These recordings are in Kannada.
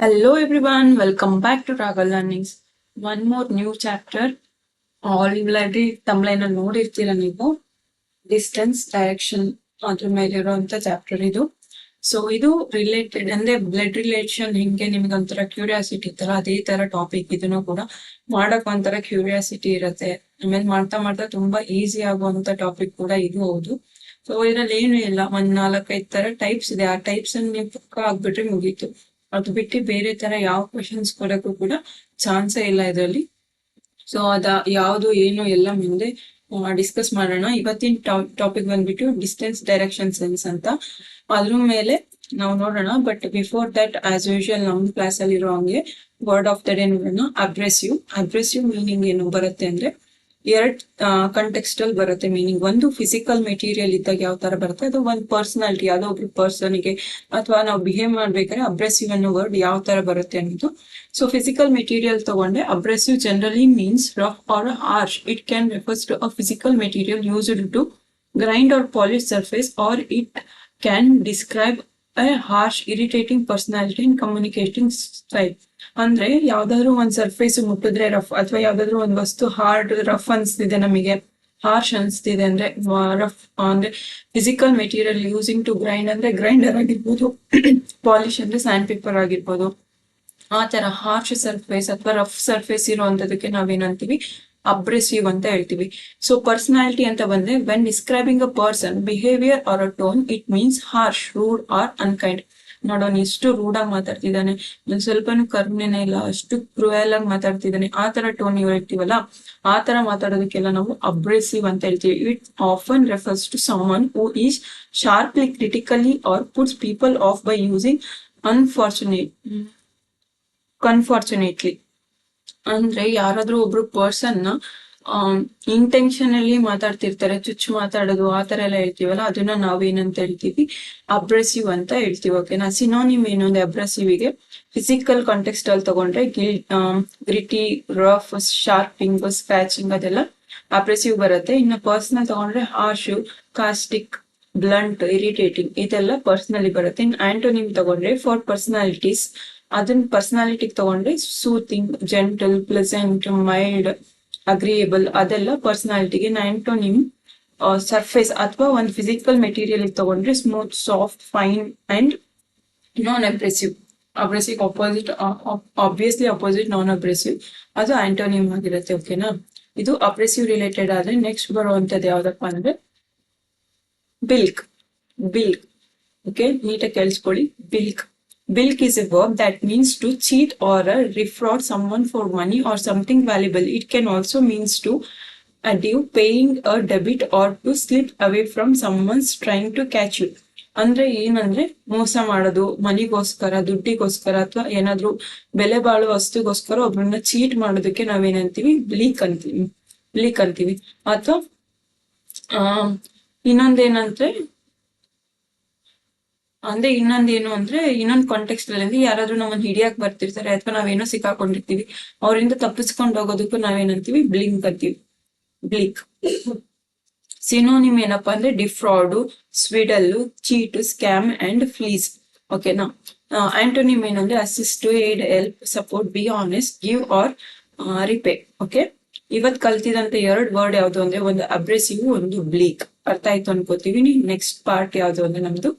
Hello everyone, welcome back to Ragal Learnings. One more new chapter. Already thumbnail ನೋಡಿರ್ತೀರಾ ನೀವು. ಡಿಸ್ಟೆನ್ಸ್ ಡೈರೆಕ್ಷನ್ ಅದ್ರ ಮೇಲೆ ಇರುವಂತ ಚಾಪ್ಟರ್ ಇದು. ಸೊ ಇದು ರಿಲೇಟೆಡ್ ಅಂದ್ರೆ ಬ್ಲಡ್ ರಿಲೇಷನ್ ಹಿಂಗೆ ನಿಮ್ಗೆ ಒಂಥರ ಕ್ಯೂರಿಯಾಸಿಟಿ ಇತ್ತಲ್ಲ, ಅದೇ ತರ ಟಾಪಿಕ್ ಇದನ್ನು ಕೂಡ ಮಾಡಕ್ ಒಂಥರ ಕ್ಯೂರಿಯಾಸಿಟಿ ಇರತ್ತೆ. ಆಮೇಲೆ ಮಾಡ್ತಾ ಮಾಡ್ತಾ ತುಂಬಾ ಈಸಿ ಆಗುವಂತ ಟಾಪಿಕ್ ಕೂಡ ಇದು ಹೌದು. ಸೊ ಇದ್ರಲ್ಲಿ ಏನು ಇಲ್ಲ, ಒಂದ್ 4-5 ತರ ಟೈಪ್ಸ್ ಇದೆ. ಆ ಟೈಪ್ಸ್ ಅನ್ನು ನೀವು ಪಕ್ಕ ಆಗ್ಬಿಟ್ರೆ ಮುಗೀತು. ಅದು ಬಿಟ್ಟು ಬೇರೆ ತರ ಯಾವ ಕ್ವಶನ್ಸ್ ಕೊಡಕ್ಕೂ ಕೂಡ ಚಾನ್ಸೇ ಇಲ್ಲ ಇದರಲ್ಲಿ. ಸೊ ಯಾವ್ದು ಏನು ಎಲ್ಲ ಮುಂದೆ ಡಿಸ್ಕಸ್ ಮಾಡೋಣ. ಇವತ್ತಿನ ಟಾಪಿಕ್ ಬಂದ್ಬಿಟ್ಟು ಡಿಸ್ಟೆನ್ಸ್ ಡೈರೆಕ್ಷನ್ ಸೆನ್ಸ್ ಅಂತ. ಅದ್ರ ಮೇಲೆ ನಾವು ನೋಡೋಣ. But before that as usual ನಮ್ ಕ್ಲಾಸ್ ಅಲ್ಲಿ ಇರೋ ಹಂಗೆ ವರ್ಡ್ ಆಫ್ ದ ಡೇ ನೋಡೋಣ. ಅಬ್ರೆಸಿವ್ ಮೀನಿಂಗ್ ಏನು ಬರುತ್ತೆ ಅಂದ್ರೆ ಎರಡ್ ಕಂಟೆಕ್ಸ್ಟ್ ಅಲ್ಲಿ ಬರುತ್ತೆ ಮೀನಿಂಗ್. ಒಂದು ಫಿಸಿಕಲ್ ಮೆಟೀರಿಯಲ್ ಇದ್ದಾಗ ಯಾವ ತರ ಬರುತ್ತೆ, ಅದು ಒಂದು ಪರ್ಸನಾಲಿಟಿ, ಯಾವ್ದೋ ಒಬ್ರು ಪರ್ಸನ್ಗೆ ಅಥವಾ ನಾವು ಬಿಹೇವ್ ಮಾಡ್ಬೇಕಾದ್ರೆ ಅಬ್ರೆಸಿವ್ ಅನ್ನೋ ವರ್ಡ್ ಯಾವ ತರ ಬರುತ್ತೆ ಅನ್ನೋದು. ಸೊ ಫಿಸಿಕಲ್ ಮೆಟೀರಿಯಲ್ ತಗೊಂಡೆ abrasive generally means rough or harsh. It can refers to a physical material used to grind or polish surface, or it can describe a harsh irritating personality in communicating style. ಅಂದ್ರೆ ಯಾವ್ದಾದ್ರು ಒಂದ್ ಸರ್ಫೇಸ್ ಮುಟ್ಟಿದ್ರೆ ರಫ್, ಅಥವಾ ಯಾವ್ದಾದ್ರು ಒಂದ್ ವಸ್ತು ಹಾರ್ಡ್ ರಫ್ ಅನ್ಸ್ತಿದೆ, ನಮಗೆ ಹಾರ್ಶ್ ಅನ್ಸ್ತಿದೆ ಅಂದ್ರೆ ರಫ್ ಅಂದ್ರೆ physical material using to grind ಅಂದ್ರೆ ಗ್ರೈಂಡರ್ ಆಗಿರ್ಬೋದು, ಪಾಲಿಶ್ ಅಂದ್ರೆ ಸ್ಯಾಂಡ್ ಪೇಪರ್ ಆಗಿರ್ಬೋದು. ಆ ತರ ಹಾರ್ಶ್ ಸರ್ಫೇಸ್ ಅಥವಾ ರಫ್ ಸರ್ಫೇಸ್ ಇರುವಂತದಕ್ಕೆ ನಾವೇನಂತೀವಿ, ಅಬ್ರೆಸಿವ್ ಅಂತ ಹೇಳ್ತೀವಿ. ಸೊ ಪರ್ಸನಾಲಿಟಿ ಅಂತ ಬಂದ್ರೆ when describing a person behaviour or a tone it means harsh, rude or unkind. ನೋಡೋಣ ಎಷ್ಟು ರೂಡ್ ಆಗಿ ಮಾತಾಡ್ತಿದ್ದಾನೆ, ಸ್ವಲ್ಪನೂ ಕರುಣೆನೇ ಇಲ್ಲ, ಅಷ್ಟು ಕ್ರೂಯಲ್ ಆಗಿ ಮಾತಾಡ್ತಿದ್ದಾನೆ, ಆ ತರ ಟೋನ್ ಹೇಳ್ತೀವಲ್ಲ, ಆ ತರ ಮಾತಾಡೋದಕ್ಕೆಲ್ಲ ನಾವು ಅಬ್ರೆಸಿವ್ ಅಂತ ಹೇಳ್ತೀವಿ. It often refers to someone who is sharply critically or puts people off by using unfortunately. ಅಂದ್ರೆ ಯಾರಾದ್ರೂ ಒಬ್ರು ಪರ್ಸನ್ ನ ಇಂಟೆನ್ಷನಲಿ ಮಾತಾಡ್ತಿರ್ತಾರೆ, ಚುಚ್ಚು ಮಾತಾಡೋದು ಆ ತರ ಎಲ್ಲ ಹೇಳ್ತೀವಲ್ಲ, ಅದನ್ನ ನಾವೇನಂತ ಹೇಳ್ತೀವಿ, ಅಬ್ರೆಸಿವ್ ಅಂತ ಹೇಳ್ತೀವಿ. ಓಕೆನಾ. ಸಿನೋನಿಮ್ ಏನು ಅಂದ್ರೆ ಅಬ್ರೆಸಿವ್ಗೆ ಫಿಸಿಕಲ್ ಕಾಂಟೆಕ್ಸ್ಟ್ ಅಲ್ಲಿ ತಗೊಂಡ್ರೆ ಗ್ರಿಟಿ, ರಫ್, ಶಾರ್ಪಿಂಗ್, ಸ್ಕ್ರಾಚಿಂಗ್ ಅದೆಲ್ಲ ಅಬ್ರೆಸಿವ್ ಬರುತ್ತೆ. ಇನ್ನು ಪರ್ಸನಲ್ ತಗೊಂಡ್ರೆ ಹಾರ್ಶ್, ಕಾಸ್ಟಿಕ್, ಬ್ಲಂಟ್, ಇರಿಟೇಟಿಂಗ್ ಇದೆಲ್ಲ ಪರ್ಸನಲಿ ಬರುತ್ತೆ. ಇನ್ನು ಆಂಟೋನಿಮ್ ತಗೊಂಡ್ರೆ ಫಾರ್ ಪರ್ಸನಾಲಿಟೀಸ್, ಅದನ್ನ ಪರ್ಸನಾಲಿಟಿಗೆ ತಗೊಂಡ್ರೆ soothing, gentle, pleasant, mild, agreeable ಅದೆಲ್ಲ ಪರ್ಸನಾಲಿಟಿಗೆ. ಆಂಟೋನಿಮ್ ಸರ್ಫೇಸ್ ಅಥವಾ ಒಂದು ಫಿಸಿಕಲ್ ಮೆಟೀರಿಯಲ್ ತಗೊಂಡ್ರೆ smooth, soft, fine and non abrasive. Abrasive opposite, obviously opposite non abrasive, ಅದು ಆಂಟೋನಿಮ್ ಆಗಿರುತ್ತೆ. ಓಕೆನಾ. ಇದು ಅಬ್ರೆಸಿವ್ ರಿಲೇಟೆಡ್ ಆದ್ರೆ ನೆಕ್ಸ್ಟ್ ಬರುವಂತದ್ದು ಯಾವ್ದಪ್ಪ ಅಂದ್ರೆ ಬಿಲ್ಕ್. ಓಕೆ, ನೀಟಾಗಿ ಕೇಳಿಸ್ಕೊಳ್ಳಿ. Bilk is a verb that means to cheat or defraud someone for money or something valuable. It can also means to due paying a debit or to slip away from someone's trying to catch you. ಅಂದ್ರೆ ಏನಂದ್ರೆ ಮೋಸ ಮಾಡೋದು, ಮನಿಗೋಸ್ಕರ, ದುಡ್ಡಿಗೋಸ್ಕರ ಅಥವಾ ಏನಾದ್ರು ಬೆಲೆ ಬಾಳುವ ವಸ್ತುಗೋಸ್ಕರ ಒಬ್ಬರನ್ನ ಚೀಟ್ ಮಾಡೋದಕ್ಕೆ ನಾವೇನಂತೀವಿ, ಬ್ಲೀಕ್ ಅಂತೀವಿ. ಅಥವಾ ಇನ್ನೊಂದೇನಂದ್ರೆ ಇನ್ನೊಂದೇನು ಅಂದ್ರೆ ಇನ್ನೊಂದು ಕಾಂಟೆಕ್ಸ್ಟ್ ಅಲ್ಲಿ ಯಾರಾದ್ರೂ ನಮ್ಮನ್ನ ಹಿಡಿಯಕ್ ಬರ್ತಿರ್ತಾರೆ ಅಥವಾ ನಾವೇನೋ ಸಿಕ್ಕಾಕೊಂಡಿರ್ತೀವಿ, ಅವರಿಂದ ತಪ್ಪಿಸ್ಕೊಂಡು ಹೋಗೋದಕ್ಕೂ ನಾವೇನಂತೀವಿ, ಬ್ಲೀಕ್. ಸಿನೋನಿಮ್ ಏನಪ್ಪಾ ಅಂದ್ರೆ defraud, swindle, cheat, scam and fleece. ಓಕೆನಾ. ಆಂಟೋನಿಮ್ ಏನಂದ್ರೆ assist, aid, help, support, be honest, give or repay. Okay, ಇವತ್ ಕಲ್ತಿದಂತ 2 ವರ್ಡ್ ಯಾವ್ದು ಅಂದ್ರೆ ಒಂದು ಅಬ್ರೆಸಿವ್, ಒಂದು ಬ್ಲೀಕ್. ಅರ್ಥ ಆಯ್ತು ಅನ್ಕೋತೀವಿ. ನೆಕ್ಸ್ಟ್ ಪಾರ್ಟ್ ಯಾವ್ದು ಅಂದ್ರೆ ನಮ್ದು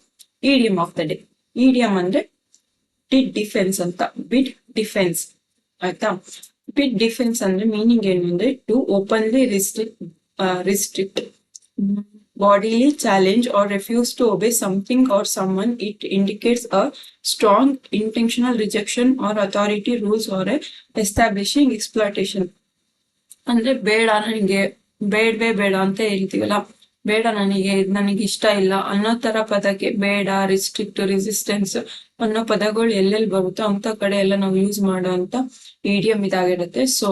idiom of the day. Idiom ಅಂದ್ರೆ ಬಿಡ್ ಡಿಫೆನ್ಸ್ ಅಂತ. ಬಿಡ್ ಡಿಫೆನ್ಸ್ ಆಯ್ತಾ. ಬಿಡ್ ಡಿಫೆನ್ಸ್ ಅಂದ್ರೆ ಮೀನಿಂಗ್ ಏನು ಅಂದ್ರೆ to openly restrict, bodily challenge or refuse to obey something or someone. It indicates a strong intentional rejection or authority rules or establishing exploitation. ಅಂದ್ರೆ ಬೇಡ, ನನಗೆ ಬೇಡ ಅಂತ ಹೇಳ್ತೀವಲ್ಲ, ಬೇಡ ನನಗೆ ಇಷ್ಟ ಇಲ್ಲ ಅನ್ನೋ ತರ ಪದಕ್ಕೆ ಬೇಡ, ರಿಸ್ಟ್ರಿಕ್ಟ್, ರೆಸಿಸ್ಟೆನ್ಸ್ ಅನ್ನೋ ಪದಗಳು ಎಲ್ಲೆಲ್ಲಿ ಬರುತ್ತೋ ಅಂತ ಕಡೆ ಎಲ್ಲ ನಾವು ಯೂಸ್ ಮಾಡೋ ಅಂತ ಇಡಿಯಂ ಇದಾಗಿರುತ್ತೆ. ಸೊ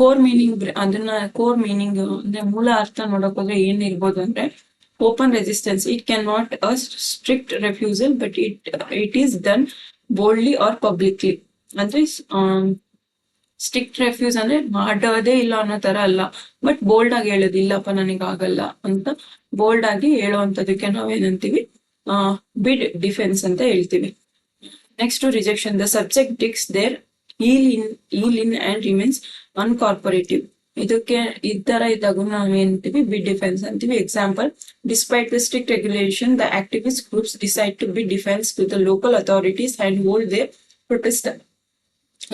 ಕೋರ್ ಮೀನಿಂಗ್ ಅಂದ್ರೆ ಮೂಲ ಅರ್ಥ ನೋಡಕ್ ಹೋದ್ರೆ ಏನಿರ್ಬೋದು ಅಂದ್ರೆ open resistance. It can not a strict refusal but it is done boldly or publicly. ಅಂದ್ರೆ ಸ್ಟ್ರಿಕ್ಟ್ ರೆಫ್ಯೂಸ್ ಅಂದ್ರೆ ಮಾಡೋದೇ ಇಲ್ಲ ಅನ್ನೋ ತರ ಅಲ್ಲ, ಬಟ್ ಬೋಲ್ಡ್ ಆಗಿ ಹೇಳೋದು, ಇಲ್ಲಪ್ಪ ನನಗಾಗಲ್ಲ ಅಂತ ಬೋಲ್ಡ್ ಆಗಿ ಹೇಳುವಂತದಕ್ಕೆ ನಾವೇನಂತೀವಿ, ಬಿಡ್ ಡಿಫೆನ್ಸ್ ಅಂತ ಹೇಳ್ತೀವಿ. Next to rejection, the subject digs their heel in and remains uncooperative. ಇದಕ್ಕೆ ಈ ತರ ಇದ್ದಾಗ ನಾವು ಏನಂತೀವಿ ಬಿಡ್ ಡಿಫೆನ್ಸ್ ಅಂತೀವಿ. Example, despite the strict regulation the activist groups decide to be defiance to the local authorities and hold their protest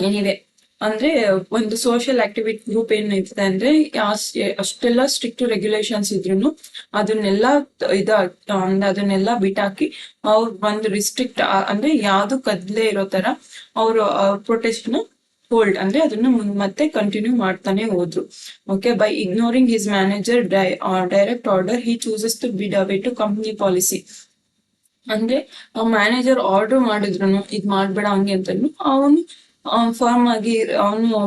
ಏನಿದೆ ಅಂದ್ರೆ ಒಂದು ಸೋಷಿಯಲ್ ಆಕ್ಟಿವಿಟಿ ಗ್ರೂಪ್ ಏನಿರ್ತದೆ ಅಂದ್ರೆ ಅಷ್ಟೆಲ್ಲ ಸ್ಟ್ರಿಕ್ಟ್ ರೆಗ್ಯುಲೇಷನ್ಸ್ ಇದ್ರು ಅದನ್ನೆಲ್ಲ ಬಿಟ್ಟಾಕಿ ಅವ್ರು ಒಂದು ರಿಸ್ಟ್ರಿಕ್ಟ್ ಅಂದ್ರೆ ಯಾವ್ದು ಕದ್ಲೇ ಇರೋ ತರ ಅವರು ಪ್ರೊಟೆಸ್ಟ್ ನ ಹೋಲ್ಡ್ ಅಂದ್ರೆ ಅದನ್ನ ಮತ್ತೆ ಕಂಟಿನ್ಯೂ ಮಾಡ್ತಾನೆ ಹೋದ್ರು. Okay, by ignoring his manager direct order he chooses to bid away to company policy. ಅಂದ್ರೆ ಆ ಮ್ಯಾನೇಜರ್ ಆರ್ಡರ್ ಮಾಡಿದ್ರು ಇದ್ ಮಾಡ್ಬೇಡ ಹಂಗೆ ಅಂತಂದ್ರು ಅವನು ಫರ್ಮ್ ಆಗಿ ಅವನು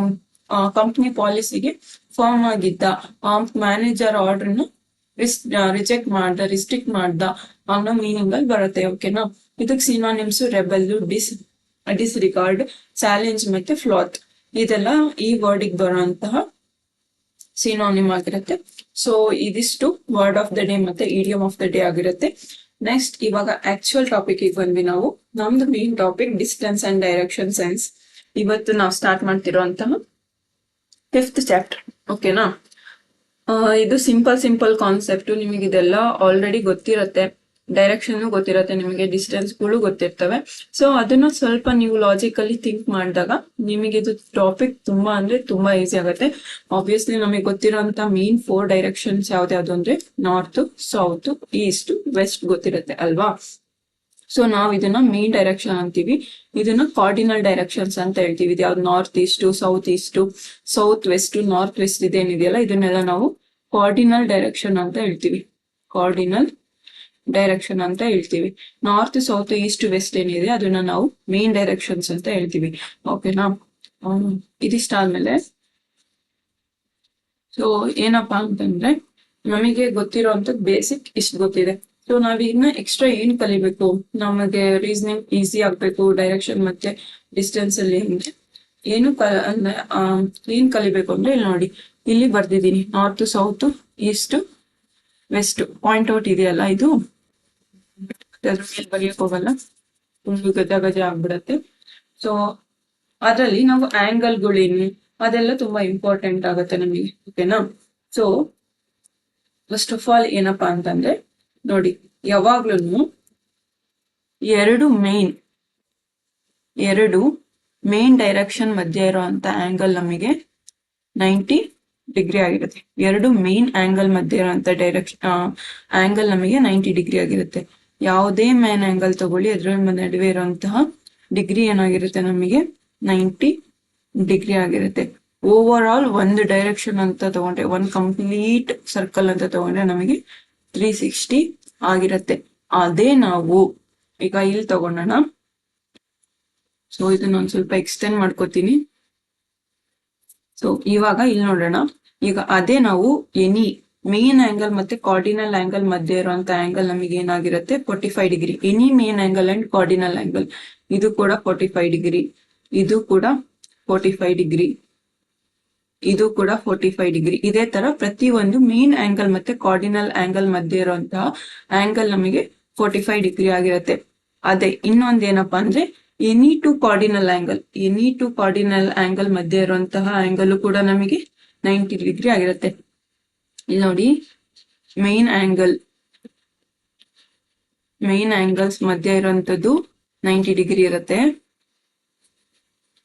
ಕಂಪ್ನಿ ಪಾಲಿಸಿಗೆ ಫರ್ಮ್ ಆಗಿದ್ದ. ಆ ಮ್ಯಾನೇಜರ್ ಆರ್ಡರ್ನ ರಿಜೆಕ್ಟ್ ಮಾಡ್ದ, ರಿಸ್ಟ್ರಿಕ್ಟ್ ಮಾಡ್ದ ಅನ್ನೋ ಮೀನಿಂಗ್ ಅಲ್ಲಿ ಬರುತ್ತೆ. ಓಕೆನಾ, ಇದಕ್ಕೆ ಸಿನಾನಿಮ್ಸ್ ರೆಬೆಲ್, ಡಿಸ್ರಿಗಾರ್ಡ್, ಚಾಲೆಂಜ್ ಮತ್ತೆ ಫ್ಲಾತ್ ಇದೆಲ್ಲ ಈ ವರ್ಡಿಗೆ ಬರುವಂತಹ ಸಿನಾನಿಮ್ ಆಗಿರುತ್ತೆ. ಸೊ ಇದಿಷ್ಟು ವರ್ಡ್ ಆಫ್ ದ ಡೇ ಮತ್ತೆ ಇಡಿಯಮ್ ಆಫ್ ದ ಡೇ ಆಗಿರುತ್ತೆ. ನೆಕ್ಸ್ಟ್ ಇವಾಗ ಆಕ್ಚುಯಲ್ ಟಾಪಿಕ್ ಬಂದ್ವಿ ನಾವು. ನಮ್ದು main topic distance and direction sense. ಇವತ್ತು ನಾವು ಸ್ಟಾರ್ಟ್ ಮಾಡ್ತಿರೋಂತಹ 5th ಚಾಪ್ಟರ್. ಓಕೆನಾ, ಇದು ಸಿಂಪಲ್ ಕಾನ್ಸೆಪ್ಟ್. ನಿಮಗೆ ಇದೆಲ್ಲ ಆಲ್ರೆಡಿ ಗೊತ್ತಿರತ್ತೆ, ಡೈರೆಕ್ಷನ್ ಗೊತ್ತಿರತ್ತೆ, ನಿಮಗೆ ಡಿಸ್ಟೆನ್ಸ್ ಗಳು ಗೊತ್ತಿರ್ತವೆ. ಸೊ ಅದನ್ನ ಸ್ವಲ್ಪ ನೀವು ಲಾಜಿಕಲಿ ಥಿಂಕ್ ಮಾಡಿದಾಗ ನಿಮಗೆ ಇದು ಟಾಪಿಕ್ ತುಂಬಾ ಅಂದ್ರೆ ತುಂಬಾ ಈಸಿ ಆಗುತ್ತೆ. ಆಬ್ವಿಯಸ್ಲಿ ನಮಗೆ ಗೊತ್ತಿರೋಂತ ಮೇನ್ 4 ಡೈರೆಕ್ಷನ್ಸ್ ಯಾವ್ದು ಅಂದ್ರೆ ನಾರ್ತ್, ಸೌತ್, ಈಸ್ಟ್, ವೆಸ್ಟ್ ಗೊತ್ತಿರತ್ತೆ ಅಲ್ವಾ. ಸೊ ನಾವ್ ಇದನ್ನ ಮೇನ್ ಡೈರೆಕ್ಷನ್ ಅಂತೀವಿ. ಇದನ್ನ ಕಾರ್ಡಿನಲ್ ಡೈರೆಕ್ಷನ್ಸ್ ಅಂತ ಹೇಳ್ತೀವಿ. ಇದು ಯಾವ್ದು north east, south west, north west ಇದೇನಿದೆಯಲ್ಲ ಇದನ್ನೆಲ್ಲ ನಾವು ಕಾರ್ಡಿನಲ್ ಡೈರೆಕ್ಷನ್ ಅಂತ ಹೇಳ್ತೀವಿ. ಕಾರ್ಡಿನಲ್ ಡೈರೆಕ್ಷನ್ ಅಂತ ಹೇಳ್ತೀವಿ. ನಾರ್ತ್, ಸೌತ್, ಈಸ್ಟ್, ವೆಸ್ಟ್ ಏನಿದೆ ಅದನ್ನ ನಾವು ಮೇನ್ ಡೈರೆಕ್ಷನ್ಸ್ ಅಂತ ಹೇಳ್ತೀವಿ. ಓಕೆನಾ, ಇದಿಷ್ಟಾದ್ಮೇಲೆ ಸೊ ಏನಪ್ಪಾ ಅಂತಂದ್ರೆ ನಮಗೆ ಗೊತ್ತಿರೋಂಥದ್ದು ಬೇಸಿಕ್ ಇಷ್ಟು ಗೊತ್ತಿದೆ. ಸೊ ನಾವೀಗ ಎಕ್ಸ್ಟ್ರಾ ಏನ್ ಕಲಿಬೇಕು, ನಮಗೆ ರೀಸನಿಂಗ್ ಈಸಿ ಆಗ್ಬೇಕು ಡೈರೆಕ್ಷನ್ ಮತ್ತೆ ಡಿಸ್ಟೆನ್ಸ್ ಅಲ್ಲಿ ಅಂದ್ರೆ ಏನ್ ಕಲಿಬೇಕು ಅಂದ್ರೆ ಇಲ್ಲಿ ನೋಡಿ, ಇಲ್ಲಿ ಬರ್ದಿದ್ದೀನಿ north, south, east, west point out ಇದೆಯಲ್ಲ, ಇದು ಅದ್ರ ಮೇಲೆ ಬರೆಯಕ್ ಹೋಗಲ್ಲ, ಒಂದು ಗಜ ಆಗ್ಬಿಡತ್ತೆ. ಸೊ ಅದ್ರಲ್ಲಿ ನಾವು ಆಂಗಲ್ಗಳೇನು ಅದೆಲ್ಲ ತುಂಬಾ ಇಂಪಾರ್ಟೆಂಟ್ ಆಗುತ್ತೆ ನಮಗೆ. ಓಕೆನಾ, ಸೊ ಫಸ್ಟ್ ಆಫ್ ಆಲ್ ಏನಪ್ಪಾ ಅಂತಂದ್ರೆ ನೋಡಿ, ಯಾವಾಗ್ಲೂ ಎರಡು ಮೇನ್ ಡೈರೆಕ್ಷನ್ ಮಧ್ಯೆ ಇರುವಂತ ಆಂಗಲ್ ನಮಗೆ 90 ಡಿಗ್ರಿ ಆಗಿರುತ್ತೆ. ಎರಡು ಮೇನ್ ಆಂಗಲ್ ಮಧ್ಯೆ ಇರುವಂತ ಆಂಗಲ್ ನಮಗೆ 90 ಡಿಗ್ರಿ ಆಗಿರುತ್ತೆ. ಯಾವುದೇ ಮೇನ್ ಆಂಗಲ್ ತಗೊಳ್ಳಿ ಅದ್ರ ನಡುವೆ ಇರುವಂತಹ ಡಿಗ್ರಿ ಏನಾಗಿರುತ್ತೆ ನಮಗೆ 90 ಡಿಗ್ರಿ ಆಗಿರುತ್ತೆ. ಓವರ್ ಆಲ್ ಒಂದು ಡೈರೆಕ್ಷನ್ ಅಂತ ತಗೊಂಡ್ರೆ, ಒಂದು ಕಂಪ್ಲೀಟ್ ಸರ್ಕಲ್ ಅಂತ ತಗೊಂಡ್ರೆ ನಮಗೆ 360 ಆಗಿರುತ್ತೆ. ಅದೇ ನಾವು ಈಗ ಇಲ್ಲಿ ತಗೊಂಡೋಣ. ಸೊ ಇದನ್ನ ಒಂದ್ ಸ್ವಲ್ಪ ಎಕ್ಸ್ಟೆಂಡ್ ಮಾಡ್ಕೋತೀನಿ. ಸೊ ಇವಾಗ ಇಲ್ಲಿ ನೋಡೋಣ. ಈಗ ಅದೇ ನಾವು ಎನಿ ಮೇನ್ ಆಂಗಲ್ ಮತ್ತೆ ಕಾರ್ಡಿನಲ್ ಆಂಗಲ್ ಮಧ್ಯೆ ಇರುವಂತ ಆಂಗಲ್ ನಮಗೆ ಏನಾಗಿರುತ್ತೆ 45 degree. Any main angle and cardinal angle ಇದು ಕೂಡ 45 ಡಿಗ್ರಿ, ಇದು ಕೂಡ 45 ಡಿಗ್ರಿ, ಇದು ಕೂಡ 45 ಡಿಗ್ರಿ. ಇದೇ ತರ ಪ್ರತಿ ಒಂದು ಮೇನ್ ಆಂಗಲ್ ಮತ್ತೆ ಕಾರ್ಡಿನಲ್ ಆಂಗಲ್ ಮಧ್ಯೆ ಇರುವಂತಹ ಆಂಗಲ್ ನಮಗೆ 45 ಡಿಗ್ರಿ ಆಗಿರುತ್ತೆ. ಅದೇ ಇನ್ನೊಂದೇನಪ್ಪಾ ಅಂದ್ರೆ ಎನಿ ಟು ಕಾರ್ಡಿನಲ್ ಆಂಗಲ್ ಮಧ್ಯೆ ಇರುವಂತಹ ಆಂಗಲ್ ಕೂಡ ನಮಗೆ 90 ಡಿಗ್ರಿ ಆಗಿರುತ್ತೆ. ಇಲ್ಲಿ ನೋಡಿ, ಮೇನ್ ಆಂಗಲ್ಸ್ ಮಧ್ಯೆ ಇರುವಂತದ್ದು 90 ಡಿಗ್ರಿ ಇರುತ್ತೆ.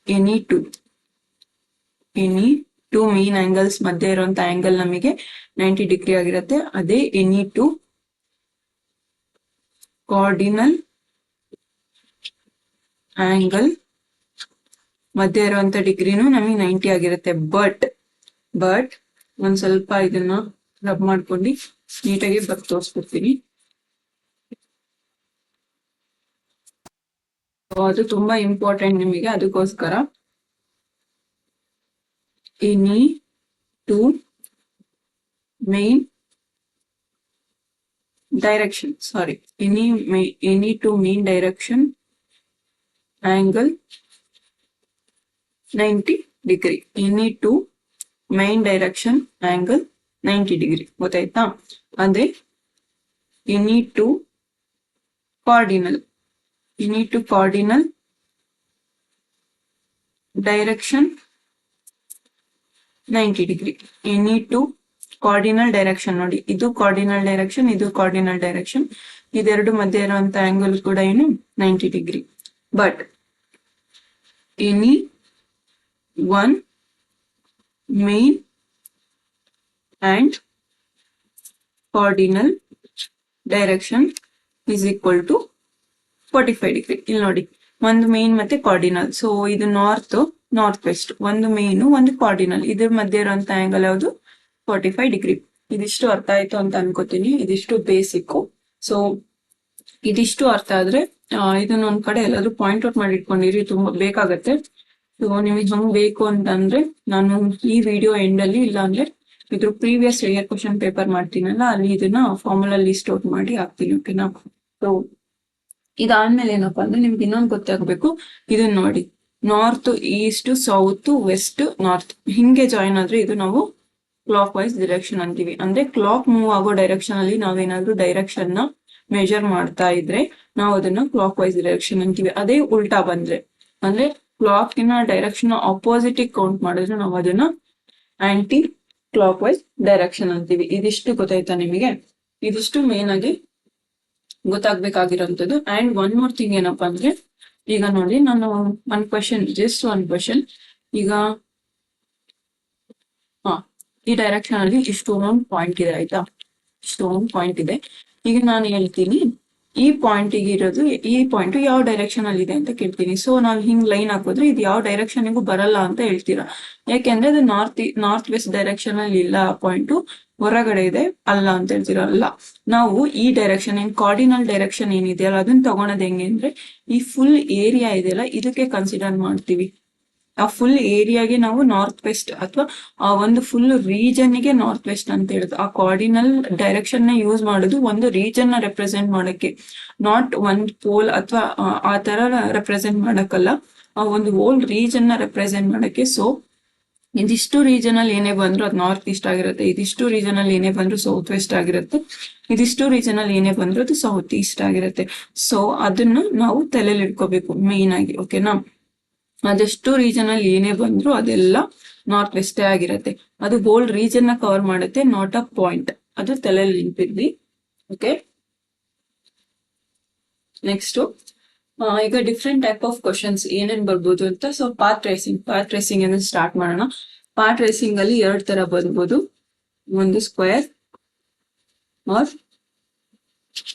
ಎನಿ ಟು ಮೇನ್ ಆಂಗಲ್ಸ್ ಮಧ್ಯೆ ಇರುವಂತ ಆಂಗಲ್ ನಮಗೆ 90 ಡಿಗ್ರಿ ಆಗಿರುತ್ತೆ. ಅದೇ ಎನಿ ಟು ಕಾರ್ಡಿನಲ್ ಆಂಗಲ್ ಮಧ್ಯೆ ಇರುವಂತ ಡಿಗ್ರಿನೂ ನಮಗೆ 90 ಆಗಿರುತ್ತೆ. ಬಟ್ ಒಂದ್ ಸ್ವಲ್ಪ ಇದನ್ನ ರಬ್ ಮಾಡ್ಕೊಂಡು ನೀಟಾಗಿ ತೋರಿಸ್ಬಿಡ್ತೀನಿ. ಅದು ತುಂಬಾ ಇಂಪಾರ್ಟೆಂಟ್ ನಿಮಗೆ, ಅದಕ್ಕೋಸ್ಕರ any two main direction angle 90 degree. Any two main direction angle 90 degree ಗೊತ್ತಾಯ್ತಾ. ಅದೇ any two cardinal direction 90 degree. Any two cardinal direction ನೋಡಿ, ಇದು ಕಾರ್ಡಿನಲ್ ಡೈರೆಕ್ಷನ್, ಇದು ಕಾರ್ಡಿನಲ್ ಡೈರೆಕ್ಷನ್, ಇದೆರಡು ಮಧ್ಯೆ ಇರುವಂತ ಆಂಗಲ್ ಕೂಡ ಏನು 90 degree. But any one main and cardinal direction is equal to 45 degree. ಇಲ್ಲಿ ನೋಡಿ, ಒಂದು ಮೇನ್ ಮತ್ತೆ ಕಾರ್ಡಿನಲ್. ಸೊ ಇದು ನಾರ್ತ್ ವೆಸ್ಟ್, ಒಂದು ಮೇನು ಒಂದು ಕಾರ್ಡಿನಲ್, ಇದ್ರ ಮಧ್ಯೆ ಇರುವಂತ ಆಂಗಲ್ ಯಾವುದು 45 ಡಿಗ್ರಿ. ಇದಿಷ್ಟು ಅರ್ಥ ಆಯ್ತು ಅಂತ ಅನ್ಕೋತೀನಿ. ಇದಿಷ್ಟು ಬೇಸಿಕ್. ಸೊ ಇದಿಷ್ಟು ಅರ್ಥ ಆದ್ರೆ ಇದನ್ನ ಒಂದ್ ಕಡೆ ಎಲ್ಲಾದ್ರೂ ಪಾಯಿಂಟ್ ಔಟ್ ಮಾಡಿ ಇಟ್ಕೊಂಡಿರಿ, ತುಂಬಾ ಬೇಕಾಗತ್ತೆ. ಸೊ ನಿಮಗೆ ಹಂಗ್ ಬೇಕು ಅಂತಂದ್ರೆ ನಾನು ಈ ವಿಡಿಯೋ ಎಂಡ್ ಅಲ್ಲಿ, ಇಲ್ಲ ಅಂದ್ರೆ ಇದ್ರ ಪ್ರೀವಿಯಸ್ ಇಯರ್ ಕ್ವಶನ್ ಪೇಪರ್ ಮಾಡ್ತೀನಲ್ಲ, ಅಲ್ಲಿ ಇದನ್ನ ಫಾರ್ಮುಲಾ ಲಿಸ್ಟ್ ಔಟ್ ಮಾಡಿ ಹಾಕ್ತೀನಿ. ಓಕೆನಾ? ಸೊ ಇದಾದ್ಮೇಲೆ ಏನಪ್ಪಾ ಅಂದ್ರೆ ನಿಮ್ಗೆ ಇನ್ನೊಂದು ಗೊತ್ತಾಗ್ಬೇಕು. ಇದನ್ನ ನೋಡಿ, north east south west north ಹಿಂಗೆ ಜಾಯಿನ್ ಆದ್ರೆ ಇದು ನಾವು ಕ್ಲಾಕ್ ವೈಸ್ ಡೈರೆಕ್ಷನ್ ಅಂತೀವಿ. ಅಂದ್ರೆ ಕ್ಲಾಕ್ ಮೂವ್ ಆಗೋ ಡೈರೆಕ್ಷನ್ ಅಲ್ಲಿ ನಾವೇನಾದ್ರೂ ಡೈರೆಕ್ಷನ್ ನ ಮೆಜರ್ ಮಾಡ್ತಾ ಇದ್ರೆ ನಾವು ಅದನ್ನ ಕ್ಲಾಕ್ ವೈಸ್ ಡೈರೆಕ್ಷನ್ ಅಂತೀವಿ. ಅದೇ ಉಲ್ಟಾ ಬಂದ್ರೆ, ಅಂದ್ರೆ ಕ್ಲಾಕ್ ಇನ ಡೈರೆಕ್ಷನ್ ಆಪೋಸಿಟ್ ಕೌಂಟ್ ಮಾಡಿದ್ರೆ ನಾವು ಅದನ್ನ ಆಂಟಿ ಕ್ಲಾಕ್ ವೈಸ್ ಡೈರೆಕ್ಷನ್ ಅಂತೀವಿ. ಇದಿಷ್ಟು ಗೊತ್ತಾಯ್ತಾ ನಿಮಗೆ? ಇದಿಷ್ಟು ಮೇನ್ ಆಗಿ ಗೊತ್ತಾಗ್ಬೇಕಾಗಿರೋಂಥದ್ದು. ಅಂಡ್ ಒನ್ ಮೋರ್ ಥಿಂಗ್ ಏನಪ್ಪಾ ಅಂದ್ರೆ, ಈಗ ನೋಡಿ ನಾನು ಜಸ್ಟ್ ಒನ್ ಕ್ವಶನ್, ಈಗ ಈ ಡೈರೆಕ್ಷನ್ ಅಲ್ಲಿ ಇಷ್ಟೊಂದು ಪಾಯಿಂಟ್ ಇದೆ, ಆಯ್ತಾ? ಇಷ್ಟೊಂದು ಪಾಯಿಂಟ್ ಇದೆ. ಈಗ ನಾನು ಹೇಳ್ತೀನಿ ಈ ಪಾಯಿಂಟ್ ಇರೋದು, ಈ ಪಾಯಿಂಟ್ ಯಾವ ಡೈರೆಕ್ಷನ್ ಅಲ್ಲಿ ಇದೆ ಅಂತ ಕೇಳ್ತೀನಿ. ಸೊ ನಾವು ಹಿಂಗ್ ಲೈನ್ ಹಾಕಿದ್ರೆ ಇದು ಯಾವ ಡೈರೆಕ್ಷನ್ಗೂ ಬರಲ್ಲ ಅಂತ ಹೇಳ್ತೀರಾ. ಯಾಕೆಂದ್ರೆ ಅದು ನಾರ್ತ್ ವೆಸ್ಟ್ ಡೈರೆಕ್ಷನ್ ಅಲ್ಲಿ ಇಲ್ಲ, ಆ ಪಾಯಿಂಟ್ ಹೊರಗಡೆ ಇದೆ, ಅಲ್ಲ ಅಂತ ಹೇಳ್ತೀರಾ. ಅಲ್ಲ, ನಾವು ಈ ಡೈರೆಕ್ಷನ್ ಏನ್ ಕಾರ್ಡಿನಲ್ ಡೈರೆಕ್ಷನ್ ಏನಿದೆಯಲ್ಲ ಅದನ್ನ ತಗೊಳೋದು ಹೆಂಗೆ ಅಂದ್ರೆ, ಈ ಫುಲ್ ಏರಿಯಾ ಇದೆಯಲ್ಲ ಇದಕ್ಕೆ ಕನ್ಸಿಡರ್ ಮಾಡ್ತೀವಿ. ಆ ಫುಲ್ ಏರಿಯಾಗೆ ನಾವು ನಾರ್ತ್ ವೆಸ್ಟ್ ಅಥವಾ ಆ ಒಂದು ಫುಲ್ ರೀಜನ್ ಗೆ ನಾರ್ತ್ ವೆಸ್ಟ್ ಅಂತ ಹೇಳುದು. ಆ ಕಾರ್ಡಿನಲ್ ಡೈರೆಕ್ಷನ್ ನ ಯೂಸ್ ಮಾಡೋದು ಒಂದು ರೀಜನ್ ನ ರೆಪ್ರೆಸೆಂಟ್ ಮಾಡಕ್ಕೆ, ನಾಟ್ ಒಂದ್ ಪೋಲ್ ಅಥವಾ ಆ ತರ ರೆಪ್ರೆಸೆಂಟ್ ಮಾಡಕ್ಕಲ್ಲ, ಆ ಒಂದು ಹೋಲ್ ರೀಜನ್ ನ ರೆಪ್ರೆಸೆಂಟ್ ಮಾಡಕ್ಕೆ. ಸೊ ಇದಿಷ್ಟು ರೀಜನ್ ಅಲ್ಲಿ ಏನೇ ಬಂದ್ರು ಅದು ನಾರ್ತ್ ಈಸ್ಟ್ ಆಗಿರುತ್ತೆ, ಇದಿಷ್ಟು ರೀಜನ್ ಅಲ್ಲಿ ಏನೇ ಬಂದ್ರು ಸೌತ್ ವೆಸ್ಟ್ ಆಗಿರುತ್ತೆ, ಇದಿಷ್ಟು ರೀಜನ್ ಅಲ್ಲಿ ಏನೇ ಬಂದ್ರು ಅದು ಸೌತ್ ಈಸ್ಟ್ ಆಗಿರುತ್ತೆ. ಸೊ ಅದನ್ನ ನಾವು ತಲೆಯಲ್ಲಿ ಇಟ್ಕೋಬೇಕು ಮೇನ್ ಆಗಿ. ಓಕೆನಾ? ಅದೆಷ್ಟು ರೀಜನ್ ಅಲ್ಲಿ ಏನೇ ಬಂದ್ರು ಅದೆಲ್ಲ ನಾರ್ತ್ ವೆಸ್ಟೇ ಆಗಿರತ್ತೆ. ಅದು ಹೋಲ್ ರೀಜನ್ ನ ಕವರ್ ಮಾಡುತ್ತೆ, ನಾಟ್ ಅ ಪಾಯಿಂಟ್. ಅದು ತಲೆಯಲ್ಲಿ ನಿಂತಿದ್ವಿ. ಓಕೆ, ನೆಕ್ಸ್ಟ್ ಈಗ ಡಿಫ್ರೆಂಟ್ ಟೈಪ್ ಆಫ್ ಕ್ವಶನ್ಸ್ ಏನೇನ್ ಬರ್ಬೋದು ಅಂತ. ಸೊ ಪಾತ್ ರೇಸಿಂಗ್ ಅನ್ನು ಸ್ಟಾರ್ಟ್ ಮಾಡೋಣ. ಪಾತ್ ರೇಸಿಂಗ್ ಅಲ್ಲಿ 2 ತರ ಬರ್ಬೋದು, ಒಂದು ಸ್ಕ್ವೇರ್ ಆರ್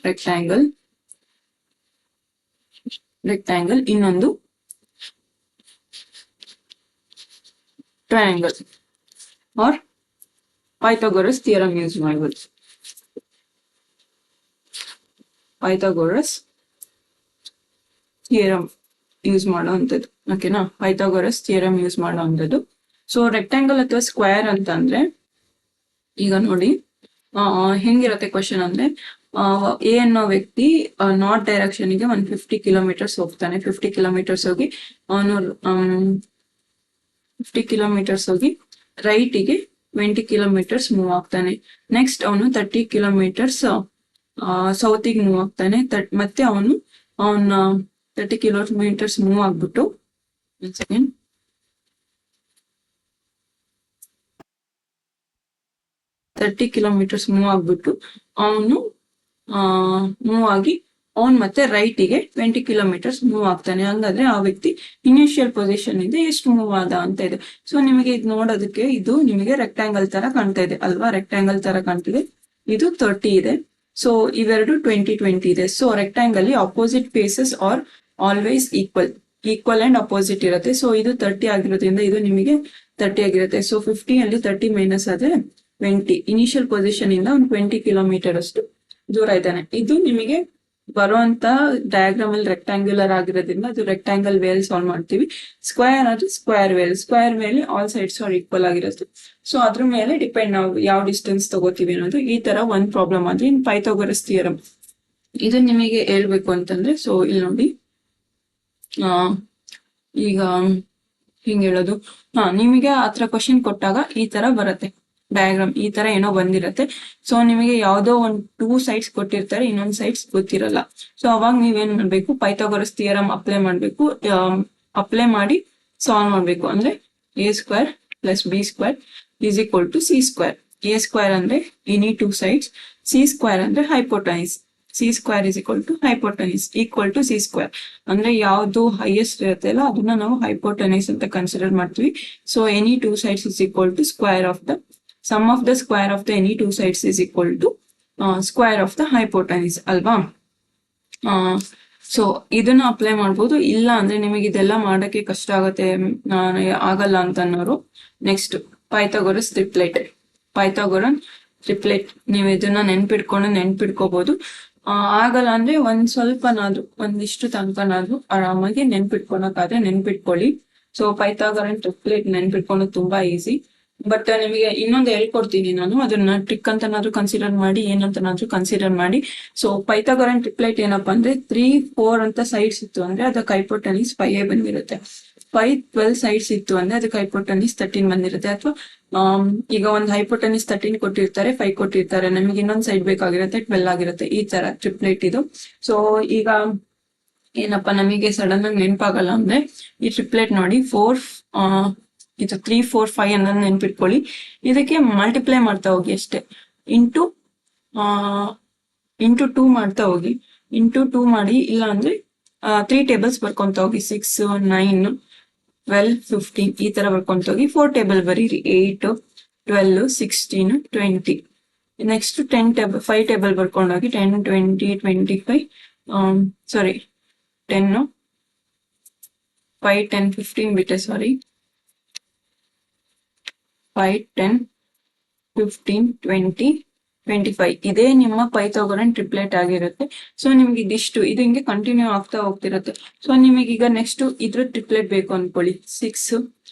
ರೆಕ್ಟ್ಯಾಂಗಲ್, ಇನ್ನೊಂದು triangle or Pythagoras theorem use ಮಾಡ್ಬೋದು. ಪೈಥಾಗೋರಸ್ ಥಿಯರಮ್ ಯೂಸ್ ಮಾಡುವಂಥದ್ದು. ಓಕೆನಾ? ಪೈಥಾಗೋರಸ್ ಥಿಯರಮ್ ಯೂಸ್ ಮಾಡುವಂಥದ್ದು. ಸೊ ರೆಕ್ಟ್ಯಾಂಗಲ್ ಅಥವಾ ಸ್ಕ್ವೇರ್ ಅಂತ ಅಂದ್ರೆ, ಈಗ ನೋಡಿ ಹೆಂಗಿರತ್ತೆ ಕ್ವಶನ್ ಅಂದ್ರೆ, ಎ ಅನ್ನೋ ವ್ಯಕ್ತಿ ನಾರ್ತ್ ಡೈರೆಕ್ಷನ್ ಗೆ 150 ಕಿಲೋಮೀಟರ್ಸ್ ಹೋಗ್ತಾನೆ. 50 ಕಿಲೋಮೀಟರ್ಸ್ ಹೋಗಿ ಅವನು 50 ಕಿಲೋಮೀಟರ್ಸ್ ಹೋಗಿ ರೈಟ್ ಗೆ 20 ಕಿಲೋಮೀಟರ್ಸ್ ಮೂವ್ ಆಗ್ತಾನೆ. ನೆಕ್ಸ್ಟ್ ಅವನು 30 ಕಿಲೋಮೀಟರ್ಸ್ ಸೌತ್ ಗೆ ಮೂವ್ ಆಗ್ತಾನೆ. ಮತ್ತೆ ಅವನ 30 ಕಿಲೋಮೀಟರ್ಸ್ ಮೂವ್ ಆಗ್ಬಿಟ್ಟು, ಒಂದ್ ಸೆಕೆಂಡ್, 30 ಕಿಲೋಮೀಟರ್ಸ್ ಮೂವ್ ಆಗ್ಬಿಟ್ಟು ಅವನು ಮೂವ್ ಆಗಿ ಅವನ್ ಮತ್ತೆ ರೈಟ್ ಗೆ 20 ಕಿಲೋಮೀಟರ್ಸ್ ಮೂವ್ ಆಗ್ತಾನೆ. ಹಂಗಾದ್ರೆ ಆ ವ್ಯಕ್ತಿ ಇನಿಷಿಯಲ್ ಪೊಸಿಷನ್ ಇಂದ ಎಷ್ಟು ಮೂವ್ ಆದ ಅಂತ ಇದೆ. ಸೊ ನಿಮಗೆ ಇದು ನೋಡೋದಕ್ಕೆ ಇದು ನಿಮಗೆ ರೆಕ್ಟ್ಯಾಂಗಲ್ ತರ ಕಾಣ್ತಾ ಇದೆ ಅಲ್ವಾ? ರೆಕ್ಟ್ಯಾಂಗಲ್ ತರ ಕಾಣ್ತಿದೆ. ಇದು 30 ಇದೆ. ಸೊ ಇವೆರಡು 20 ಇದೆ. So rectangle opposite faces are always equal and opposite ಇರುತ್ತೆ. ಸೊ ಇದು 30 ಆಗಿರೋದ್ರಿಂದ ಇದು ನಿಮಗೆ 30 ಆಗಿರುತ್ತೆ. ಸೊ 50 ಅಲ್ಲಿ 30 ಮೈನಸ್ ಆದ್ರೆ 20. ಇನಿಷಿಯಲ್ ಪೊಸಿಷನ್ ಇಂದ ಒಂದು 20 ಕಿಲೋಮೀಟರ್ ಅಷ್ಟು ದೂರ ಇದ್ದಾನೆ. ಇದು ನಿಮಗೆ ಬರುವಂತ ಡಯಾಗ್ರಾಮ್ ಅಲ್ಲಿ ರೆಕ್ಟ್ಯಾಂಗ್ಯುಲರ್ ಆಗಿರೋದ್ರಿಂದ ಅದು ರೆಕ್ಟ್ಯಾಂಗಲ್ ವೇಲ್ ಸಾಲ್ವ್ ಮಾಡ್ತೀವಿ. ಸ್ಕ್ವೇರ್ ಆದ್ರೆ ಸ್ಕ್ವೇರ್ ಮೇಲೆ ಆಲ್ ಸೈಡ್ಸ್ ಆರ್ ಈಕ್ವಲ್ ಆಗಿರುತ್ತೆ. ಸೊ ಅದ್ರ ಮೇಲೆ ಡಿಪೆಂಡ್ ನಾವು ಯಾವ ಡಿಸ್ಟೆನ್ಸ್ ತಗೋತೀವಿ ಅನ್ನೋದು. ಈ ತರ ಒಂದ್ ಪ್ರಾಬ್ಲಮ್ ಆದ್ರೆ ಇನ್ ಪೈಥಾಗೋರಸ್ ಥಿಯರಮ್ ಇದು ನಿಮಗೆ ಹೇಳ್ಬೇಕು ಅಂತಂದ್ರೆ, ಸೊ ಇಲ್ಲಿ ನೋಡಿ ಈಗ ಹಿಂಗ್ ಹೇಳೋದು, ನಿಮಗೆ ಆತರ ಕ್ವಶನ್ ಕೊಟ್ಟಾಗ ಈ ತರ ಬರುತ್ತೆ ಡಯಾಗ್ರಾಮ್, ಈ ತರ ಏನೋ ಬಂದಿರತ್ತೆ. ಸೊ ನಿಮಗೆ ಯಾವ್ದೋ ಒಂದು 2 ಸೈಡ್ಸ್ ಕೊಟ್ಟಿರ್ತಾರೆ, ಇನ್ನೊಂದ್ ಸೈಡ್ಸ್ ಗೊತ್ತಿರಲ್ಲ. ಸೊ ಅವಾಗ ನೀವೇನ್ ಮಾಡ್ಬೇಕು, ಪೈಥಾಗೋರಸ್ ಥಿಯರಮ್ ಅಪ್ಲೈ ಮಾಡ್ಬೇಕು. ಅಪ್ಲೈ ಮಾಡಿ ಸಾಲ್ವ್ ಮಾಡ್ಬೇಕು. ಅಂದ್ರೆ a square plus b square is equal to c square. a square ಅಂದ್ರೆ any two sides, c square ಅಂದ್ರೆ hypotenuse. c square is equal to c square. ಅಂದ್ರೆ ಯಾವ್ದು ಹೈಯೆಸ್ಟ್ ಇರುತ್ತೆ ಅಲ್ಲ ಅದನ್ನ ನಾವು ಹೈಪೋಟನೈಸ್ ಅಂತ ಕನ್ಸಿಡರ್ ಮಾಡ್ತೀವಿ. So any two sides is equal to square of the sum of the square of the any two sides is equal to square of the hypotenuse ಅಲ್ವಾ. ಸೊ ಇದನ್ನ ಅಪ್ಲೈ ಮಾಡ್ಬೋದು. ಇಲ್ಲ ಅಂದ್ರೆ ನಿಮಗೆ ಇದೆಲ್ಲ ಮಾಡಕ್ಕೆ ಕಷ್ಟ ಆಗತ್ತೆ, ಆಗಲ್ಲ ಅಂತ ಅನ್ನೋರು ನೆಕ್ಸ್ಟ್ ಪೈಥಾಗೊರಸ್ ಟ್ರಿಪ್ಲೆಟ್. ಪೈಥಾಗೊರನ್ ಟ್ರಿಪ್ಲೆಟ್ ನೀವು ಇದನ್ನ ನೆನ್ಪಿಟ್ಕೋಬಹುದು. ಆಗಲ್ಲ ಅಂದ್ರೆ ಸ್ವಲ್ಪನಾದ್ರು ಒಂದಿಷ್ಟು ತನಕನಾದ್ರು ಆರಾಮಾಗಿ ನೆನ್ಪಿಟ್ಕೊಳಕಾದ್ರೆ ನೆನ್ಪಿಟ್ಕೊಳ್ಳಿ. ಸೊ ಪೈಥಾಗೊರನ್ ಟ್ರಿಪ್ಲೆಟ್ ನೆನ್ಪಿಟ್ಕೊಳ್ಳೋದು ತುಂಬಾ ಈಸಿ. ಬಟ್ ನಿಮಗೆ ಇನ್ನೊಂದು ಹೇಳ್ಕೊಡ್ತೀನಿ ನಾನು, ಅದನ್ನ ಟ್ರಿಕ್ ಅಂತನಾದ್ರೂ ಕನ್ಸಿಡರ್ ಮಾಡಿ, ಏನಂತನಾದ್ರೂ ಕನ್ಸಿಡರ್ ಮಾಡಿ. ಸೊ ಪೈಥಾಗೊರನ್ ಟ್ರಿಪ್ಲೆಟ್ ಏನಪ್ಪಾ ಅಂದ್ರೆ 3, 4 ಅಂತ ಸೈಡ್ಸ್ ಇತ್ತು ಅಂದ್ರೆ ಅದಕ್ಕೆ ಹೈಪೋಟೆನಿಸ್ 5 ಬಂದಿರುತ್ತೆ. 5, 12 ಸೈಡ್ಸ್ ಇತ್ತು ಅಂದ್ರೆ ಅದಕ್ಕೆ ಹೈಪೋಟೆನಿಸ್ 13 ಬಂದಿರುತ್ತೆ. ಅಥವಾ ಈಗ ಒಂದು ಹೈಪೋಟೆನಿಸ್ 13 ಕೊಟ್ಟಿರ್ತಾರೆ, 5 ಕೊಟ್ಟಿರ್ತಾರೆ, ನಮಗೆ ಇನ್ನೊಂದ್ ಸೈಡ್ ಬೇಕಾಗಿರುತ್ತೆ 12 ಆಗಿರುತ್ತೆ. ಈ ತರ ಟ್ರಿಪ್ಲೆಟ್ ಇದು. ಸೊ ಈಗ ಏನಪ್ಪಾ ನಮಗೆ ಸಡನ್ ಆಗಿ ನೆನಪಾಗಲ್ಲ ಅಂದ್ರೆ ಈ ಟ್ರಿಪ್ಲೆಟ್ ನೋಡಿ 4 ಇದು 3, 4, 5 ಅನ್ನೋದನ್ನ ನೆನ್ಪಿಟ್ಕೊಳ್ಳಿ. ಇದಕ್ಕೆ ಮಲ್ಟಿಪ್ಲೈ ಮಾಡ್ತಾ ಹೋಗಿ ಅಷ್ಟೇ. ಇಂಟು 2 ಮಾಡ್ತಾ ಹೋಗಿ, ಇಂಟು 2 ಮಾಡಿ. ಇಲ್ಲ ಅಂದ್ರೆ 3 ಟೇಬಲ್ಸ್ ಬರ್ಕೊಂತ ಹೋಗಿ, 6, 9, 12, 15 ಈ ತರ ಬರ್ಕೊಂತ ಹೋಗಿ. 4 ಟೇಬಲ್ ಬರೀರಿ, 8, 12, 16, 20. ನೆಕ್ಸ್ಟ್ 10 ಟೇಬಲ್ 5 ಟೇಬಲ್ ಬರ್ಕೊಂಡೋಗಿ 10, 20, 25 ಸಾರಿ 10, 5, 10, 15 ಬಿಟ್ಟೆ ಸಾರಿ 5, 10, 15, 20, 25 ಇದೇ ನಿಮ್ಮ ಪೈಥಾಗೊರನ್ ಟ್ರಿಪ್ಲೆಟ್ ಆಗಿರುತ್ತೆ. ಸೊ ನಿಮ್ಗೆ ಇದಿಷ್ಟು ಇದು ಹಿಂಗೆ ಕಂಟಿನ್ಯೂ ಆಗ್ತಾ ಹೋಗ್ತಿರುತ್ತೆ. ಸೊ ನಿಮಗೆ ಈಗ ನೆಕ್ಸ್ಟ್ ಇದ್ರ ಟ್ರಿಪ್ಲೆಟ್ ಬೇಕು ಅನ್ಕೊಳ್ಳಿ, 6,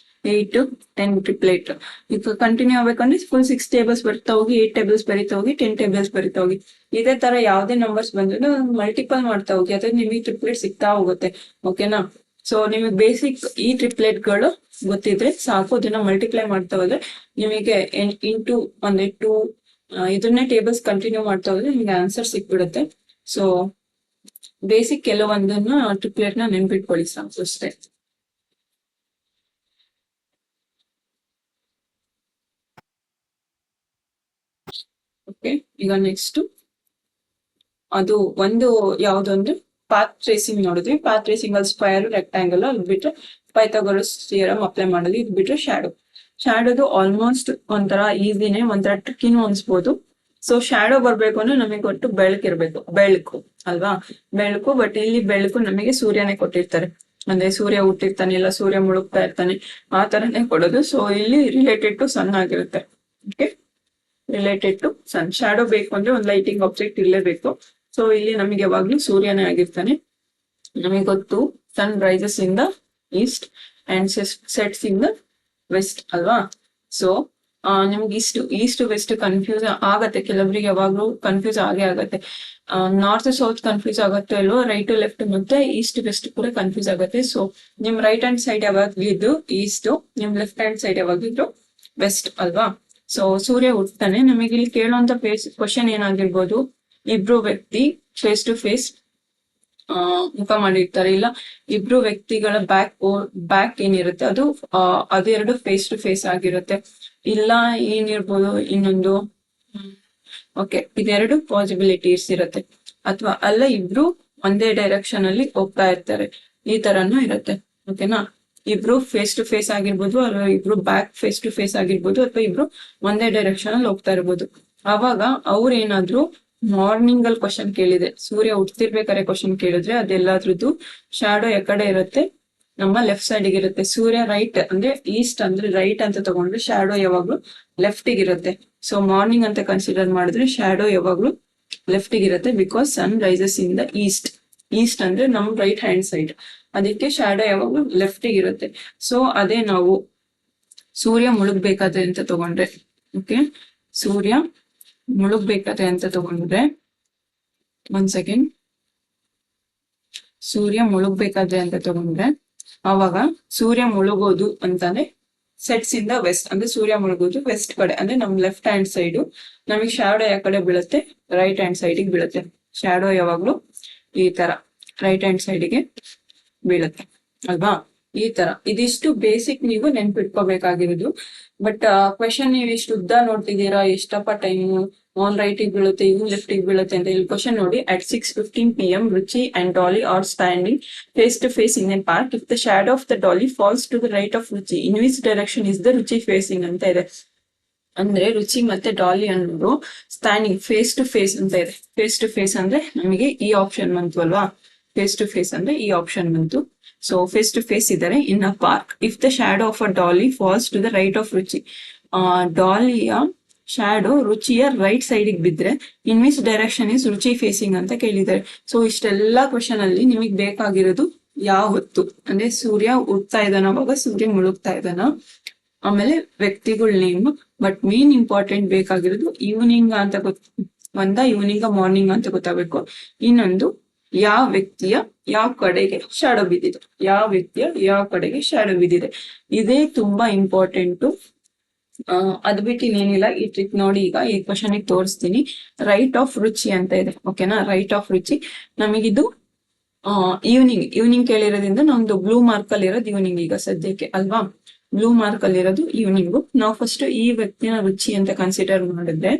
8, 10 ಟ್ರಿಪ್ಲೆಟ್. ಈಗ ಕಂಟಿನ್ಯೂ ಆಗ್ಬೇಕಂದ್ರೆ ಫುಲ್ 6 ಟೇಬಲ್ಸ್ ಬರ್ತಾ ಹೋಗಿ, 8 ಟೇಬಲ್ಸ್ ಬರಿತಾ ಹೋಗಿ, 10 ಟೇಬಲ್ಸ್ ಬರಿತಾ ಹೋಗಿ. ಇದೇ ತರ ಯಾವ್ದೇ ನಂಬರ್ಸ್ ಬಂದ್ರು ಮಲ್ಟಿಪಲ್ ಮಾಡ್ತಾ ಹೋಗಿ, ಅದ್ರ ನಿಮಗೆ ಟ್ರಿಪ್ಲೆಟ್ ಸಿಗ್ತಾ ಹೋಗುತ್ತೆ. ಓಕೆನಾ. ಸೊ ನಿಮಗೆ ಬೇಸಿಕ್ ಈ ಟ್ರಿಪ್ಲೆಟ್ ಗಳು ಗೊತ್ತಿದ್ರೆ ಸಾಕು. ಅದನ್ನ ಮಲ್ಟಿಪ್ಲೈ ಮಾಡ್ತಾ ಹೋದ್ರೆ ನಿಮಗೆ ಇಂಟು ಅಂದ್ರೆ 2 ಇದನ್ನೇ ಟೇಬಲ್ಸ್ ಕಂಟಿನ್ಯೂ ಮಾಡ್ತಾ ಹೋದ್ರೆ ನಿಮ್ಗೆ ಆನ್ಸರ್ ಸಿಕ್ಬಿಡುತ್ತೆ. ಸೊ ಬೇಸಿಕ್ ಕೆಲವೊಂದನ್ನ ಟ್ರಿಪ್ಲೆಟ್ ನ ನೆನ್ಪಿಟ್ಕೊಳ್ಳಿ ಸಾಕು ಅಷ್ಟೇ. ಓಕೆ, ಈಗ ನೆಕ್ಸ್ಟ್ ಅದು ಒಂದು ಯಾವ್ದು ಅಂದ್ರೆ ಪಾತ್ ಟ್ರೇಸಿಂಗ್ ನೋಡಿದ್ವಿ. ಪಾತ್ ಟ್ರೇಸಿಂಗ್ ಅಲ್ಲಿ ಸ್ಕ್ವೇರ್, ರೆಕ್ಟಾಂಗಲ್ ಅಲ್ಲಿ ಬಿಟ್ರೆ ಪೈಥಾಗೊರಸ್ ಥಿಯರಮ್ ಅಪ್ಲೈ ಮಾಡೋದು. ಇದು ಬಿಟ್ರೆ ಶ್ಯಾಡೋದು ಆಲ್ಮೋಸ್ಟ್ ಒಂಥರ ಈಸಿನೇ, ಒಂಥರ ಟ್ರಿಕ್ಕಿನೂ ಅನ್ಸ್ಬೋದು. ಸೊ ಶ್ಯಾಡೋ ಬರ್ಬೇಕು ಅಂದ್ರೆ ನಮಗೆ ಒಟ್ಟು ಬೆಳಕಿರ್ಬೇಕು, ಬೆಳಕು ಅಲ್ವಾ, ಬೆಳಕು. ಬಟ್ ಇಲ್ಲಿ ಬೆಳಕು ನಮಗೆ ಸೂರ್ಯನೇ ಕೊಟ್ಟಿರ್ತಾರೆ. ಅಂದ್ರೆ ಸೂರ್ಯ ಹುಟ್ಟಿರ್ತಾನೆ, ಇಲ್ಲ ಸೂರ್ಯ ಮುಳುಗ್ತಾ ಇರ್ತಾನೆ, ಆ ತರನೇ ಕೊಡೋದು. ಸೊ ಇಲ್ಲಿ ರಿಲೇಟೆಡ್ ಟು ಸನ್ ಆಗಿರುತ್ತೆ. Okay, related to sun. Shadow ಬೇಕು ಅಂದ್ರೆ ಒಂದು ಲೈಟಿಂಗ್ ಆಬ್ಜೆಕ್ಟ್ ಇರಲೇಬೇಕು. ಸೊ ಇಲ್ಲಿ ನಮಗೆ ಯಾವಾಗ್ಲೂ ಸೂರ್ಯನೇ ಆಗಿರ್ತಾನೆ. ನಮಗೆ ಗೊತ್ತು sun rises in the east and sets in the west ಅಲ್ವಾ. ಸೊ ನಿಮ್ಗೆ ಈಸ್ಟ್ ವೆಸ್ಟ್ ಕನ್ಫ್ಯೂಸ್ ಆಗತ್ತೆ ಕೆಲವರಿಗೆ, ಯಾವಾಗ್ಲೂ ಕನ್ಫ್ಯೂಸ್ ಆಗತ್ತೆ. ನಾರ್ತ್ ಸೌತ್ ಕನ್ಫ್ಯೂಸ್ ಆಗುತ್ತೆ ಅಲ್ವಾ, ರೈಟ್ ಲೆಫ್ಟ್ ಮತ್ತೆ ಈಸ್ಟ್ ವೆಸ್ಟ್ ಕೂಡ ಕನ್ಫ್ಯೂಸ್ ಆಗುತ್ತೆ. ಸೊ ನಿಮ್ ರೈಟ್ ಹ್ಯಾಂಡ್ ಸೈಡ್ ಯಾವಾಗ್ಲಿದ್ದು ಈಸ್ಟ್, ನಿಮ್ ಲೆಫ್ಟ್ ಹ್ಯಾಂಡ್ ಸೈಡ್ ಯಾವಾಗ್ಲಿದ್ದು ವೆಸ್ಟ್ ಅಲ್ವಾ. ಸೊ ಸೂರ್ಯ ಹುಟ್ಟತಾನೆ. ನಮಗೆ ಇಲ್ಲಿ ಕೇಳುವಂತ ಕ್ವಶನ್ ಏನಾಗಿರ್ಬೋದು, ಇಬ್ರು ವ್ಯಕ್ತಿ ಫೇಸ್ ಟು ಫೇಸ್ ಮುಖ ಮಾಡಿರ್ತಾರೆ, ಇಲ್ಲ ಇಬ್ರು ವ್ಯಕ್ತಿಗಳ ಬ್ಯಾಕ್ ಏನಿರುತ್ತೆ ಅದು ಅದೆರಡು ಫೇಸ್ ಟು ಫೇಸ್ ಆಗಿರುತ್ತೆ. ಇಲ್ಲ ಏನಿರ್ಬೋದು ಇನ್ನೊಂದು, ಓಕೆ ಇದೆರಡು ಪಾಸಿಬಿಲಿಟೀಸ್ ಇರುತ್ತೆ. ಅಥವಾ ಅಲ್ಲ ಇಬ್ರು ಒಂದೇ ಡೈರೆಕ್ಷನ್ ಅಲ್ಲಿ ಹೋಗ್ತಾ ಇರ್ತಾರೆ, ಈ ತರನು ಇರುತ್ತೆ. ಓಕೆನಾ. ಇಬ್ರು ಫೇಸ್ ಟು ಫೇಸ್ ಆಗಿರ್ಬೋದು, ಅಥವಾ ಇಬ್ರು ಬ್ಯಾಕ್ ಫೇಸ್ ಟು ಫೇಸ್ ಆಗಿರ್ಬೋದು, ಅಥವಾ ಇಬ್ರು ಒಂದೇ ಡೈರೆಕ್ಷನ್ ಅಲ್ಲಿ ಹೋಗ್ತಾ ಇರ್ಬೋದು. ಅವಾಗ ಅವ್ರೇನಾದ್ರು ಮಾರ್ನಿಂಗ್ ಅಲ್ಲಿ ಕ್ವಶನ್ ಕೇಳಿದೆ, ಸೂರ್ಯ ಹುಟ್ತಿರ್ಬೇಕಾದ್ರೆ ಕ್ವಶನ್ ಕೇಳಿದ್ರೆ ಅದೆಲ್ಲದ್ರದ್ದು ಶ್ಯಾಡೋ ಯಾಕಡೆ ಇರುತ್ತೆ, ನಮ್ಮ ಲೆಫ್ಟ್ ಸೈಡ್ ಇರುತ್ತೆ. ಸೂರ್ಯ ರೈಟ್ ಅಂದ್ರೆ ಈಸ್ಟ್ ಅಂದ್ರೆ ರೈಟ್ ಅಂತ ತಗೊಂಡ್ರೆ ಶ್ಯಾಡೋ ಯಾವಾಗ್ಲೂ ಲೆಫ್ಟ್ ಇರುತ್ತೆ. ಸೊ ಮಾರ್ನಿಂಗ್ ಅಂತ ಕನ್ಸಿಡರ್ ಮಾಡಿದ್ರೆ ಶ್ಯಾಡೋ ಯಾವಾಗ್ಲೂ ಲೆಫ್ಟ್ ಇರುತ್ತೆ. Because sun rises in the east. East ಅಂದ್ರೆ ನಮ್ ರೈಟ್ ಹ್ಯಾಂಡ್ ಸೈಡ್, ಅದಕ್ಕೆ ಶ್ಯಾಡೋ ಯಾವಾಗ್ಲೂ ಲೆಫ್ಟ್ ಇರುತ್ತೆ. ಸೊ ಅದೇ ನಾವು ಸೂರ್ಯ ಮುಳುಗ್ಬೇಕಾದ್ರೆ ಅಂತ ತಗೊಂಡ್ರೆ, ಓಕೆ ಸೂರ್ಯ ಮುಳುಗ್ಬೇಕಾದ್ರೆ ಅಂತ ತಗೊಂಡ್ರೆ, ಒಂದ್ ಸೆಕೆಂಡ್, ಸೂರ್ಯ ಮುಳುಗ್ಬೇಕಾದ್ರೆ ಅಂತ ತಗೊಂಡ್ರೆ ಅವಾಗ ಸೂರ್ಯ ಮುಳುಗೋದು ಅಂತಂದ್ರೆ ಸೆಟ್ಸ್ ಇಂದ ವೆಸ್ಟ್, ಅಂದ್ರೆ ಸೂರ್ಯ ಮುಳುಗೋದು ವೆಸ್ಟ್ ಕಡೆ, ಅಂದ್ರೆ ನಮ್ ಲೆಫ್ಟ್ ಹ್ಯಾಂಡ್ ಸೈಡ್. ನಮಗೆ ಶ್ಯಾಡೋ ಯಾವ ಕಡೆ ಬೀಳುತ್ತೆ, ರೈಟ್ ಹ್ಯಾಂಡ್ ಸೈಡಿಗೆ ಬೀಳುತ್ತೆ. ಶ್ಯಾಡೋ ಯಾವಾಗ್ಲೂ ಈ ತರ ರೈಟ್ ಹ್ಯಾಂಡ್ ಸೈಡಿಗೆ ಬೀಳುತ್ತೆ ಅಲ್ವಾ. ಈ ತರ ಇದಿಷ್ಟು ಬೇಸಿಕ್ ನೀವು ನೆನ್ಪಿಟ್ಕೋಬೇಕಾಗಿರೋದು. ಬಟ್ ಕ್ವೆಶನ್ ನೀವು ಇಷ್ಟು ಉದ್ದ ನೋಡ್ತಿದ್ದೀರಾ, ಎಷ್ಟಪ್ಪ ಟೈಮು, ಆನ್ ರೈಟಿಗೆ ಬೀಳುತ್ತೆ, ಇವು ಲೆಫ್ಟಿಗೆ ಬೀಳುತ್ತೆ ಅಂತ. ಇಲ್ಲಿ ಕ್ವಶನ್ ನೋಡಿ, at 6:15 PM Ruchi and Dolly are standing face to face in a park. If the shadow of the Dolly falls to the right of Ruchi, in which direction is the Ruchi facing ಅಂತ ಇದೆ. ಅಂದ್ರೆ ರುಚಿ ಮತ್ತೆ ಡಾಲಿ ಅನ್ನೋದು ಸ್ಟ್ಯಾಂಡಿಂಗ್ ಫೇಸ್ ಟು ಫೇಸ್ ಅಂತ ಇದೆ. ಫೇಸ್ ಟು ಫೇಸ್ ಅಂದ್ರೆ ನಮಗೆ ಈ ಆಪ್ಷನ್ ಬಂತು ಅಲ್ವಾ, ಫೇಸ್ ಟು ಫೇಸ್ ಅಂದ್ರೆ ಈ ಆಪ್ಷನ್ ಬಂತು. ಸೊ ಫೇಸ್ ಟು ಫೇಸ್ ಇದ್ದಾರೆ in a park. If the shadow of a Dolly falls to the right of Ruchi, ಡಾಲಿಯ ಶಾಡೋ ರುಚಿಯ ರೈಟ್ ಸೈಡಿಗೆ ಬಿದ್ರೆ in which direction is Ruchi facing ಅಂತ ಕೇಳಿದ್ದಾರೆ. ಸೊ ಇಷ್ಟೆಲ್ಲಾ ಕ್ವಶನ್ ಅಲ್ಲಿ ನಿಮಗೆ ಬೇಕಾಗಿರೋದು ಯಾವ ಹೊತ್ತು ಅಂದ್ರೆ ಸೂರ್ಯ ಉಡ್ತಾ ಇದ್ದಾನ, ಅವಾಗ ಸೂರ್ಯ ಮುಳುಗ್ತಾ ಇದ್ದಾನ, ಆಮೇಲೆ ವ್ಯಕ್ತಿಗಳ ನೇಮ್. ಬಟ್ ಮೇನ್ ಇಂಪಾರ್ಟೆಂಟ್ ಬೇಕಾಗಿರೋದು ಈವ್ನಿಂಗ್ ಅಂತ ಈವ್ನಿಂಗ್ ಮಾರ್ನಿಂಗ್ ಅಂತ ಗೊತ್ತಾಗಬೇಕು. ಇನ್ನೊಂದು ಯಾವ ವ್ಯಕ್ತಿಯ ಯಾವ ಕಡೆಗೆ ಶಾಡೋ ಬಿದ್ದಿದೆ, ಯಾವ ವ್ಯಕ್ತಿಯ ಯಾವ ಕಡೆಗೆ ಶಾಡೋ ಬಿದ್ದಿದೆ, ಇದೇ ತುಂಬಾ ಇಂಪಾರ್ಟೆಂಟು. ಅದ್ ಬಿಟ್ಟು ಇನ್ನೇನಿಲ್ಲ. ಈ ಟ್ರಿಕ್ ನೋಡಿ, ಈಗ ಈ ಕ್ವಶನ್ ತೋರಿಸ್ತೀನಿ. ರೈಟ್ ಆಫ್ ರುಚಿ ಅಂತ ಇದೆ, ಓಕೆನಾ. ರೈಟ್ ಆಫ್ ರುಚಿ ನಮಗಿದು ಈವ್ನಿಂಗ್ ಕೇಳಿರೋದ್ರಿಂದ ನಮ್ದು ಬ್ಲೂ ಮಾರ್ಕ್ ಅಲ್ಲಿ ಇರೋದು ಈವ್ನಿಂಗ್ ಈಗ ಸದ್ಯಕ್ಕೆ ಅಲ್ವಾ. ಬ್ಲೂ ಮಾರ್ಕ್ ಅಲ್ಲಿ ಇರೋದು ಈವ್ನಿಂಗು. ನಾವು ಫಸ್ಟ್ ಈ ವ್ಯಕ್ತಿನ ರುಚಿ ಅಂತ ಕನ್ಸಿಡರ್ ಮಾಡಿದ್ರೆ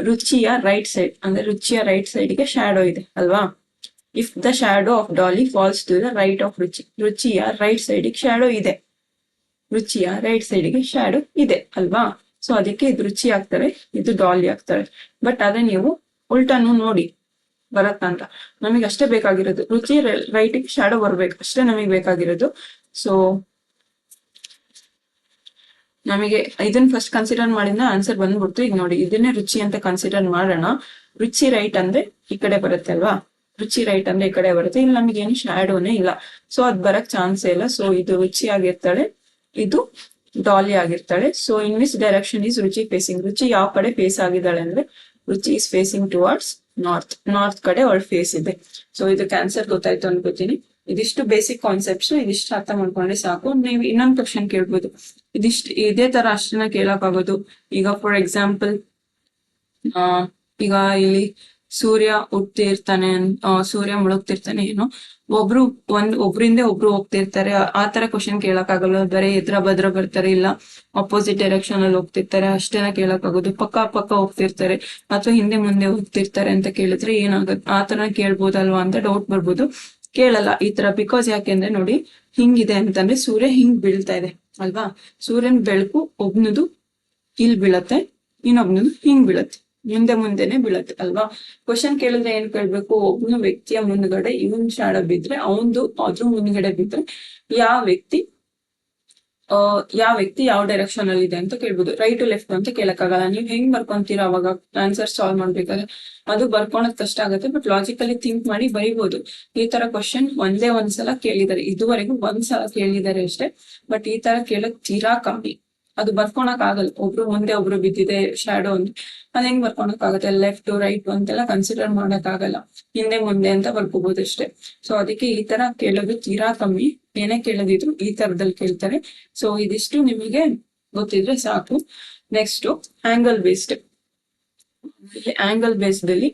ರುಚಿಯ ರೈಟ್ ಸೈಡ್ ಅಂದ್ರೆ ರುಚಿಯ ರೈಟ್ ಸೈಡ್ಗೆ ಶಾಡೋ ಇದೆ ಅಲ್ವಾ. If the shadow of Dolly falls to the right of Ruchi, ರುಚಿಯ ರೈಟ್ ಸೈಡಿಗೆ ಶಾಡೋ ಇದೆ, ರುಚಿಯ ರೈಟ್ ಸೈಡ್ಗೆ ಶಾಡೋ ಇದೆ ಅಲ್ವಾ. ಸೊ ಅದಕ್ಕೆ ಇದು ರುಚಿ ಆಗ್ತಾರೆ, ಇದು ಡಾಲಿ ಆಗ್ತಾರೆ. ಬಟ್ ಅದೇ ನೀವು ಉಲ್ಟಾನು ನೋಡಿ ಬರತ್ತಂತ. ನಮಗೆ ಅಷ್ಟೇ ಬೇಕಾಗಿರೋದು, ರುಚಿ ರೈಟಿಗೆ ಶಾಡೋ ಬರ್ಬೇಕು ಅಷ್ಟೇ ನಮಗೆ ಬೇಕಾಗಿರೋದು. ಸೊ ನಮಗೆ ಇದನ್ನ ಫಸ್ಟ್ ಕನ್ಸಿಡರ್ ಮಾಡಿದ್ರೆ ಆನ್ಸರ್ ಬಂದ್ಬಿಡ್ತು. ಈಗ ನೋಡಿ, ಇದನ್ನೇ ರುಚಿ ಅಂತ ಕನ್ಸಿಡರ್ ಮಾಡೋಣ. ರುಚಿ ರೈಟ್ ಅಂದ್ರೆ ಈ ಕಡೆ ಬರುತ್ತೆ ಅಲ್ವಾ, ರುಚಿ ರೈಟ್ ಅಂದ್ರೆ ಈ ಕಡೆ ಬರುತ್ತೆ. ಇಲ್ಲಿ ನಮಗೆ ಏನು ಶಾಡೋನೇ ಇಲ್ಲ, ಸೊ ಅದ್ ಬರಕ್ ಚಾನ್ಸೇ ಇಲ್ಲ. ಸೊ ಇದು ರುಚಿ ಆಗಿರ್ತಾಳೆ, ಇದು ಡಾಲಿ ಆಗಿರ್ತಾಳೆ. So in which direction is Ruchi facing, Ruchi ಯಾವ ಕಡೆ ಫೇಸ್ ಆಗಿದ್ದಾಳೆ ಅಂದ್ರೆ ರುಚಿ ಇಸ್ ಫೇಸಿಂಗ್ ಟುವರ್ಡ್ಸ್ ನಾರ್ತ್ ಕಡೆ ಅವಳ ಫೇಸ್ ಇದೆ. ಸೊ ಇದಕ್ಕೆ ಆನ್ಸರ್ ಗೊತ್ತಾಯ್ತು ಅನ್ಕೋತೀನಿ. ಇದಿಷ್ಟು ಬೇಸಿಕ್ ಕಾನ್ಸೆಪ್ಟ್ಸ್, ಇದಿಷ್ಟು ಅರ್ಥ ಮಾಡ್ಕೊಂಡ್ರೆ ಸಾಕು. ನೀವು ಇನ್ನೊಂದು ಕ್ವಶನ್ ಕೇಳ್ಬೋದು, ಇದೇ ತರ ಅಷ್ಟನ್ನ ಕೇಳಕ್ ಈಗ ಫಾರ್ ಎಕ್ಸಾಂಪಲ್, ಈಗ ಇಲ್ಲಿ ಸೂರ್ಯ ಹುಟ್ಟಿರ್ತಾನೆ, ಸೂರ್ಯ ಮುಳುಗ್ತಿರ್ತಾನೆ, ಏನೋ ಒಬ್ರಿಂದ ಒಬ್ರು ಹೋಗ್ತಿರ್ತಾರೆ, ಆ ತರ ಕ್ವಶನ್ ಕೇಳಕ್ಕಾಗಲ್ಲ. ಬರೀ ಎದ್ರ ಭದ್ರ ಬರ್ತಾರೆ, ಇಲ್ಲ ಅಪೋಸಿಟ್ ಡೈರೆಕ್ಷನ್ ಅಲ್ಲಿ ಹೋಗ್ತಿರ್ತಾರೆ ಅಷ್ಟೇನ ಕೇಳಕ್ಕಾಗೋದು. ಪಕ್ಕ ಹೋಗ್ತಿರ್ತಾರೆ ಅಥವಾ ಹಿಂದೆ ಮುಂದೆ ಹೋಗ್ತಿರ್ತಾರೆ ಅಂತ ಕೇಳಿದ್ರೆ ಏನಾಗುತ್ತೆ, ಆ ತರ ಕೇಳ್ಬೋದಲ್ವಾ ಅಂತ ಡೌಟ್ ಬರ್ಬೋದು. ಕೇಳಲ್ಲ ಈ ತರ. ಬಿಕಾಸ್ ಯಾಕೆಂದ್ರೆ ನೋಡಿ, ಹಿಂಗಿದೆ ಅಂತಂದ್ರೆ ಸೂರ್ಯ ಹಿಂಗ್ ಬೀಳ್ತಾ ಇದೆ ಅಲ್ವಾ. ಸೂರ್ಯನ ಬೆಳಕು ಒಬ್ನದು ಇಲ್ಲಿ ಬೀಳತ್ತೆ, ಇನ್ನೊಬ್ನದು ಹಿಂಗ್ ಬೀಳತ್ತೆ, ಮುಂದೆನೆ ಬೀಳತ್ತೆ ಅಲ್ವಾ. ಕ್ವಶನ್ ಕೇಳಿದ್ರೆ ಏನ್ ಕೇಳ್ಬೇಕು, ಒಬ್ನು ವ್ಯಕ್ತಿಯ ಮುಂದ್ಗಡೆ ಇವನ್ ಶಾಡೋ ಬಿದ್ರೆ ಅವಂದು ಅದ್ರ ಮುಂದ್ಗಡೆ ಬಿದ್ರೆ ಯಾವ ವ್ಯಕ್ತಿ ಯಾವ ಡೈರೆಕ್ಷನ್ ಅಲ್ಲಿ ಇದೆ ಅಂತ ಕೇಳ್ಬೋದು. ರೈಟ್ ಲೆಫ್ಟ್ ಅಂತ ಕೇಳಕ್ಕಾಗಲ್ಲ. ನೀವ್ ಹೆಂಗ್ ಬರ್ಕೊಂತೀರಾ ಅವಾಗ ಆನ್ಸರ್ ಸಾಲ್ವ್ ಮಾಡ್ಬೇಕಾದ್ರೆ, ಅದು ಬರ್ಕೊಳಕ್ ಕಷ್ಟ ಆಗುತ್ತೆ. ಬಟ್ ಲಾಜಿಕಲಿ ಥಿಂಕ್ ಮಾಡಿ ಬರೀಬಹುದು. ಈ ತರ ಕ್ವಶನ್ ಒಂದ್ಸಲ ಕೇಳಿದ್ದಾರೆ, ಇದುವರೆಗೂ ಒಂದ್ಸಲ ಕೇಳಿದ್ದಾರೆ ಅಷ್ಟೇ. ಬಟ್ ಈ ತರ ಕೇಳಕ್ ತೀರಾ ಕಮ್ಮಿ. ಅದು ಬರ್ಕೊಳಕ್ ಆಗಲ್ಲ. ಒಬ್ರು ಮುಂದೆ ಒಬ್ರು ಬಿದ್ದಿದೆ ಶಾಡೋ ಅಂತ, ಅದ್ ಹೆಂಗ್ ಬರ್ಕೊಳಕ್ ಆಗುತ್ತೆ. ಲೆಫ್ಟ್ ರೈಟ್ ಅಂತೆಲ್ಲ ಕನ್ಸಿಡರ್ ಮಾಡಕ್ ಆಗಲ್ಲ, ಹಿಂದೆ ಮುಂದೆ ಅಂತ ಬರ್ಕೋಬಹುದು ಅಷ್ಟೇ. ಸೊ ಅದಕ್ಕೆ ಈ ತರ ಕೇಳೋದು ತೀರಾ ಕಮ್ಮಿ. ಏನೇ ಕೇಳೋದಿದ್ರು ಈ ತರದಲ್ಲಿ ಕೇಳ್ತಾರೆ. ಸೊ ಇದಿಷ್ಟು ನಿಮಗೆ ಗೊತ್ತಿದ್ರೆ ಸಾಕು. Next angle based. Angle based ಅಲ್ಲಿ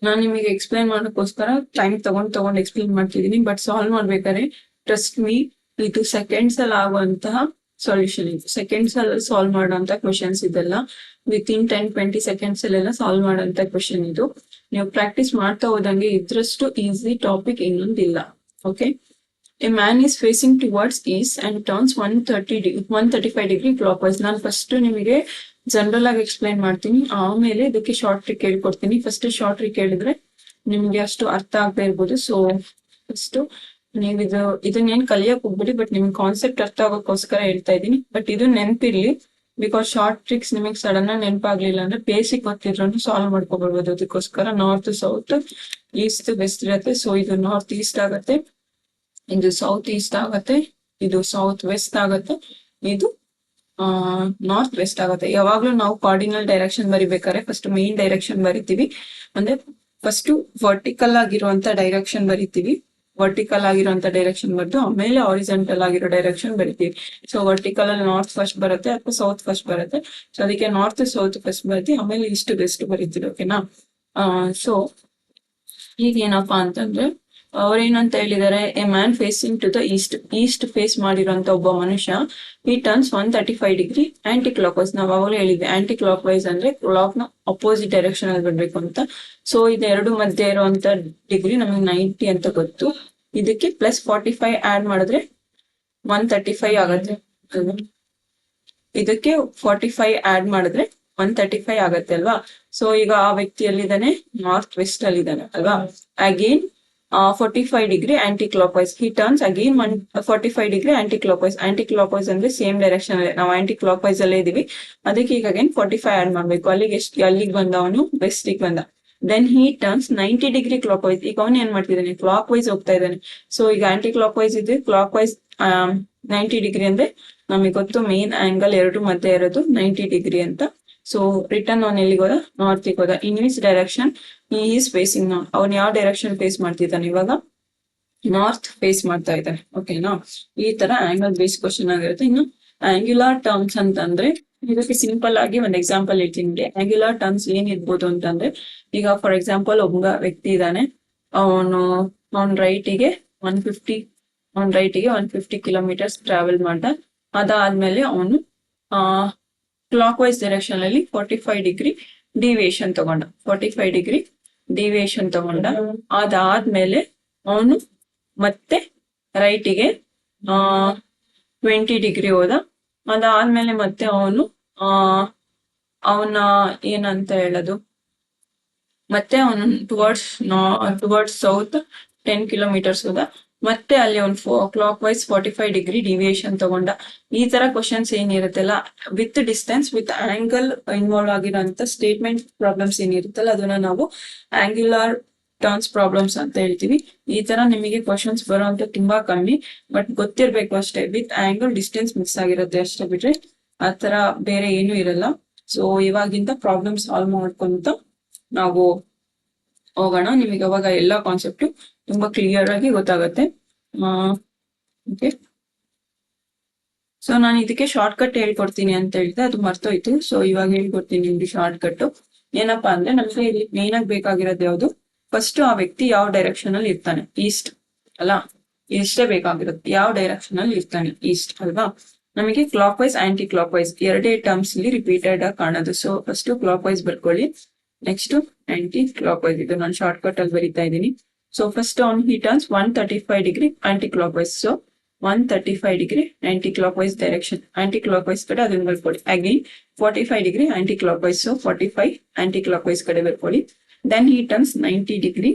ನಾನು ನಿಮಗೆ ಎಕ್ಸ್ಪ್ಲೈನ್ ಮಾಡೋಕ್ಕೋಸ್ಕರ ಟೈಮ್ ತಗೊಂಡ್ ಎಕ್ಸ್ಪ್ಲೈನ್ ಮಾಡ್ತಿದ್ದೀನಿ. ಬಟ್ ಸಾಲ್ವ್ ಮಾಡ್ಬೇಕಾದ್ರೆ ಟ್ರಸ್ಟ್ ಮೀ, ಇದು ಸೆಕೆಂಡ್ಸ್ ಅಲ್ಲಿ ಆಗುವಂತಹ ಸೊಲ್ಯೂಷನ್. ಇದು ಸೆಕೆಂಡ್ಸ್ ಅಲ್ಲಿ ಸಾಲ್ವ್ ಮಾಡುವಂತ ಕ್ವಶನ್ಸ್ ಇದೆಲ್ಲ. ವಿತಿನ್ 10-20 ಸೆಕೆಂಡ್ಸ್ ಅಲ್ಲೆಲ್ಲ ಸಾಲ್ವ್ ಮಾಡುವಂತ ಕ್ವಶನ್ ಇದು. ನೀವು ಪ್ರಾಕ್ಟೀಸ್ ಮಾಡ್ತಾ ಹೋದಂಗೆ ಇದ್ರಷ್ಟು ಈಸಿ ಟಾಪಿಕ್ ಇನ್ನೊಂದಿಲ್ಲ. Okay. A man is facing towards east and turns 135 degree clockwise. ನಾನು ಫಸ್ಟ್ ನಿಮಗೆ ಜನರಲ್ ಆಗಿ ಎಕ್ಸ್ಪ್ಲೈನ್ ಮಾಡ್ತೀನಿ, ಆಮೇಲೆ ಇದಕ್ಕೆ ಶಾರ್ಟ್ ಟ್ರಿಕ್ ಹೇಳ್ಕೊಡ್ತೀನಿ. ಫಸ್ಟ್ ಶಾರ್ಟ್ ಟ್ರಿಕ್ ಹೇಳಿದ್ರೆ ನಿಮ್ಗೆ ಅಷ್ಟು ಅರ್ಥ ಆಗದೆ ಇರ್ಬೋದು. ಸೊ ಫಸ್ಟ್ ನೀವು ಇದನ್ನೇನ್ ಕಲಿಯಕ್ ಹೋಗ್ಬಿಡಿ, ಬಟ್ ನಿಮ್ಗೆ ಕಾನ್ಸೆಪ್ಟ್ ಅರ್ಥ ಆಗೋಕ್ಕೋಸ್ಕರ ಹೇಳ್ತಾ ಇದ್ದೀನಿ. ಬಟ್ ಇದು ನೆನಪಿರ್ಲಿ, ಬಿಕಾಸ್ ಶಾರ್ಟ್ ಟ್ರಿಕ್ಸ್ ನಿಮಗೆ ಸಡನ್ ಆಗಿ ನೆನಪಾಗ್ಲಿಲ್ಲ ಅಂದ್ರೆ ಬೇಸಿಕ್ ಗೊತ್ತಿದ್ರು ಸಾಲ್ವ್ ಮಾಡ್ಕೊಬರ್ಬೋದು. ಅದಕ್ಕೋಸ್ಕರ ನಾರ್ತ್ ಸೌತ್ ಈಸ್ಟ್ ವೆಸ್ಟ್ ಇರತ್ತೆ. ಸೊ ಇದು ನಾರ್ತ್ ಈಸ್ಟ್ ಆಗತ್ತೆ, ಇದು ಸೌತ್ ಈಸ್ಟ್ ಆಗತ್ತೆ, ಇದು ಸೌತ್ ವೆಸ್ಟ್ ಆಗತ್ತೆ, ಇದು ನಾರ್ತ್ ವೆಸ್ಟ್ ಆಗುತ್ತೆ. ಯಾವಾಗ್ಲೂ ನಾವು ಕಾರ್ಡಿನಲ್ ಡೈರೆಕ್ಷನ್ ಬರಿಬೇಕಾದ್ರೆ ಫಸ್ಟ್ ಮೇನ್ ಡೈರೆಕ್ಷನ್ ಬರಿತೀವಿ. ಅಂದ್ರೆ ಫಸ್ಟ್ ವರ್ಟಿಕಲ್ ಆಗಿರುವಂತ ಡೈರೆಕ್ಷನ್ ಬರಿತೀವಿ. ವರ್ಟಿಕಲ್ ಆಗಿರುವಂತ ಡೈರೆಕ್ಷನ್ ಬರೆದು ಆಮೇಲೆ ಹಾರಿಜಾಂಟಲ್ ಆಗಿರೋ ಡೈರೆಕ್ಷನ್ ಬರಿತೀವಿ. ಸೊ ವರ್ಟಿಕಲ್ ಅಲ್ಲಿ ನಾರ್ತ್ ಫಸ್ಟ್ ಬರುತ್ತೆ ಅಥವಾ ಸೌತ್ ಫಸ್ಟ್ ಬರುತ್ತೆ. ಸೊ ಅದಕ್ಕೆ ನಾರ್ತ್ ಸೌತ್ ಫಸ್ಟ್ ಬರಿತೀವಿ, ಆಮೇಲೆ ಈಸ್ಟ್ ವೆಸ್ಟ್ ಬರಿತೀವಿ. ಓಕೆನಾ. ಸೊ ಈಗ ಏನಪ್ಪಾ ಅಂತಂದ್ರೆ ಅವ್ರೇನಂತ ಹೇಳಿದಾರೆ, a man facing to the east face ಮಾಡಿರುವಂತ ಒಬ್ಬ ಮನುಷ್ಯ ಈ turns 135 degree anticlockwise. ನಾವು ಅವಾಗಲೇ ಹೇಳಿದ್ವಿ ಆಂಟಿ ಕ್ಲಾಕ್ ವೈಸ್ ಅಂದ್ರೆ ಕ್ಲಾಕ್ ನ ಅಪೋಸಿಟ್ ಡೈರೆಕ್ಷನ್ ಅಲ್ಲಿ ಬರ್ಬೇಕು ಅಂತ. ಸೊ ಇದು ಎರಡು ಮಧ್ಯೆ ಇರುವಂತ ಡಿಗ್ರಿ ನಮಗೆ 90 ಅಂತ ಗೊತ್ತು. ಇದಕ್ಕೆ +45 ಆಡ್ ಮಾಡಿದ್ರೆ 135 ಆಗತ್ತೆ. ಇದಕ್ಕೆ 45 ಆಡ್ ಮಾಡಿದ್ರೆ 135 ಆಗತ್ತೆ ಅಲ್ವಾ. ಸೊ ಈಗ ಆ ವ್ಯಕ್ತಿ ಎಲ್ಲಿದ್ದಾನೆ, ನಾರ್ತ್ ವೆಸ್ಟ್ ಅಲ್ಲಿ ಇದ್ದಾನೆ ಅಲ್ವಾ. Again 45 degree anticlockwise, he turns again 45 degree aunty clock wise. Anticlockwise ಅಂದ್ರೆ ಸೇಮ್ ಡೈರೆಕ್ಷನ್ ಅಲ್ಲಿ, ನಾವು ಆಂಟಿ ಕ್ಲಾಕ್ ವೈಸ್ ಅಲ್ಲೇ ಇದೀವಿ, ಅದಕ್ಕೆ ಈಗ ಅಗೇನ್ 45 ಆಡ್ ಮಾಡ್ಬೇಕು. ಅಲ್ಲಿಗೆ ಬಂದ ಅವನು ವೆಸ್ಟಿಗೆ ಬಂದ. Then he turns 90 degree clockwise. ಈಗ ಅವನು ಏನ್ ಮಾಡ್ತಿದ್ದಾನೆ, ಕ್ಲಾಕ್ ವೈಸ್ ಹೋಗ್ತಾ ಇದ್ದಾನೆ. ಸೊ ಈಗ ಆಂಟಿ ಕ್ಲಾಕ್ ವೈಸ್ ಇದೆ, ಕ್ಲಾಕ್ ವೈಸ್ 90 ಡಿಗ್ರಿ ಅಂದ್ರೆ ನಮಗೆ ಗೊತ್ತು ಮೇನ್ ಆಂಗಲ್ ಎರಡು ಮಧ್ಯೆ ಇರೋದು 90 ಡಿಗ್ರಿ ಅಂತ. ಸೊ ರಿಟರ್ನ್ ಅವನ್ ಎಲ್ಲಿಗೆ ಹೋದ, ನಾರ್ತ್ ಹೋದ. ಇನ್ which direction he is facing north. ಅವ್ನು ಯಾವ ಡೈರೆಕ್ಷನ್ ಫೇಸ್ ಮಾಡ್ತಿದ್ದಾನೆ ಇವಾಗ, ನಾರ್ತ್ ಫೇಸ್ ಮಾಡ್ತಾ ಇದ್ದಾನೆ. ಓಕೆನಾ. ಈ ತರ ಆಂಗಲ್ ಬೇಸ್ ಕ್ವಶನ್ ಆಗಿರುತ್ತೆ. ಇನ್ನು ಆಂಗ್ಯುಲರ್ ಟರ್ಮ್ಸ್ ಅಂತಂದ್ರೆ ಇದಕ್ಕೆ ಸಿಂಪಲ್ ಆಗಿ ಒಂದು ಎಕ್ಸಾಂಪಲ್ ಹೇಳ್ತೀನಿ. ಆಂಗ್ಯುಲರ್ ಟರ್ಮ್ಸ್ ಏನ್ ಇರ್ಬೋದು ಅಂತಂದ್ರೆ, ಈಗ ಫಾರ್ ಎಕ್ಸಾಂಪಲ್ ಒಬ್ಬ ವ್ಯಕ್ತಿ ಇದ್ದಾನೆ, ಅವನ್ ರೈಟಿಗೆ 150 ಕಿಲೋಮೀಟರ್ಸ್ ಟ್ರಾವೆಲ್ ಮಾಡ್ದ. ಅದಾದ್ಮೇಲೆ ಅವನು ಕ್ಲಾಕ್ ವೈಸ್ ಡೈರೆಕ್ಷನ್ ಅಲ್ಲಿ 45 ಡಿಗ್ರಿ ಡಿವಿಯೇಷನ್ ತಗೊಂಡ. ಅದಾದ್ಮೇಲೆ ಅವನು ಮತ್ತೆ ರೈಟಿಗೆ 20 ಡಿಗ್ರಿ ಹೋದ. ಅದಾದ್ಮೇಲೆ ಮತ್ತೆ ಅವನ ಏನಂತ ಹೇಳೋದು, ಮತ್ತೆ ಅವನು ಟುವರ್ಡ್ಸ್ ಸೌತ್ 10 ಕಿಲೋಮೀಟರ್ಸ್ ಹೋದ. ಮತ್ತೆ ಅಲ್ಲಿ ಒಂದು ಕ್ಲಾಕ್ ವೈಸ್ 45 ಡಿಗ್ರಿ ಡಿವಿಯೇಷನ್ ತಗೊಂಡ. ಈ ತರ ಕ್ವಶನ್ಸ್ ಏನಿರುತ್ತಲ್ಲ, with distance with angle involve ಆಗಿರೋಂತ ಸ್ಟೇಟ್ಮೆಂಟ್ ಪ್ರಾಬ್ಲಮ್ಸ್ ಏನಿರುತ್ತಲ್ಲ, ಅದನ್ನ ನಾವು ಆಂಗ್ಯುಲರ್ ಟರ್ನ್ಸ್ ಪ್ರಾಬ್ಲಮ್ಸ್ ಅಂತ ಹೇಳ್ತೀವಿ. ಈ ತರ ನಿಮಗೆ ಕ್ವಶನ್ಸ್ ಬರುವಂತ ತುಂಬಾ ಕಮ್ಮಿ, ಬಟ್ ಗೊತ್ತಿರ್ಬೇಕು ಅಷ್ಟೇ. ವಿತ್ ಆಂಗಲ್ ಡಿಸ್ಟೆನ್ಸ್ ಮಿಕ್ಸ್ ಆಗಿರುತ್ತೆ ಅಷ್ಟೇ, ಬಿಟ್ರೆ ಆತರ ಬೇರೆ ಏನು ಇರಲ್ಲ. ಸೊ ಇವಾಗಿಂದ ಪ್ರಾಬ್ಲಮ್ ಸಾಲ್ವ್ ಮಾಡ್ಕೊಂತ ನಾವು ಹೋಗೋಣ. ನಿಮಗೆ ಅವಾಗ ಎಲ್ಲ ಕಾನ್ಸೆಪ್ಟ್ ತುಂಬಾ ಕ್ಲಿಯರ್ ಆಗಿ ಗೊತ್ತಾಗತ್ತೆ. ಓಕೆ, ಸೊ ನಾನು ಇದಕ್ಕೆ ಶಾರ್ಟ್ ಕಟ್ ಹೇಳ್ಕೊಡ್ತೀನಿ ಅಂತ ಹೇಳಿದೆ, ಅದು ಮರ್ತೋಯ್ತು. ಸೊ ಇವಾಗ ಹೇಳ್ಕೊಡ್ತೀನಿ ನಿಮ್ಗೆ ಶಾರ್ಟ್ ಕಟ್. ಏನಪ್ಪಾ ಅಂದ್ರೆ, ನಮ್ಗೆ ಇಲ್ಲಿ ಮೇನ್ ಆಗಿ ಬೇಕಾಗಿರೋದು ಯಾವುದು, ಫಸ್ಟ್ ಆ ವ್ಯಕ್ತಿ ಯಾವ ಡೈರೆಕ್ಷನ್ ಅಲ್ಲಿ ಇರ್ತಾನೆ, ಈಸ್ಟ್ ಅಲ್ಲ, ಇಷ್ಟೇ ಬೇಕಾಗಿರುತ್ತೆ. ಯಾವ ಡೈರೆಕ್ಷನ್ ಅಲ್ಲಿ ಇರ್ತಾನೆ, ಈಸ್ಟ್ ಅಲ್ವಾ. ನಮಗೆ clock wise anticlockwise ಎರಡೇ ಟರ್ಮ್ಸ್ ಇಲ್ಲಿ ರಿಪೀಟೆಡ್ ಆಗಿ ಕಾಣೋದು. ಸೊ ಫಸ್ಟ್ ಕ್ಲಾಕ್ ವೈಸ್ ಬರ್ಕೊಳ್ಳಿ, ನೆಕ್ಸ್ಟ್ ಆಂಟಿ ಕ್ಲಾಕ್ ವೈಸ್. ಇದು ನಾನು ಶಾರ್ಟ್ ಕಟ್ ಅಲ್ಲಿ ಬರೀತಾ ಇದ್ದೀನಿ. So first on he turns 135 degree aunty clock wise. So 135 degree aunty clock wise direction, aunty clock wise ಕಡೆ ಅದನ್ನ ಬರ್ಕೊಳ್ಳಿ. Again 45 degree aunty clock wise. So 45 aunty clock wise ಕಡೆ ಬರ್ಕೊಳ್ಳಿ. Then he turns 90 degree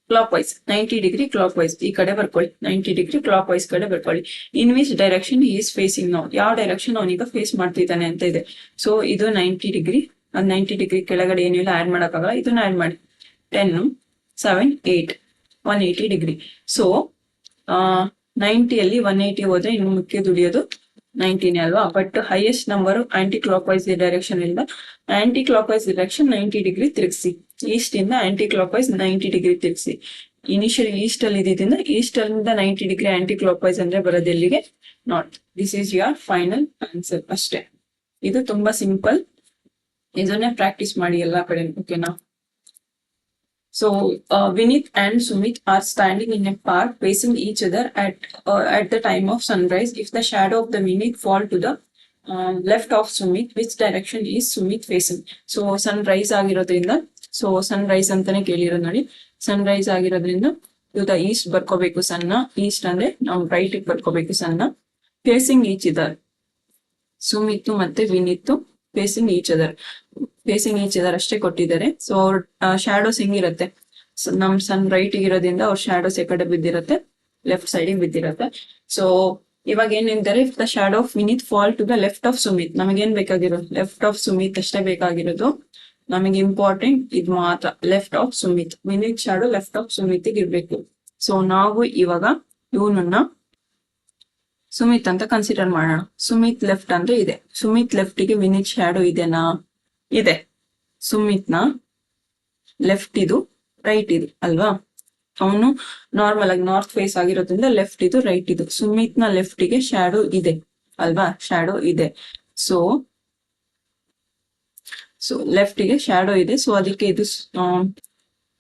clock wise, 90 degree clockwise ಈ ಕಡೆ ಬರ್ಕೊಳ್ಳಿ. 90 ಡಿಗ್ರಿ ಕ್ಲಾಕ್ ವೈಸ್ ಕಡೆ ಬರ್ಕೊಳ್ಳಿ. In which direction he is facing ನಾವು, ಯಾವ ಡೈರೆಕ್ಷನ್ ಅವನೀಗ ಫೇಸ್ ಮಾಡ್ತಿದ್ದಾನೆ ಅಂತ ಇದೆ. ಸೊ ಇದು 90 ಡಿಗ್ರಿ, 90 ಡಿಗ್ರಿ ಕೆಳಗಡೆ ಏನಿಲ್ಲ ಆಡ್ ಮಾಡಕ್ಕಾಗಲ್ಲ, ಇದನ್ನ ಆಡ್ ಮಾಡಿ. 10, 7, 8, 180 ಡಿಗ್ರಿ. ಸೊ 90 ಅಲ್ಲಿ 180 ಹೋದ್ರೆ ಇನ್ನು ಮುಖ್ಯ ದುಡಿಯೋದು 90ನೇ ಅಲ್ವಾ. But highest number aunty clock wise direction ಇಂದ aunty clock wise direction 90 degree ತಿರುಗಿಸಿ. ಈಸ್ಟ್ ಇಂದ ಆಂಟಿ ಕ್ಲಾಕ್ ವೈಸ್ 90 ಡಿಗ್ರಿ ತಿರುಗಿಸಿ. ಇನಿಷಿಯಲ್ ಈಸ್ಟ್ ಅಲ್ಲಿ ಇದ್ದಿದ್ದರಿಂದ ಈಸ್ಟ್ ಅಲ್ಲಿಂದ 90 ಡಿಗ್ರಿ ಆಂಟಿ ಕ್ಲಾಕ್ ವೈಸ್ ಅಂದ್ರೆ ಬರೋದು ಎಲ್ಲಿಗೆ, north. This is your final answer ಅಷ್ಟೇ. ಇದು ತುಂಬಾ ಸಿಂಪಲ್, ಇದನ್ನೇ ಪ್ರಾಕ್ಟೀಸ್ ಮಾಡಿ ಎಲ್ಲಾ ಕಡೆ. ಓಕೆನಾ. So Vinith and Sumit are standing in a park facing each other at the time of sunrise. If the shadow of the Vinith fall to the left of Sumit, which direction is Sumit facing? So sunrise ಆಗಿರೋದ್ರಿಂದ, ಸೊ ಸನ್ರೈಸ್ ಅಂತಾನೆ ಕೇಳಿರೋದು ನೋಡಿ. ಸನ್ರೈಸ್ ಆಗಿರೋದ್ರಿಂದ ಟು ದ ಈಸ್ಟ್ ಬರ್ಕೋಬೇಕು ಸಣ್ಣ. ಈಸ್ಟ್ ಅಂದ್ರೆ ನಾವು ರೈಟ್ ಬರ್ಕೋಬೇಕು ಸಣ್ಣ. ಫೇಸಿಂಗ್ ಈಚ್ ಇದರ್, ಸುಮಿತ್ ಮತ್ತೆ Vinit facing each other. Facing each other ಅಷ್ಟೇ ಕೊಟ್ಟಿದ್ದಾರೆ. ಸೊ ಅವ್ರ ಶ್ಯಾಡೋಸ್ ಹೆಂಗಿರುತ್ತೆ, ನಮ್ ಸನ್ ರೈಟ್ ಇರೋದ್ರಿಂದ ಅವ್ರ ಶ್ಯಾಡೋಸ್ ಕಡೆ ಬಿದ್ದಿರುತ್ತೆ, ಲೆಫ್ಟ್ ಸೈಡ್ ಬಿದ್ದಿರುತ್ತೆ. ಸೊ ಇವಾಗ ಏನಿದ್ದಾರೆ, the shadow of Vinit fall to the left of Sumit. ನಮಗೇನ್ ಬೇಕಾಗಿರೋದು, ಲೆಫ್ಟ್ ಆಫ್ ಸುಮಿತ್ ಅಷ್ಟೇ ಬೇಕಾಗಿರೋದು. ನಮಗೆ ಇಂಪಾರ್ಟೆಂಟ್ ಇದು ಮಾತ್ರ, left of Sumit. Vinit shadow left of Sumit ಇರ್ಬೇಕು. ಸೊ ನಾವು ಇವಾಗ ಇವನನ್ನ ಸುಮಿತ್ ಅಂತ ಕನ್ಸಿಡರ್ ಮಾಡೋಣ. ಸುಮಿತ್ ಲೆಫ್ಟ್ ಅಂದ್ರೆ ಇದೆ, ಸುಮಿತ್ ಲೆಫ್ಟ್ ಗೆ ವಿನಿತ್ ಶ್ಯಾಡೋ ಇದೆನಾ, ಇದೆ. ಸುಮಿತ್ ನ ಲೆಫ್ಟ್ ಇದು, ರೈಟ್ ಇದು ಅಲ್ವಾ. ಅವನು ನಾರ್ಮಲ್ ಆಗಿ ನಾರ್ತ್ ಫೇಸ್ ಆಗಿರೋದ್ರಿಂದ ಲೆಫ್ಟ್ ಇದು, ರೈಟ್ ಇದು. ಸುಮಿತ್ ನ ಲೆಫ್ಟ್ ಗೆ ಶ್ಯಾಡೋ ಇದೆ ಅಲ್ವಾ, ಶ್ಯಾಡೋ ಇದೆ. ಸೊ ಲೆಫ್ಟ್ ಗೆ ಶ್ಯಾಡೋ ಇದೆ. ಸೊ ಅದಕ್ಕೆ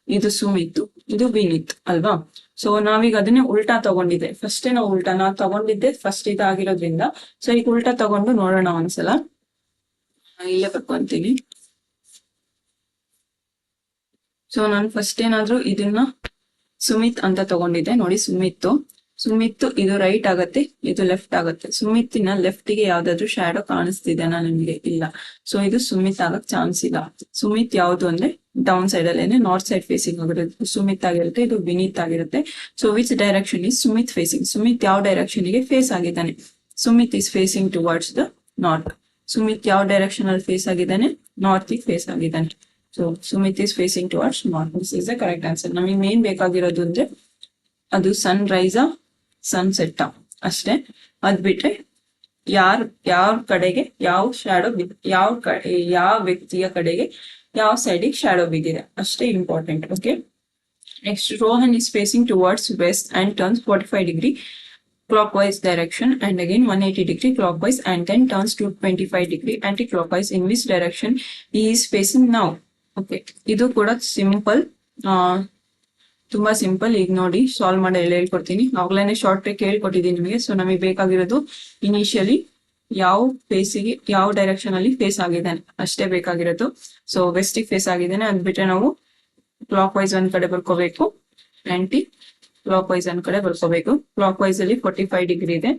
ಇದು ಸುಮಿತ್, ಇದು ವಿನೀತ್ ಅಲ್ವಾ. ಸೊ ನಾವೀಗ ಅದನ್ನೇ ಉಲ್ಟಾ ತಗೊಂಡಿದ್ದೆ, ಫಸ್ಟ್ ನಾವು ಉಲ್ಟಾ ನಾವು ತಗೊಂಡಿದ್ದೆ ಫಸ್ಟ್ ಇದಾಗಿರೋದ್ರಿಂದ ಸೊ ಈಗ ಉಲ್ಟಾ ತಗೊಂಡು ನೋಡೋಣ ಒಂದ್ಸಲ. ಇಲ್ಲೇ ಬರ್ಕೊಂತೀನಿ. ಸೊ ನಾನು ಫಸ್ಟ್ ಏನಾದ್ರು ಇದನ್ನ ಸುಮಿತ್ ಅಂತ ತಗೊಂಡಿದ್ದೆ ನೋಡಿ. ಸುಮಿತ್ ಇದು ರೈಟ್ ಆಗತ್ತೆ, ಇದು ಲೆಫ್ಟ್ ಆಗತ್ತೆ. ಸುಮಿತ್ತಿನ ಲೆಫ್ಟ್ ಗೆ ಯಾವ್ದಾದ್ರು ಶ್ಯಾಡೋ ಕಾಣಿಸ್ತಿದೆನಾ ನಿಮ್ಗೆ? ಇಲ್ಲ. ಸೊ ಇದು ಸುಮಿತ್ ಆಗಕ್ ಚಾನ್ಸ್ ಇಲ್ಲ. ಸುಮಿತ್ ಯಾವ್ದು ಅಂದ್ರೆ ಡೌನ್ ಸೈಡ್ ಅಲ್ಲೇನೆ ನಾರ್ತ್ ಸೈಡ್ ಫೇಸಿಂಗ್ ಆಗಿರುತ್ತೆ ಸುಮಿತ್ ಆಗಿರುತ್ತೆ. ಇದು ವಿನೀತ್ ಆಗಿರುತ್ತೆ. So which direction is Sumit facing? Sumit ಯಾವ ಡೈರೆಕ್ಷನ್ ಗೆ ಫೇಸ್ ಆಗಿದ್ದಾನೆ? Sumit is facing towards the north. Sumit ಯಾವ ಡೈರೆಕ್ಷನ್ ಅಲ್ಲಿ ಫೇಸ್ ಆಗಿದ್ದಾನೆ? ನಾರ್ತ್ ಗೆ ಫೇಸ್ ಆಗಿದ್ದಾನೆ. So Sumit is facing towards north. This is the correct answer. ನಮಗೆ ಮೇನ್ ಬೇಕಾಗಿರೋದು ಅಂದ್ರೆ ಅದು ಸನ್ ರೈಸಾ ಸನ್ಸೆಟ್ ಅಷ್ಟೇ. ಅದ್ ಬಿಟ್ರೆ ಯಾವ ಕಡೆಗೆ ಯಾವ ಶ್ಯಾಡೋ ಯಾವ ವ್ಯಕ್ತಿಯ ಕಡೆಗೆ ಯಾವ ಸೈಡಿಗೆ ಶ್ಯಾಡೋ ಬಿದ್ದಿದೆ ಅಷ್ಟೇ important. Okay, next Rohan is facing towards west and turns 45 degree clockwise direction and again 180 degree clockwise and then turns to 25 degree anti-clockwise. In which direction he is facing now? Okay, ಇದು ಕೂಡ ಸಿಂಪಲ್, ತುಂಬಾ ಸಿಂಪಲ್. ಈಗ ನೋಡಿ ಸಾಲ್ವ್ ಮಾಡಿ ಹೇಳ್ಕೊಡ್ತೀನಿ. ಆಗ್ಲೇನೆ ಶಾರ್ಟ್ ಟ್ರಿಕ್ ಹೇಳ್ಕೊಟ್ಟಿದ್ದೀನಿ ನಿಮಗೆ. ಸೊ ನಮಗೆ ಬೇಕಾಗಿರೋದು ಇನಿಷಿಯಲಿ ಯಾವ ಫೇಸಿಗೆ ಯಾವ ಡೈರೆಕ್ಷನ್ ಅಲ್ಲಿ ಫೇಸ್ ಆಗಿದ್ದಾನೆ ಅಷ್ಟೇ ಬೇಕಾಗಿರೋದು. ಸೊ ವೆಸ್ಟಿಗೆ ಫೇಸ್ ಆಗಿದ್ದಾನೆ, ಅದ್ ಬಿಟ್ರೆ ನಾವು ಕ್ಲಾಕ್ ವೈಸ್ ಒಂದ್ ಕಡೆ ಬರ್ಕೋಬೇಕು, ಆಂಟಿ ಕ್ಲಾಕ್ ವೈಸ್ ಒಂದ್ ಕಡೆ ಬರ್ಕೋಬೇಕು. ಕ್ಲಾಕ್ ವೈಸ್ ಅಲ್ಲಿ 45 ಡಿಗ್ರಿ ಇದೆ,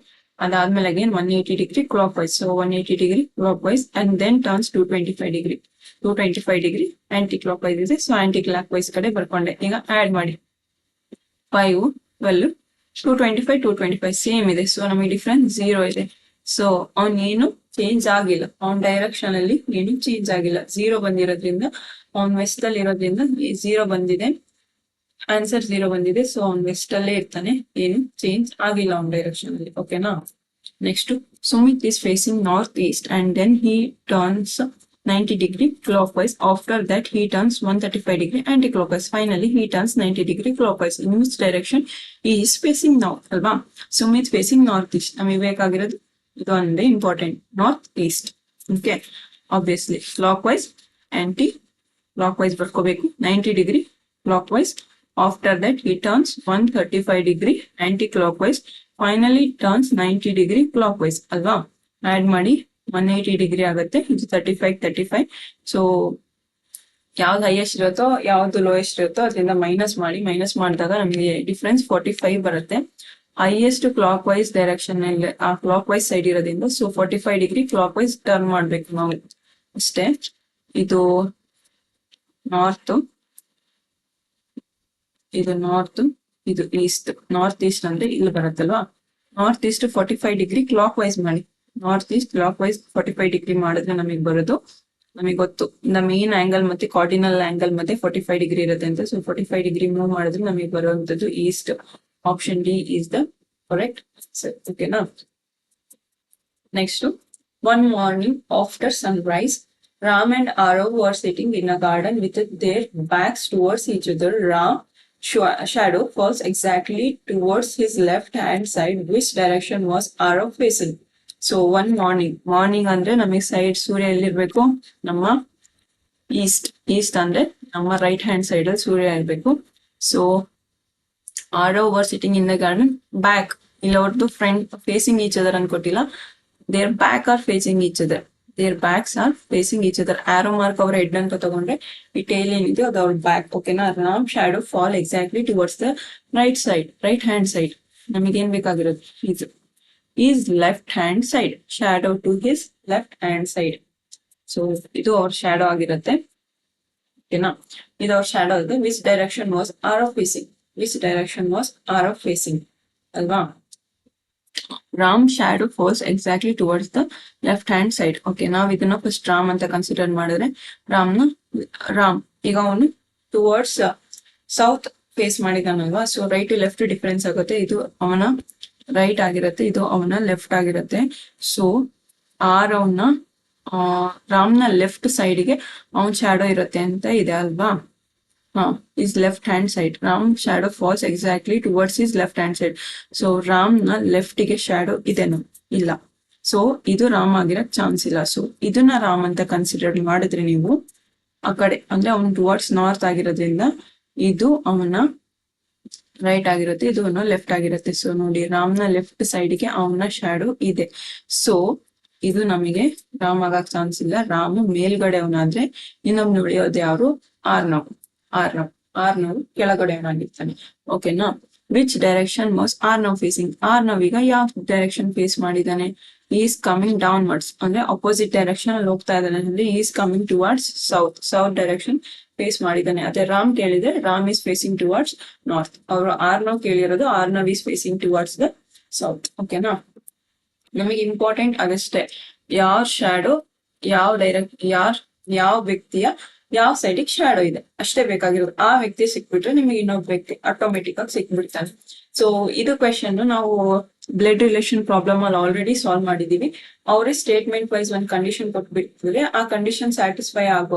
ಅದಾದ್ಮೇಲೆ again 180 degree clock wise. So 180 degree clockwise and then turns 225 degree anticlockwise ಇದೆ. ಸೊ ಆಂಟಿ ಕ್ಲಾಕ್ ವೈಸ್ ಕಡೆ ಬರ್ಕೊಂಡೆ. ಈಗ ಆಡ್ ಮಾಡಿ 5, 12, 225 ಸೇಮ್ ಇದೆ. ಸೊ ನಮಗೆ ಡಿಫ್ರೆನ್ಸ್ 0 ಇದೆ. ಸೊ ಅವನ್ ಏನು ಚೇಂಜ್ ಆಗಿಲ್ಲ, ಅವನ್ ಡೈರೆಕ್ಷನ್ ಅಲ್ಲಿ ಏನು ಚೇಂಜ್ ಆಗಿಲ್ಲ. 0 ಬಂದಿರೋದ್ರಿಂದ ಅವನ್ ವೆಸ್ಟ್ ಅಲ್ಲಿ ಇರೋದ್ರಿಂದ 0 ಬಂದಿದೆ, ಆನ್ಸರ್ 0 ಬಂದಿದೆ. ಸೊ ಅವ್ನ್ ವೆಸ್ಟ್ ಅಲ್ಲೇ ಇರ್ತಾನೆ, ಏನು ಚೇಂಜ್ ಆಗಿಲ್ಲ ಅವನ್ ಡೈರೆಕ್ಷನ್ ಅಲ್ಲಿ. ಓಕೆನಾ. Next Sumit is facing north east and then he turns 90 degree clockwise. After that he turns 135 degree anti-clockwise. Finally he turns 90 degree clockwise. In which direction he is facing now? ಅಲ್ವಾ. Sumit facing north east. ನಮಗೆ ಬೇಕಾಗಿರೋದು ಇದು ಒಂದೇ important, north east. Okay, obviously clock wise anticlockwise ಬರ್ಕೋಬೇಕು, 90 degree clockwise. After that he turns 135 degree anti-clockwise. Finally turns 90 degree clockwise ಅಲ್ವಾ. ಆಡ್ ಮಾಡಿ 180 ಡಿಗ್ರಿ ಆಗುತ್ತೆ. ಇದು 35. ಸೊ ಯಾವ್ದು ಹೈಯೆಸ್ಟ್ ಇರುತ್ತೋ ಯಾವ್ದು ಲೋಯೆಸ್ಟ್ ಇರುತ್ತೋ ಅದರಿಂದ ಮೈನಸ್ ಮಾಡಿದಾಗ ನಮಗೆ ಡಿಫ್ರೆನ್ಸ್ 45 ಬರುತ್ತೆ. ಹೈಯೆಸ್ಟ್ ಕ್ಲಾಕ್ ವೈಸ್ ಡೈರೆಕ್ಷನ್ ಅಲ್ಲಿ ಆ ಕ್ಲಾಕ್ ವೈಸ್ ಸೈಡ್ ಇರೋದ್ರಿಂದ so 45 degree clockwise turn ಮಾಡ್ಬೇಕು ನಾವು ಅಷ್ಟೇ. ಇದು ನಾರ್ತ್, ಇದು ಈಸ್ಟ್. ನಾರ್ತ್ ಈಸ್ಟ್ ಅಂದ್ರೆ ಇಲ್ಲಿ ಬರುತ್ತಲ್ವಾ. North east 45 degree clockwise ಮಾಡಿ. North east clockwise 45 degree ಮಾಡಿದ್ರೆ ನಮಗೆ ಬರೋದು, ನಮಗೆ ಗೊತ್ತು ದ ಮೇನ್ ಆಂಗಲ್ ಮತ್ತೆ ಕಾರ್ಡಿನಲ್ ಆಂಗಲ್ ಮತ್ತೆ 45 ಡಿಗ್ರಿ ಇರುತ್ತೆ ಅಂತ. ಸೊ 45 ಡಿಗ್ರಿ ಮೂವ್ ಮಾಡಿದ್ರೆ ನಮಗೆ ಬರುವಂತದ್ದು east. Option D is the correct answer. ಓಕೆನಾ. Next, one morning after sunrise, Ram and Arav were sitting in a garden with their backs towards each other. Ram shadow falls exactly towards his left hand side. Which direction was Arav facing? So one morning ಅಂದ್ರೆ ನಮಗೆ ಸೈಡ್ ಸೂರ್ಯ ಎಲ್ಲಿರ್ಬೇಕು? ನಮ್ಮ ಈಸ್ಟ್ ಅಂದ್ರೆ ನಮ್ಮ ರೈಟ್ ಹ್ಯಾಂಡ್ ಸೈಡ್ ಅಲ್ಲಿ ಸೂರ್ಯ ಇರ್ಬೇಕು. So Aarav were sitting in the garden. Back ಇಲ್ಲ ಹೊರತು ಫ್ರಂಟ್ ಫೇಸಿಂಗ್ ಈಚ್ ಅದರ್ ಅನ್ಕೊಟ್ಟಿಲ್ಲ. Their back are facing each other. Their backs are facing each other. Arrow mark ಅವರ ಹೆಡ್ ಅಂತ ತಗೊಂಡ್ರೆ ಈ ಟೇಲ್ ಏನಿದೆ ಅದು ಅವ್ರ ಬ್ಯಾಕ್. ಓಕೆನಾ. Ram shadow fall exactly towards the right hand side. ನಮಗೇನ್ ಬೇಕಾಗಿರೋದು ಇದು is left hand side. Shadow to his left hand side. So ಇದು ಅವ್ರ shadow ಆಗಿರುತ್ತೆ. ಓಕೆನಾ. ಇದು ಅವ್ರ shadow ಇದೆ. Which direction was Arav facing? ಅಲ್ವಾ. Ram shadow falls exactly towards the left hand side. Okay, ನಾವ್ ಇದನ್ನ ಫಸ್ಟ್ ರಾಮ್ ಅಂತ ಕನ್ಸಿಡರ್ ಮಾಡಿದ್ರೆ ರಾಮ್ ಈಗ ಅವನು ಟುವರ್ಡ್ಸ್ ಸೌತ್ ಫೇಸ್ ಮಾಡಿದಾನಲ್ವಾ. ಸೊ ರೈಟ್ ಲೆಫ್ಟ್ ಡಿಫರೆನ್ಸ್ ಆಗುತ್ತೆ. ಇದು ಅವನ ರೈಟ್ ಆಗಿರುತ್ತೆ, ಇದು ಅವನ ಲೆಫ್ಟ್ ಆಗಿರುತ್ತೆ. ಸೊ ರಾಮ್ನ ಲೆಫ್ಟ್ ಸೈಡ್ಗೆ ಅವನ್ ಶಾಡೋ ಇರುತ್ತೆ ಅಂತ ಇದೆ ಅಲ್ವಾ. Is left hand side. Ram shadow falls exactly towards is left hand side. So ರಾಮ್ನ ಲೆಫ್ಟ್ ಗೆ ಶಾಡೋ ಇದೆನು? ಇಲ್ಲ. ಸೊ ಇದು ರಾಮ್ ಆಗಿರಕ್ ಚಾನ್ಸ್ ಇಲ್ಲ. ಸೊ ಇದನ್ನ ರಾಮ್ ಅಂತ ಕನ್ಸಿಡರ್ ಮಾಡಿದ್ರೆ ನೀವು ಆ ಕಡೆ ಅಂದ್ರೆ ಅವ್ನು ಟುವರ್ಡ್ಸ್ ನಾರ್ತ್ ಆಗಿರೋದ್ರಿಂದ ಇದು ಅವನ ರೈಟ್ ಆಗಿರುತ್ತೆ, ಇದು ಅವನ ಲೆಫ್ಟ್ ಆಗಿರುತ್ತೆ. ಸೊ ನೋಡಿ, ರಾಮ್ನ ಲೆಫ್ಟ್ ಸೈಡ್ಗೆ ಅವನ ಶ್ಯಾಡೋ ಇದೆ. ಸೊ ಇದು ನಮಗೆ ರಾಮ್ ಆಗಕ್ ಚಾನ್ಸ್ ಇಲ್ಲ. ರಾಮು ಮೇಲ್ಗಡೆ ಅವನಾದ್ರೆ ಇನ್ನೊಬ್ನು ಉಳಿಯೋದು ಯಾರು? ಆರ್ನವ್ ಕೆಳಗಡೆ ಅವನಾಗಿರ್ತಾನೆ. ಓಕೆನಾ? Which direction was Arnav facing? Arnav ಈಗ ಯಾವ ಡೈರೆಕ್ಷನ್ ಫೇಸ್ ಮಾಡಿದಾನೆ? ಈಸ್ ಕಮಿಂಗ್ ಡೌನ್ವರ್ಡ್ಸ್, ಅಂದ್ರೆ ಅಪೋಸಿಟ್ ಡೈರೆಕ್ಷನ್ ಅಲ್ಲಿ ಹೋಗ್ತಾ ಇದ್ದಾನೆ. ಅಂದ್ರೆ is coming towards south direction face ಮಾಡಿದಾನೆ. ಅದೇ ರಾಮ್ ಕೇಳಿದ್ರೆ Ram is facing towards north. ಅವರು ಆರ್ನವ್ ಕೇಳಿರೋದು Arnav is facing towards the south. ಓಕೆನಾ? ನಮಗೆ ಇಂಪಾರ್ಟೆಂಟ್ ಅದಷ್ಟೇ, ಯಾವ ಶ್ಯಾಡೋ ಯಾವ ವ್ಯಕ್ತಿಯ ಯಾವ ಸೈಡಿಗೆ ಶ್ಯಾಡೋ ಇದೆ ಅಷ್ಟೇ ಬೇಕಾಗಿರೋದು. ಆ ವ್ಯಕ್ತಿ ಸಿಕ್ಬಿಟ್ರೆ ನಿಮಗೆ ಇನ್ನೊಬ್ಬ ವ್ಯಕ್ತಿ ಆಟೋಮೆಟಿಕ್ ಆಗಿ ಸಿಕ್ಬಿಡ್ತಾನೆ. ಸೊ ಇದು ಕ್ವೆಶನ್ ನಾವು ಬ್ಲಡ್ ರಿಲೇಷನ್ ಪ್ರಾಬ್ಲಮ್ ಅಲ್ಲಿ ಆಲ್ರೆಡಿ ಸಾಲ್ವ್ ಮಾಡಿದೀವಿ. ಅವರೇ ಸ್ಟೇಟ್ಮೆಂಟ್ ವೈಸ್ ಒಂದು ಕಂಡೀಷನ್ ಕೊಟ್ಬಿಡ್ತಿದ್ರೆ ಆ ಕಂಡೀಷನ್ ಸ್ಯಾಟಿಸ್ಫೈ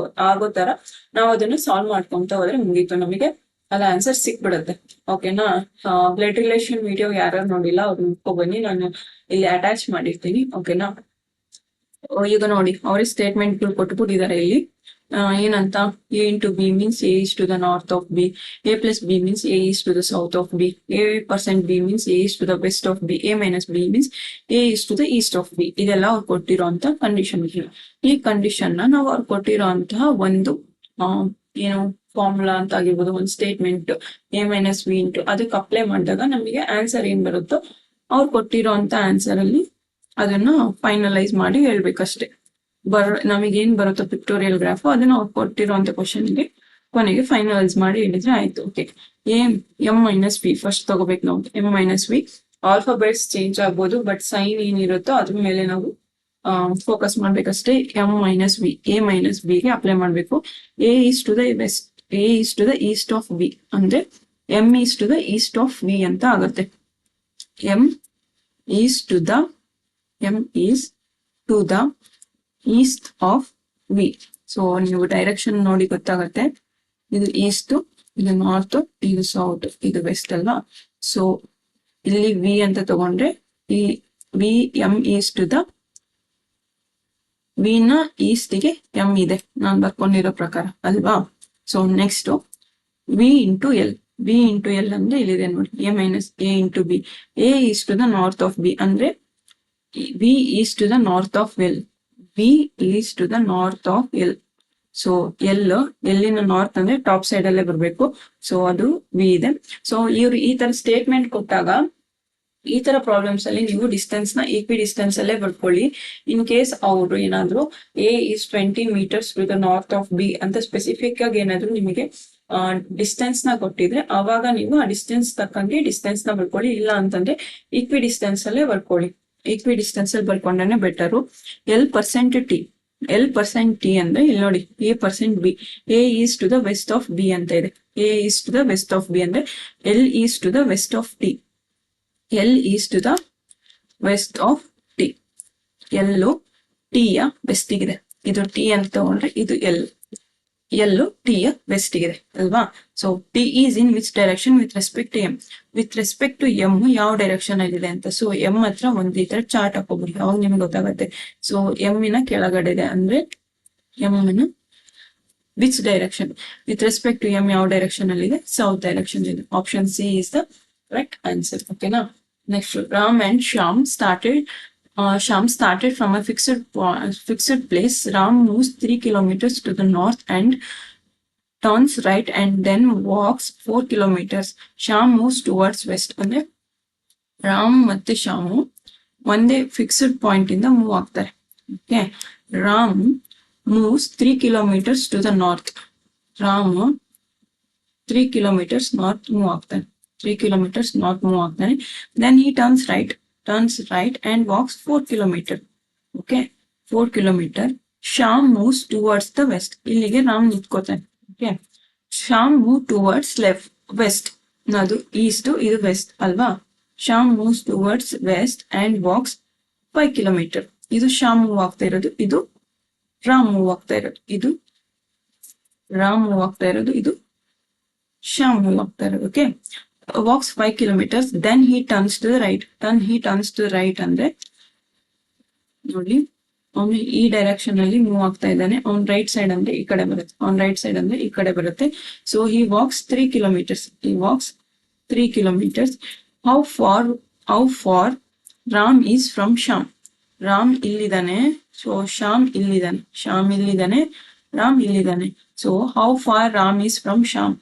ಆಗೋ ತರ ನಾವು ಅದನ್ನ ಸಾಲ್ವ್ ಮಾಡ್ಕೊಂತ ಹೋದ್ರೆ ಮುಗೀತು, ನಮಗೆ ಅಲ್ಲ ಆನ್ಸರ್ ಸಿಕ್ಬಿಡುತ್ತೆ. ಓಕೆನಾ? ಬ್ಲಡ್ ರಿಲೇಷನ್ ವಿಡಿಯೋ ಯಾರು ನೋಡಿಲ್ಲ ಅವ್ರು ನೋಡ್ಕೊ ಬನ್ನಿ, ನಾನು ಇಲ್ಲಿ ಅಟ್ಯಾಚ್ ಮಾಡಿರ್ತೀನಿ. ಓಕೆನಾ? ಈಗ ನೋಡಿ, ಅವರೇ ಸ್ಟೇಟ್ಮೆಂಟ್ ಕೊಟ್ಬಿಟ್ಟಿದ್ದಾರೆ ಇಲ್ಲಿ. ಏನಂತ? A into B means A is to the north of B, A plus B means A is to the south of B, A% B means A is to the west of B, A minus B means A is to the east of B. ಇದೆಲ್ಲ ಅವ್ರು ಕೊಟ್ಟಿರೋಂತ ಕಂಡೀಷನ್. ಈ ಕಂಡೀಷನ್ ನ ನಾವು ಅವ್ರು ಕೊಟ್ಟಿರೋಂತಹ ಒಂದು ಏನು ಫಾರ್ಮುಲಾ ಅಂತ ಆಗಿರ್ಬೋದು, ಒಂದು statement A minus B into ಅದಕ್ಕೆ ಅಪ್ಲೈ ಮಾಡಿದಾಗ ನಮಗೆ ಆನ್ಸರ್ ಏನ್ ಬರುತ್ತೋ ಅವ್ರು ಕೊಟ್ಟಿರೋಂತ ಆನ್ಸರ್ ಅಲ್ಲಿ ಅದನ್ನ ಫೈನಲೈಸ್ ಮಾಡಿ ಹೇಳ್ಬೇಕಷ್ಟೇ. ನಮಗೇನ್ ಬರುತ್ತೋ ಪಿಕ್ಟೋರಿಯಲ್ ಗ್ರಾಫ್ ಅದನ್ನ ಅವ್ರು ಕೊಟ್ಟಿರುವಂತ ಕ್ವಶನ್ಗೆ ಕೊನೆಗೆ ಫೈನಲೈಸ್ ಮಾಡಿ ಹೇಳಿದ್ರೆ ಆಯ್ತು. Okay, M minus B first ತಗೋಬೇಕು ನಾವು. M minus B alphabets change ಆಗ್ಬೋದು, ಬಟ್ ಸೈನ್ ಏನಿರುತ್ತೋ ಅದ್ರ ಮೇಲೆ ನಾವು ಫೋಕಸ್ ಮಾಡ್ಬೇಕಷ್ಟೇ. M minus B, A minus B ಗೆ ಅಪ್ಲೈ ಮಾಡ್ಬೇಕು. A is to the west, A is to the east of B, ಅಂದ್ರೆ M is to the east of V ಅಂತ ಆಗುತ್ತೆ. M is to the east of V. So ನೀವು ಡೈರೆಕ್ಷನ್ ನೋಡಿ ಗೊತ್ತಾಗತ್ತೆ. ಇದು ಈಸ್ಟ್, ಇದು ನಾರ್ತ್, ಇದು ಸೌತ್, ಇದು ವೆಸ್ಟ್ ಅಲ್ವಾ. ಸೊ ಇಲ್ಲಿ ವಿ ಅಂತ ತಗೊಂಡ್ರೆ ಈ V M east to the V ನ ಈಸ್ಟ್ ಗೆ ಎಂ ಇದೆ ನಾನ್ ಬರ್ಕೊಂಡಿರೋ ಪ್ರಕಾರ ಅಲ್ವಾ. So next V into L, V into L ಅಂದ್ರೆ ಇಲ್ಲಿದೆ ನೋಡಿ, A minus A into B. A is to the north of B ಅಂದ್ರೆ V is to the north of L, V is to the north of L. So ಎಲ್ಲಿನ ನಾರ್ತ್ ಅಂದ್ರೆ ಟಾಪ್ ಸೈಡ್ ಅಲ್ಲೇ ಬರ್ಬೇಕು. ಸೊ ಅದು ವಿ ಇದೆ. ಸೊ ಇವ್ರು ಈ ತರ ಸ್ಟೇಟ್ಮೆಂಟ್ ಕೊಟ್ಟಾಗ ಈ ತರ ಪ್ರಾಬ್ಲಮ್ಸ್ ಅಲ್ಲಿ ನೀವು ಡಿಸ್ಟೆನ್ಸ್ ನ ಈಕ್ವಿ ಡಿಸ್ಟೆನ್ಸ್ ಅಲ್ಲೇ ಬರ್ಕೊಳ್ಳಿ. ಇನ್ ಕೇಸ್ ಅವರು ಏನಾದ್ರು A is 20 meters to the north of B ಅಂತ ಸ್ಪೆಸಿಫಿಕ್ ಆಗಿ ಏನಾದ್ರು ನಿಮಗೆ ಡಿಸ್ಟೆನ್ಸ್ ನ ಕೊಟ್ಟಿದ್ರೆ ಅವಾಗ ನೀವು ಆ ಡಿಸ್ಟೆನ್ಸ್ ತಕ್ಕಂಗೆ ಡಿಸ್ಟೆನ್ಸ್ ನ ಬರ್ಕೊಳ್ಳಿ. ಇಲ್ಲ ಅಂತಂದ್ರೆ ಈಕ್ವಿ ಡಿಸ್ಟೆನ್ಸ್ ಅಲ್ಲೇ ಬರ್ಕೊಳ್ಳಿ. ಈಕ್ವಿ ಡಿಸ್ಟೆನ್ಸ್ ಅಲ್ಲಿ ಬರ್ಕೊಂಡ್ರೆ ಬೆಟರು. ಎಲ್% ಟಿ ಅಂದ್ರೆ ಇಲ್ಲಿ ನೋಡಿ, A% B, A is to the west of B ಅಂತ ಇದೆ. A is to the west of B ಅಂದ್ರೆ L is to the west of T, L is to the west of T. L T ಯ ವೆಸ್ಟ್ ಗಿದೆ, ಇದು ಟಿ ಅಂತ ತಗೊಂಡ್ರೆ ಇದು ಎಲ್ಲು ಟಿ ಯ ವೆಸ್ಟ್ ಗಿದೆ ಅಲ್ವಾ. So T is in which direction with respect to M, with respect to M ಯಾವ ಡೈರೆಕ್ಷನ್ ಅಲ್ಲಿ ಅಂತ. ಸೊ ಎಂ ಹತ್ರ ಒಂದ್ ಈ ತರ ಚಾರ್ಟ್ ಹಾಕೋಬಿಡಿ, ಅವಾಗ ನಿಮ್ಗೆ ಗೊತ್ತಾಗತ್ತೆ. ಸೊ ಎಂ ನ ಕೆಳಗಡೆ ಇದೆ ಅಂದ್ರೆ ಎಂ ನ which direction with respect to M ಯಾವ ಡೈರೆಕ್ಷನ್ ಅಲ್ಲಿ ಇದೆ, ಸೌತ್ ಡೈರೆಕ್ಷನ್ ಇದೆ. Option C is the correct answer. ಓಕೆನಾ? Next, Ram and Shyam started from a fixed place. Ram moves 3 kilometers to the north and turns right and then walks 4 kilometers. Shyam moves towards west. ಅಂದ್ರೆ ರಾಮ್ ಮತ್ತೆ ಶ್ಯಾಮು ಒಂದೇ ಫಿಕ್ಸ್ಡ್ ಪಾಯಿಂಟ್ ಇಂದ ಮೂವ್ ಆಗ್ತಾರೆ. Okay, Ram moves 3 kilometers to the north. Ram 3 kilometers north move ಆಗ್ತಾನೆ. 3 kilometers north ಮೂವ್ ಆಗ್ತಾನೆ. Then he turns right and walks 4 kilometers. Okay, 4 kilometers. Shyam moves towards the west. ಇಲ್ಲಿಗೆ ರಾಮ್ ನಿಂತ್ಕೋತಾನೆ. Okay, Shyam move towards west. ಅದು ಈಸ್ಟ್, ಇದು ವೆಸ್ಟ್ ಅಲ್ವಾ. Shyam moves towards west and walks 5 kilometers. ಇದು ಶ್ಯಾಮ್ ಮೂವ್ ಆಗ್ತಾ ಇರೋದು, ಇದು ರಾಮ್ ಮೂವ್ ಆಗ್ತಾ ಇರೋದು. ಇದು ರಾಮ್ ಮೂವ್ ಆಗ್ತಾ ಇರೋದು, ಇದು ಶ್ಯಾಮ್ ಮೂವ್ ಆಗ್ತಾ ಇರೋದು. Okay, walks 5 kilometers. Then he turns to the right. He turns to the right ಅಂದ್ರೆ ನೋಡಿ, ಅವನು ಈ ಡೈರೆಕ್ಷನ್ ಅಲ್ಲಿ ಮೂವ್ ಆಗ್ತಾ ಇದ್ದಾನೆ. ಅವ್ನ್ ರೈಟ್ ಸೈಡ್ ಅಂದ್ರೆ ಈ ಕಡೆ ಬರುತ್ತೆ, ಅವ್ನ್ ರೈಟ್ ಸೈಡ್ ಅಂದ್ರೆ ಈ ಕಡೆ ಬರುತ್ತೆ. So he walks 3 kilometers. He walks 3 kilometers. How far Ram is from Shyam. Ram ಇಲ್ಲಿದ್ದಾನೆ, ಸೊ ಶ್ಯಾಮ್ ಇಲ್ಲಿದ್ದಾನೆ, ರಾಮ್ ಇಲ್ಲಿದ್ದಾನೆ. So how far Ram is from Shyam.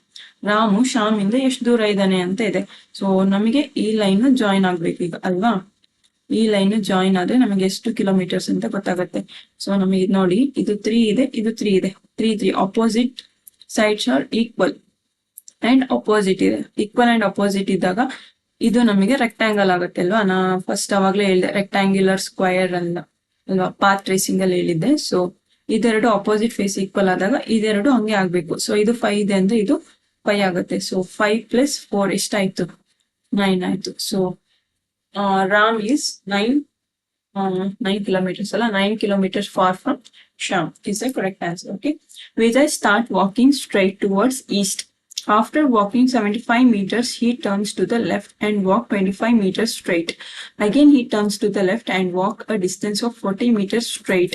Ram Shyam ಇಂದ ಎಷ್ಟು ದೂರ ಇದ್ದಾನೆ ಅಂತ ಇದೆ. ಸೊ ನಮಗೆ ಈ ಲೈನ್ ಜಾಯಿನ್ ಆಗ್ಬೇಕು ಈಗ ಅಲ್ವಾ. ಈ ಲೈನ್ ಜಾಯಿನ್ ಆದ್ರೆ ನಮಗೆ ಎಷ್ಟು ಕಿಲೋಮೀಟರ್ಸ್ ಅಂತ ಗೊತ್ತಾಗುತ್ತೆ. ಸೊ ನಮಗೆ ನೋಡಿ, ಇದು 3 ಇದೆ, ಇದು 3 ಇದೆ, 3 opposite sides are equal and opposite ಇದೆ. ಈಕ್ವಲ್ ಅಂಡ್ ಅಪೋಸಿಟ್ ಇದ್ದಾಗ ಇದು ನಮಗೆ ರೆಕ್ಟಾಂಗಲ್ ಆಗುತ್ತೆ ಅಲ್ವಾ. ನಾ ಫಸ್ಟ್ ಅವಾಗ್ಲೇ ಹೇಳಿದೆ ರೆಕ್ಟಾಂಗ್ಯುಲರ್ ಸ್ಕ್ವಯರ್ ಅಲ್ಲ ಅಲ್ವಾ, ಪಾತ್ ಟ್ರೇಸಿಂಗ್ ಅಲ್ಲಿ ಹೇಳಿದ್ದೆ. ಸೊ ಇದೆರಡು ಅಪೋಸಿಟ್ ಫೇಸ್ ಈಕ್ವಲ್ ಆದಾಗ ಇದೆರಡು ಹಂಗೆ ಆಗ್ಬೇಕು. ಸೊ ಇದು 5 ಇದೆ ಅಂದ್ರೆ ಇದು 5 ಆಗುತ್ತೆ. ಸೊ 5 + 4 ಎಷ್ಟಾಯ್ತು, 9 ಆಯ್ತು. ಸೊ ರಾಮ್ ಈಸ್ 9 kilometers ಅಲ್ಲ, 9 kilometers far from Sham is the correct answer. Okay, Vijay start walking straight towards east. After walking 75 meters, he turns to the left and walk 25 meters straight. Again, he turns to the left and walk a distance of 40 meters straight.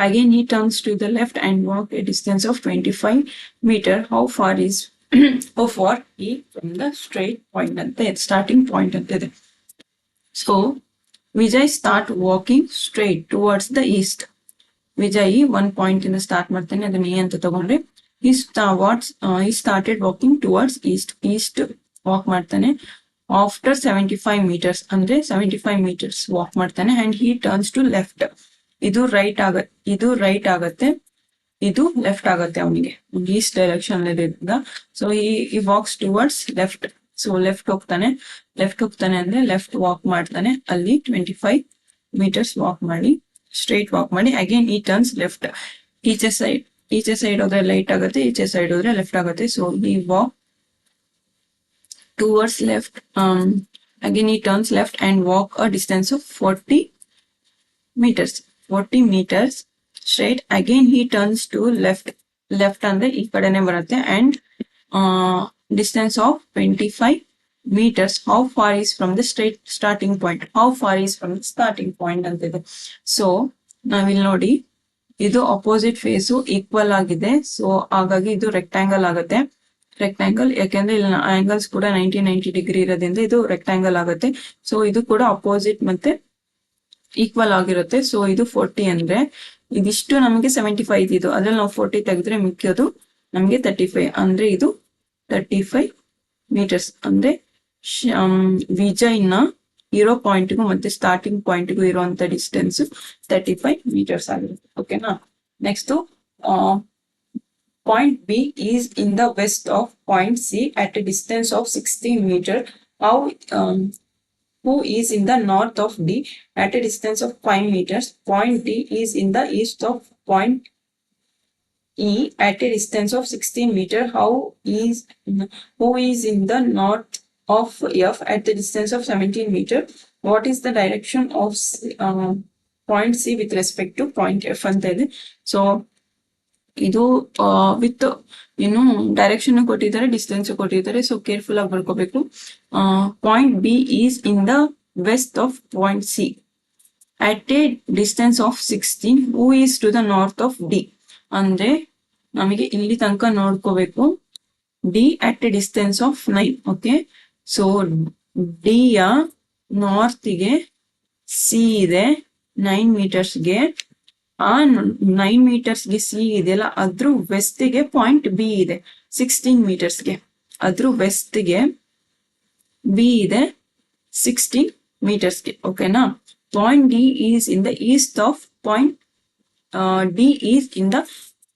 Again, he turns to the left and walk a distance of 25 meters. How far he from the straight point ante starting point ante ಇದೆ. So Vijay start walking straight towards the east. Vijay one point ಇಂದ ಸ್ಟಾರ್ಟ್ ಮಾಡ್ತಾನೆ, ಅದನ್ನ ಎ ಅಂತ ತಗೊಂಡ್ರೆ he started walking towards east walk ಮಾಡ್ತಾನೆ. ಆಫ್ಟರ್ 75 meters ಅಂದ್ರೆ 75 meters ವಾಕ್ ಮಾಡ್ತಾನೆ. and he turns to left. ಇದು ರೈಟ್ ಆಗತ್ತೆ, ಇದು ಲೆಫ್ಟ್ ಆಗತ್ತೆ. ಅವನಿಗೆ ಈಸ್ಟ್ ಡೈರೆಕ್ಷನ್ ಇರೋದ್ರಿಂದ ಸೊ ಈ walks towards left. So left ಹೋಗ್ತಾನೆ ಅಂದ್ರೆ ಲೆಫ್ಟ್ ವಾಕ್ ಮಾಡ್ತಾನೆ. ಅಲ್ಲಿ 25 meters ವಾಕ್ ಮಾಡಿ, ಸ್ಟ್ರೈಟ್ ವಾಕ್ ಮಾಡಿ. ಅಗೇನ್ ಈ ಟರ್ನ್ಸ್ ಲೆಫ್ಟ್. ಈಚೆ ಸೈಡ್ ಹೋದ್ರೆ ಲೈಟ್ ಆಗುತ್ತೆ, ಈಚೆ ಸೈಡ್ ಹೋದ್ರೆ ಲೆಫ್ಟ್ ಆಗುತ್ತೆ. ಸೊ ಈ ವಾಕ್ ಟುವರ್ಡ್ಸ್ ಲೆಫ್ಟ್. ಅಗೇನ್ ಈ turns left and walk a distance of 40 meters straight. Again he turns to left ಅಂದ್ರೆ ಈ ಕಡೆನೆ ಬರುತ್ತೆ. and distance of 25 meters. How far is from the starting point ಅಂತಿದೆ. ಸೊ ನಾವಿಲ್ಲಿ ನೋಡಿ, ಇದು ಅಪೋಸಿಟ್ ಫೇಸು ಈಕ್ವಲ್ ಆಗಿದೆ. ಸೊ ಹಾಗಾಗಿ ಇದು ರೆಕ್ಟಾಂಗಲ್ ಆಗುತ್ತೆ. ಯಾಕೆಂದ್ರೆ ಇಲ್ಲಿ ಆಂಗಲ್ಸ್ ಕೂಡ 90 ಡಿಗ್ರಿ ಇರೋದ್ರಿಂದ ಇದು ರೆಕ್ಟಾಂಗಲ್ ಆಗುತ್ತೆ. ಸೊ ಇದು ಕೂಡ ಅಪೋಸಿಟ್ ಮತ್ತೆ ಈಕ್ವಲ್ ಆಗಿರುತ್ತೆ. ಸೊ ಇದು 40 ಅಂದ್ರೆ ಇದಿಷ್ಟು ನಮಗೆ 75 ಇದು, ಅದ್ರಲ್ಲಿ ನಾವು 40 ತೆಗೆದ್ರೆ ಮಿಕ್ಕೋದು ನಮಗೆ 35. ಅಂದ್ರೆ ಇದು 35 meters. ಅಂದ್ರೆ ವಿಜಯ್ನ ಇರೋ ಪಾಯಿಂಟ್ಗೂ ಮತ್ತೆ ಸ್ಟಾರ್ಟಿಂಗ್ ಪಾಯಿಂಟ್ಗೂ ಇರುವಂತ ಡಿಸ್ಟೆನ್ಸ್ 35 meters ಆಗಿರುತ್ತೆ. ಓಕೆನಾ. Next point B is in the west of point C at a distance of 60 meters. Who is in the north of D at a distance of 5 meters. Point D is in the east of point E at a distance of 16 meters. Who is in the north of F at the distance of 17 meters. What is the direction of point C with respect to point F ಅಂತ ಇದೆ. ಸೊ ಇದು ವಿತ್ ಇನ್ನು ಡೈರೆಕ್ಷನ್ ಕೊಟ್ಟಿದ್ದಾರೆ, ಡಿಸ್ಟೆನ್ಸ್ ಕೊಟ್ಟಿದ್ದಾರೆ. ಸೊ ಕೇರ್ಫುಲ್ ಆಗಿ ಬರ್ಕೋಬೇಕು. Point B is in the west of point C at a distance of 16. Who is to the north of D ಅಂದ್ರೆ ನಮಗೆ ಇಲ್ಲಿ ತನಕ ನೋಡ್ಕೋಬೇಕು. D at a distance of 9. Okay. So D ಯ ನಾರ್ತ್ಗೆ ಸಿ ಇದೆ 9 metersಗೆ. ಆ 9 metersಗೆ ಸಿ ಇದೆಯಲ್ಲ, ಅದ್ರ ವೆಸ್ಟ್ಗೆ ಪಾಯಿಂಟ್ ಬಿ ಇದೆ 16 metersಗೆ. ಅದ್ರ ವೆಸ್ಟ್ಗೆ ಬಿ ಇದೆ 16 metersಗೆ. ಓಕೆನಾ. Point D is in the east of point D is in the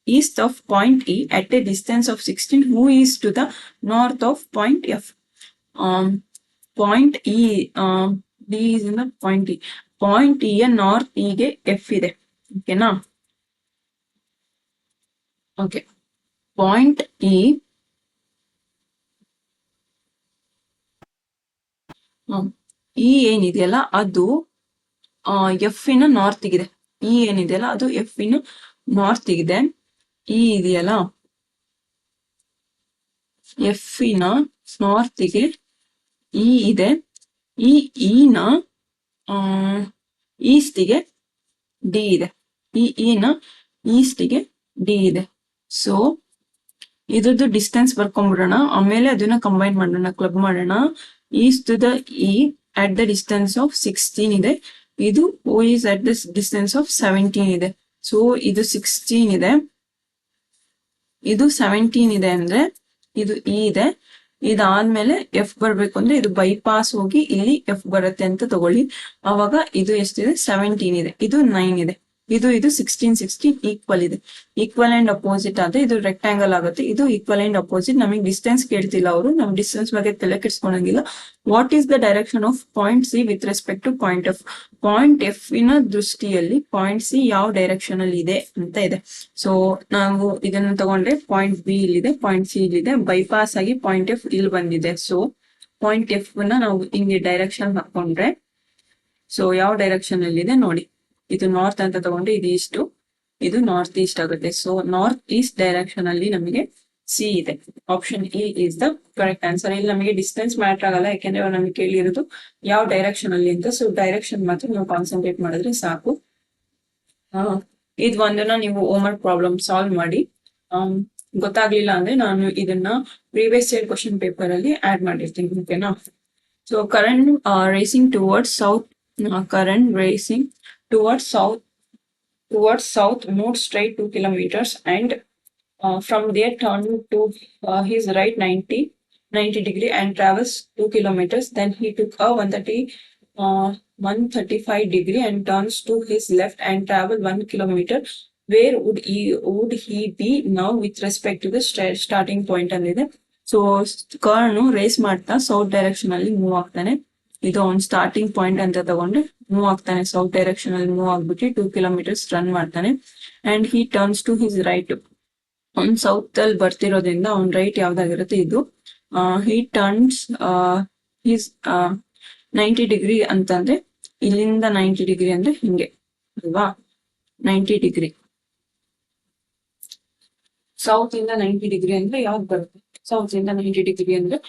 east of point E at a distance of 16. Who is to the north of point F. Point E D is in the point E. Point E ಯ ನಾರ್ತ್ E ಗೆ F ಇದೆ. ಓಕೆನಾ. ಓಕೆ. ಪಾಯಿಂಟ್ E ಏನಿದೆಯಲ್ಲ ಅದು ಎಫ್ ಇನ ನಾರ್ತ್ ಇದೆ. E ಏನಿದೆಯಲ್ಲ ಅದು ಎಫ್ ಇನ ನಾರ್ತ್ ಇದೆ. ಈ ಇದೆಯಲ್ಲ ಎಫ್ ನ ನಾರ್ತ್ಗೆ ಇ ಇದೆ. ಈ ನ ಈಸ್ಟ್ಗೆ ಡಿ ಇದೆ. ಈ ಇನ ಈಸ್ಟಿಗೆ ಡಿ ಇದೆ. ಸೊ ಇದ್ರದ್ದು ಡಿಸ್ಟೆನ್ಸ್ ಬರ್ಕೊಂಡ್ಬಿಡೋಣ, ಆಮೇಲೆ ಅದನ್ನ ಕಂಬೈನ್ ಮಾಡೋಣ, ಕ್ಲಬ್ ಮಾಡೋಣ. East to the E at the distance of 16 ಇದೆ, ಇದು O is at the distance of 17 ಇದೆ. ಸೊ ಇದು 16 ಇದೆ, ಇದು 17 ಇದೆ ಅಂದ್ರೆ ಇದು ಇ ಇದೆ. ಇದಾದ್ಮೇಲೆ ಎಫ್ ಬರ್ಬೇಕು ಅಂದ್ರೆ ಇದು ಬೈಪಾಸ್ ಹೋಗಿ ಇಲ್ಲಿ ಎಫ್ ಬರುತ್ತೆ ಅಂತ ತಗೊಳ್ಳಿ. ಅವಾಗ ಇದು ಎಷ್ಟಿದೆ, 17 ಇದೆ, ಇದು 9 ಇದೆ, ಇದು 16 ಈಕ್ವಲ್ ಇದೆ. ಈಕ್ವಲ್ ಅಂಡ್ ಅಪೋಸಿಟ್ ಆದ್ರೆ ಇದು ರೆಕ್ಟಾಂಗಲ್ ಆಗುತ್ತೆ, ಇದು ಈಕ್ವಲ್ ಅಂಡ್ ಅಪೋಸಿಟ್. ನಮಗೆ ಡಿಸ್ಟೆನ್ಸ್ ಕೇಳ್ತಿಲ್ಲ ಅವರು, ನಮ್ ಡಿಸ್ಟೆನ್ಸ್ ಬಗ್ಗೆ ತಲೆ ಕೆಡ್ಸ್ಕೊಳಂಗಿಲ್ಲ. What is the direction of point C with respect to point F? Point F ನ ದೃಷ್ಟಿಯಲ್ಲಿ ಪಾಯಿಂಟ್ ಸಿ ಯಾವ ಡೈರೆಕ್ಷನ್ ಅಲ್ಲಿ ಇದೆ ಅಂತ ಇದೆ. ಸೊ ನಾವು ಇದನ್ನ ತಗೊಂಡ್ರೆ ಪಾಯಿಂಟ್ ಬಿ ಇಲ್ಲಿದೆ, ಪಾಯಿಂಟ್ ಸಿ ಇಲ್ಲಿದೆ, ಬೈಪಾಸ್ ಆಗಿ ಪಾಯಿಂಟ್ ಎಫ್ ಇಲ್ಲಿ ಬಂದಿದೆ. ಸೊ ಪಾಯಿಂಟ್ ಎಫ್ ನ ನಾವು ಹಿಂಗೆ ಡೈರೆಕ್ಷನ್ ಹಾಕೊಂಡ್ರೆ, ಸೊ ಯಾವ ಡೈರೆಕ್ಷನ್ ಅಲ್ಲಿ ಇದೆ ನೋಡಿ, ಇದು ನಾರ್ತ್ ಅಂತ ತಗೊಂಡ್ರೆ ಇದು ಈಸ್ಟ್, ಇದು ನಾರ್ತ್ ಈಸ್ಟ್ ಆಗುತ್ತೆ. ಸೊ ನಾರ್ತ್ ಈಸ್ಟ್ ಡೈರೆಕ್ಷನ್ ಅಲ್ಲಿ ನಮಗೆ ಸಿ ಇದೆ. Option A is the correct answer. ಇಲ್ಲಿ ನಮಗೆ ಡಿಸ್ಟೆನ್ಸ್ ಮ್ಯಾಟರ್ ಆಗಲ್ಲ, ಯಾಕೆಂದ್ರೆ ಅವ್ರು ನಮಗೆ ಕೇಳಿರೋದು ಯಾವ ಡೈರೆಕ್ಷನ್ ಅಲ್ಲಿ ಅಂತ. ಸೊ ಡೈರೆಕ್ಷನ್ ಮಾತ್ರ ನಾವು ಕಾನ್ಸಂಟ್ರೇಟ್ ಮಾಡಿದ್ರೆ ಸಾಕು. ಇದು ಒಂದನ್ನ ನೀವು ಹೋಮ್ವರ್ಕ್ ಪ್ರಾಬ್ಲಮ್ ಸಾಲ್ವ್ ಮಾಡಿ. ಗೊತ್ತಾಗ್ಲಿಲ್ಲ ಅಂದ್ರೆ ನಾನು ಇದನ್ನ ಪ್ರೀವಿಯಸ್ ಇಯರ್ ಕ್ವಶನ್ ಪೇಪರ್ ಅಲ್ಲಿ ಆಡ್ ಮಾಡಿರ್ತೀನಿ, ಓಕೆನಾ? So current racing towards south, current racing towards south moved straight 2 kilometers and from there turned to his right 90 degree and travels 2 kilometers. Then he took a 135 degree and turns to his left and travel 1 kilometer. Where would he be now with respect to the starting point ಅಂದಿದೆ. ಸೊ ಕಾರ್ನು ರೇಸ್ ಮಾಡ್ತಾ ಸೌತ್ ಡೈರೆಕ್ಷನ್ ಅಲ್ಲಿ ಮೂವ್ ಆಗ್ತಾನೆ. ಇದು ಅವ್ನ್ ಸ್ಟಾರ್ಟಿಂಗ್ ಪಾಯಿಂಟ್ ಅಂತ ತಗೊಂಡ್ರೆ ಮೂವ್ ಆಗ್ತಾನೆ, ಸೌತ್ ಡೈರೆಕ್ಷನ್ ಅಲ್ಲಿ ಮೂವ್ ಆಗ್ಬಿಟ್ಟು 2 kilometers ರನ್ ಮಾಡ್ತಾನೆ. And he turns to his right, ಅವ್ನ್ ಸೌತ್ ಅಲ್ಲಿ ಬರ್ತಿರೋದ್ರಿಂದ ಅವ್ನ್ ರೈಟ್ ಯಾವ್ದಾಗಿರುತ್ತೆ ಇದು. ಹಿ ಟರ್ನ್ಸ್ ಹಿಸ್ 90 ಡಿಗ್ರಿ ಅಂತಂದ್ರೆ ಇಲ್ಲಿಂದ 90 ಡಿಗ್ರಿ ಅಂದ್ರೆ ಹಿಂಗೆ ಅಲ್ವಾ, 90 ಡಿಗ್ರಿ. ಸೌತ್ ಇಂದ 90 ಡಿಗ್ರಿ ಅಂದ್ರೆ ಯಾವ್ದು ಬರುತ್ತೆ, ಸೌತ್ ಇಂದ 90 ಡಿಗ್ರಿ ಅಂದ್ರೆ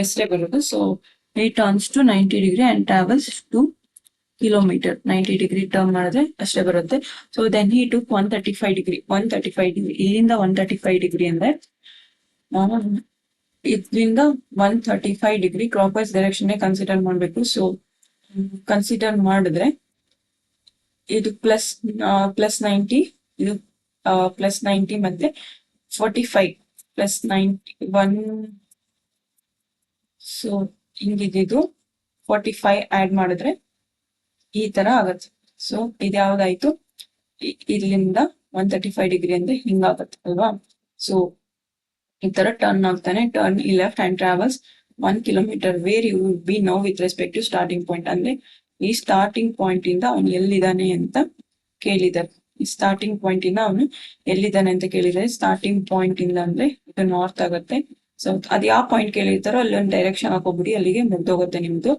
ವೆಸ್ಟೇ ಬರುತ್ತೆ. So he turns to 90 degree and travels 2 kilometer. 90 degree turn ಮಾಡಿದ್ರೆ ಅಷ್ಟೇ ಬರುತ್ತೆ. So then he took 135 degree. ಇಲ್ಲಿಂದ 135 ಡಿಗ್ರಿ ಅಂದ್ರೆ ಇದರಿಂದ 135 degree clock wise direction consider ಮಾಡ್ಬೇಕು. ಸೊ ಕನ್ಸಿಡರ್ ಮಾಡಿದ್ರೆ ಇದು ಪ್ಲಸ್ 90, ಇದು ಪ್ಲಸ್ 90 ಮತ್ತೆ 45 ಪ್ಲಸ್ 91. ಸೊ ಹಿಂಗಿದ್ದು 45 ಆಡ್ ಮಾಡಿದ್ರೆ ಈ ತರ ಆಗತ್ತೆ. ಸೊ ಇದು ಯಾವ್ದಾಯ್ತು, ಇಲ್ಲಿಂದ 135 ಡಿಗ್ರಿ ಅಂದ್ರೆ ಹಿಂಗಾಗತ್ತೆ ಅಲ್ವಾ. ಸೊ ಈ ತರ ಟರ್ನ್ ಆಗ್ತಾನೆ, ಟರ್ನ್ ಈ left and travels 1 kilometer. Where you would be now with respect to starting point ಅಂದ್ರೆ ಈ ಸ್ಟಾರ್ಟಿಂಗ್ ಪಾಯಿಂಟ್ ಇಂದ ಅವನು ಎಲ್ಲಿದ್ದಾನೆ ಅಂತ ಕೇಳಿದಾರೆ. ಈ ಸ್ಟಾರ್ಟಿಂಗ್ ಪಾಯಿಂಟ್ ಇಂದ ಅವನು ಎಲ್ಲಿದ್ದಾನೆ ಅಂತ ಕೇಳಿದ್ರೆ, ಸ್ಟಾರ್ಟಿಂಗ್ ಪಾಯಿಂಟ್ ಇಂದ ಅಂದ್ರೆ ಇದು ನಾರ್ತ್ ಆಗುತ್ತೆ. ಸೊ ಅದ್ ಯಾವ ಪಾಯಿಂಟ್ ಕೇಳಿರ್ತಾರೋ ಅಲ್ಲಿ ಒಂದು ಡೈರೆಕ್ಷನ್ ಹಾಕೋಬಿಡಿ, ಅಲ್ಲಿಗೆ ಮುಗ್ದೋಗುತ್ತೆ ನಿಮ್ದು.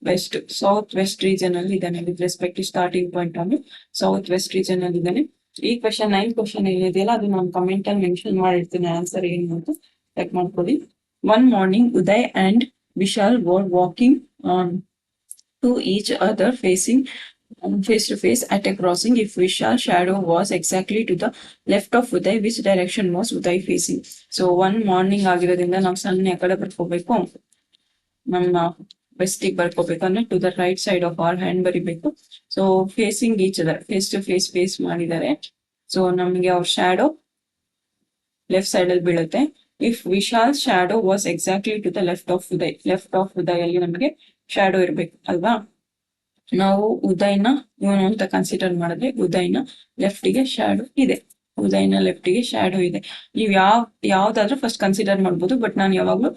ವೆಸ್ಟ್, ಸೌತ್ ವೆಸ್ಟ್ ರೀಜನ್ ಅಲ್ಲಿ ಇದ್ದಾನೆ with respect to starting point ಅವನು ಸೌತ್ ವೆಸ್ಟ್ ರೀಜನ್ ಅಲ್ಲಿ ಇದ್ದಾನೆ. ಈ ಕ್ವಶನ್ 9 ಕ್ವಶನ್ ಏನಿದೆಯಲ್ಲ ಅದು ನಾನು ಕಮೆಂಟ್ ಅಲ್ಲಿ ಮೆನ್ಷನ್ ಮಾಡಿರ್ತೀನಿ ಆನ್ಸರ್ ಏನು ಅಂತ ಚೆಕ್ ಮಾಡ್ಕೊಳ್ಳಿ. One morning Uday and Vishal were walking to each other facing face to face at a crossing. If Vishal's shadow was exactly to the left of Uday, which direction was Uday facing? So one morning ಆಗಿರೋದ್ರಿಂದ ನಾವು ಸಣ್ಣ ಕಡೆ ಬರ್ಕೋಬೇಕು, ನಮ್ಮ ವೆಸ್ಟಿಗೆ ಬರ್ಕೋಬೇಕು ಅಂದ್ರೆ to the right side of our hand ಬರಿಬೇಕು. So facing each other, face to face ಮಾಡಿದ್ದಾರೆ. ಸೊ ನಮಗೆ ಅವ್ರ ಶಾಡೋ ಲೆಫ್ಟ್ ಸೈಡ್ ಅಲ್ಲಿ ಬೀಳುತ್ತೆ. If Vishal shadow was exactly to the left of Uday ಅಲ್ಲಿ ನಮಗೆ ಶಾಡೋ ಇರ್ಬೇಕು ಅಲ್ವಾ. ನಾವು ಉದಯ್ನ ಇವನು ಅಂತ ಕನ್ಸಿಡರ್ ಮಾಡಿದ್ರೆ ಉದಯ್ನ ಲೆಫ್ಟ್ ಗೆ ಶಾಡೋ ಇದೆ, ನೀವು ಯಾವ್ದಾದ್ರೂ ಫಸ್ಟ್ ಕನ್ಸಿಡರ್ ಮಾಡ್ಬೋದು, ಬಟ್ ನಾನು ಯಾವಾಗ್ಲೂ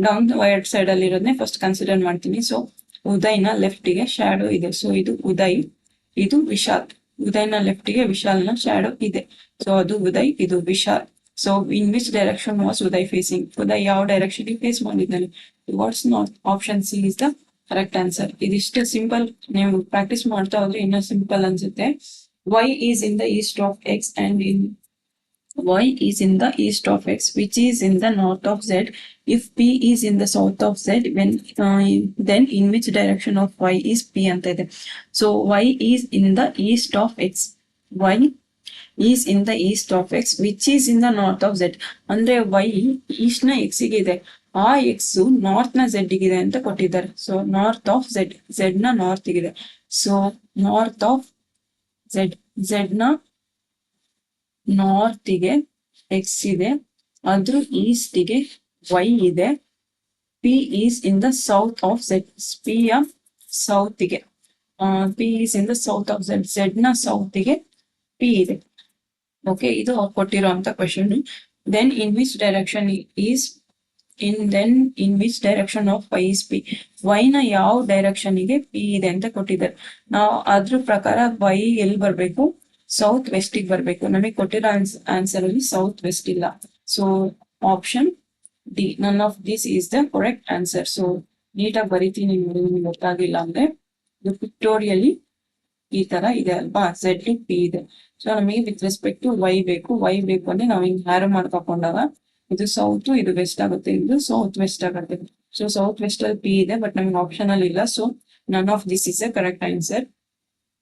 ಡೌನ್ ರೈಟ್ ಸೈಡ್ ಅಲ್ಲಿ ಇರೋದನ್ನೇ ಫಸ್ಟ್ ಕನ್ಸಿಡರ್ ಮಾಡ್ತೀನಿ. ಸೊ ಉದಯ್ನ ಲೆಫ್ಟ್ ಗೆ ಶಾಡೋ ಇದೆ. ಸೊ ಇದು ಉದಯ್, ಇದು ವಿಶಾಲ್. ಉದಯ್ನ ಲೆಫ್ಟ್ ಗೆ ವಿಶಾಲ್ನ ಶಾಡೋ ಇದೆ. ಸೊ ಅದು ಉದಯ್, ಇದು Vishal. So in which direction was Uday facing? Uday ಯಾವ ಡೈರೆಕ್ಷನ್ ಗೆ ಫೇಸ್ ಮಾಡಿದ್ದಾನೆ? What's not, option C is the correct answer. ಇದಿಷ್ಟು ಸಿಂಪಲ್, ನೀವು ಪ್ರಾಕ್ಟೀಸ್ ಮಾಡ್ತಾ ಹೋದ್ರೆ ಇನ್ನೂ ಸಿಂಪಲ್ ಅನ್ಸುತ್ತೆ. y is in the east of x and y is in the east of x, which is in the north of z. If p is in the south of z, then in which direction of y is p ಅಂತ ಇದೆ. So y is in the east of x. y is in the east of X which is in the north of Z. ಅಂದ್ರೆ ವೈ ಈಸ್ಟ್ ನ ಎಕ್ಸ್ ಗೆ ಇದೆ, ಆ ಎಕ್ಸ್ ನಾರ್ತ್ ನ ಝೆಡ್ ಗಿದೆ ಅಂತ ಕೊಟ್ಟಿದ್ದಾರೆ. So north of Z, Z ನ ನಾರ್ತ್ ಗಿದೆ. So north of Z, Z ನ ನಾರ್ತ್ ಗೆ ಎಕ್ಸ್ ಇದೆ, ಅದ್ರ ಈಸ್ಟ್ ಗೆ ವೈ ಇದೆ. P is in the south of Z, P ಯ ಸೌತ್ ಗೆ, P is in the south of Z, Z ನ ಸೌತ್ ಗೆ ಪಿ ಇದೆ. ಓಕೆ, ಇದು ಕೊಟ್ಟಿರುವಂತ question. Then in which direction is in which direction of Y is P, Y ನ ಯಾವ ಡೈರೆಕ್ಷನ್ ಗೆ ಪಿ ಇದೆ ಅಂತ ಕೊಟ್ಟಿದ್ದಾರೆ. ನಾವು ಅದ್ರ ಪ್ರಕಾರ ವೈ ಎಲ್ಲಿ ಬರ್ಬೇಕು, ಸೌತ್ ವೆಸ್ಟ್ ಗೆ ಬರ್ಬೇಕು. ನಮಗೆ ಕೊಟ್ಟಿರೋ ಆನ್ಸರ್ ಅಲ್ಲಿ ಸೌತ್ ವೆಸ್ಟ್ ಇಲ್ಲ. So option D, none of this is the correct answer. So ನೀಟಾಗಿ ಬರಿತೀನಿ ನೋಡಿ, ನಿಮ್ಗೆ ಗೊತ್ತಾಗಿಲ್ಲ ಅಂದ್ರೆ. ಇದು ಪಿಕ್ಟೋರಿಯಲಿ ಈ ತರ ಇದೆ ಅಲ್ವಾ, ಝೆಡ್ ಪಿ ಇದೆ. ಸೊ ನಮಗೆ ವಿತ್ ರೆಸ್ಪೆಕ್ಟ್ ಟು ವೈ ಬೇಕು. ವೈ ಬೇಕು ಅಂದ್ರೆ ನಾವು ಹಿಂಗ್ ಹ್ಯಾರೋ ಮಾಡ್ಕೊಂಡಾಗ ಇದು ಸೌತ್, ಇದು ವೆಸ್ಟ್ ಆಗುತ್ತೆ, ಇದು ಸೌತ್ ವೆಸ್ಟ್ ಆಗುತ್ತೆ. ಸೊ ಸೌತ್ ವೆಸ್ಟ್ ಅಲ್ಲಿ ಪಿ ಇದೆ, ಬಟ್ ನಮ್ಗೆ ಆಪ್ಷನ್ ಅಲ್ಲಿ ಇಲ್ಲ. So none of this is A correct answer.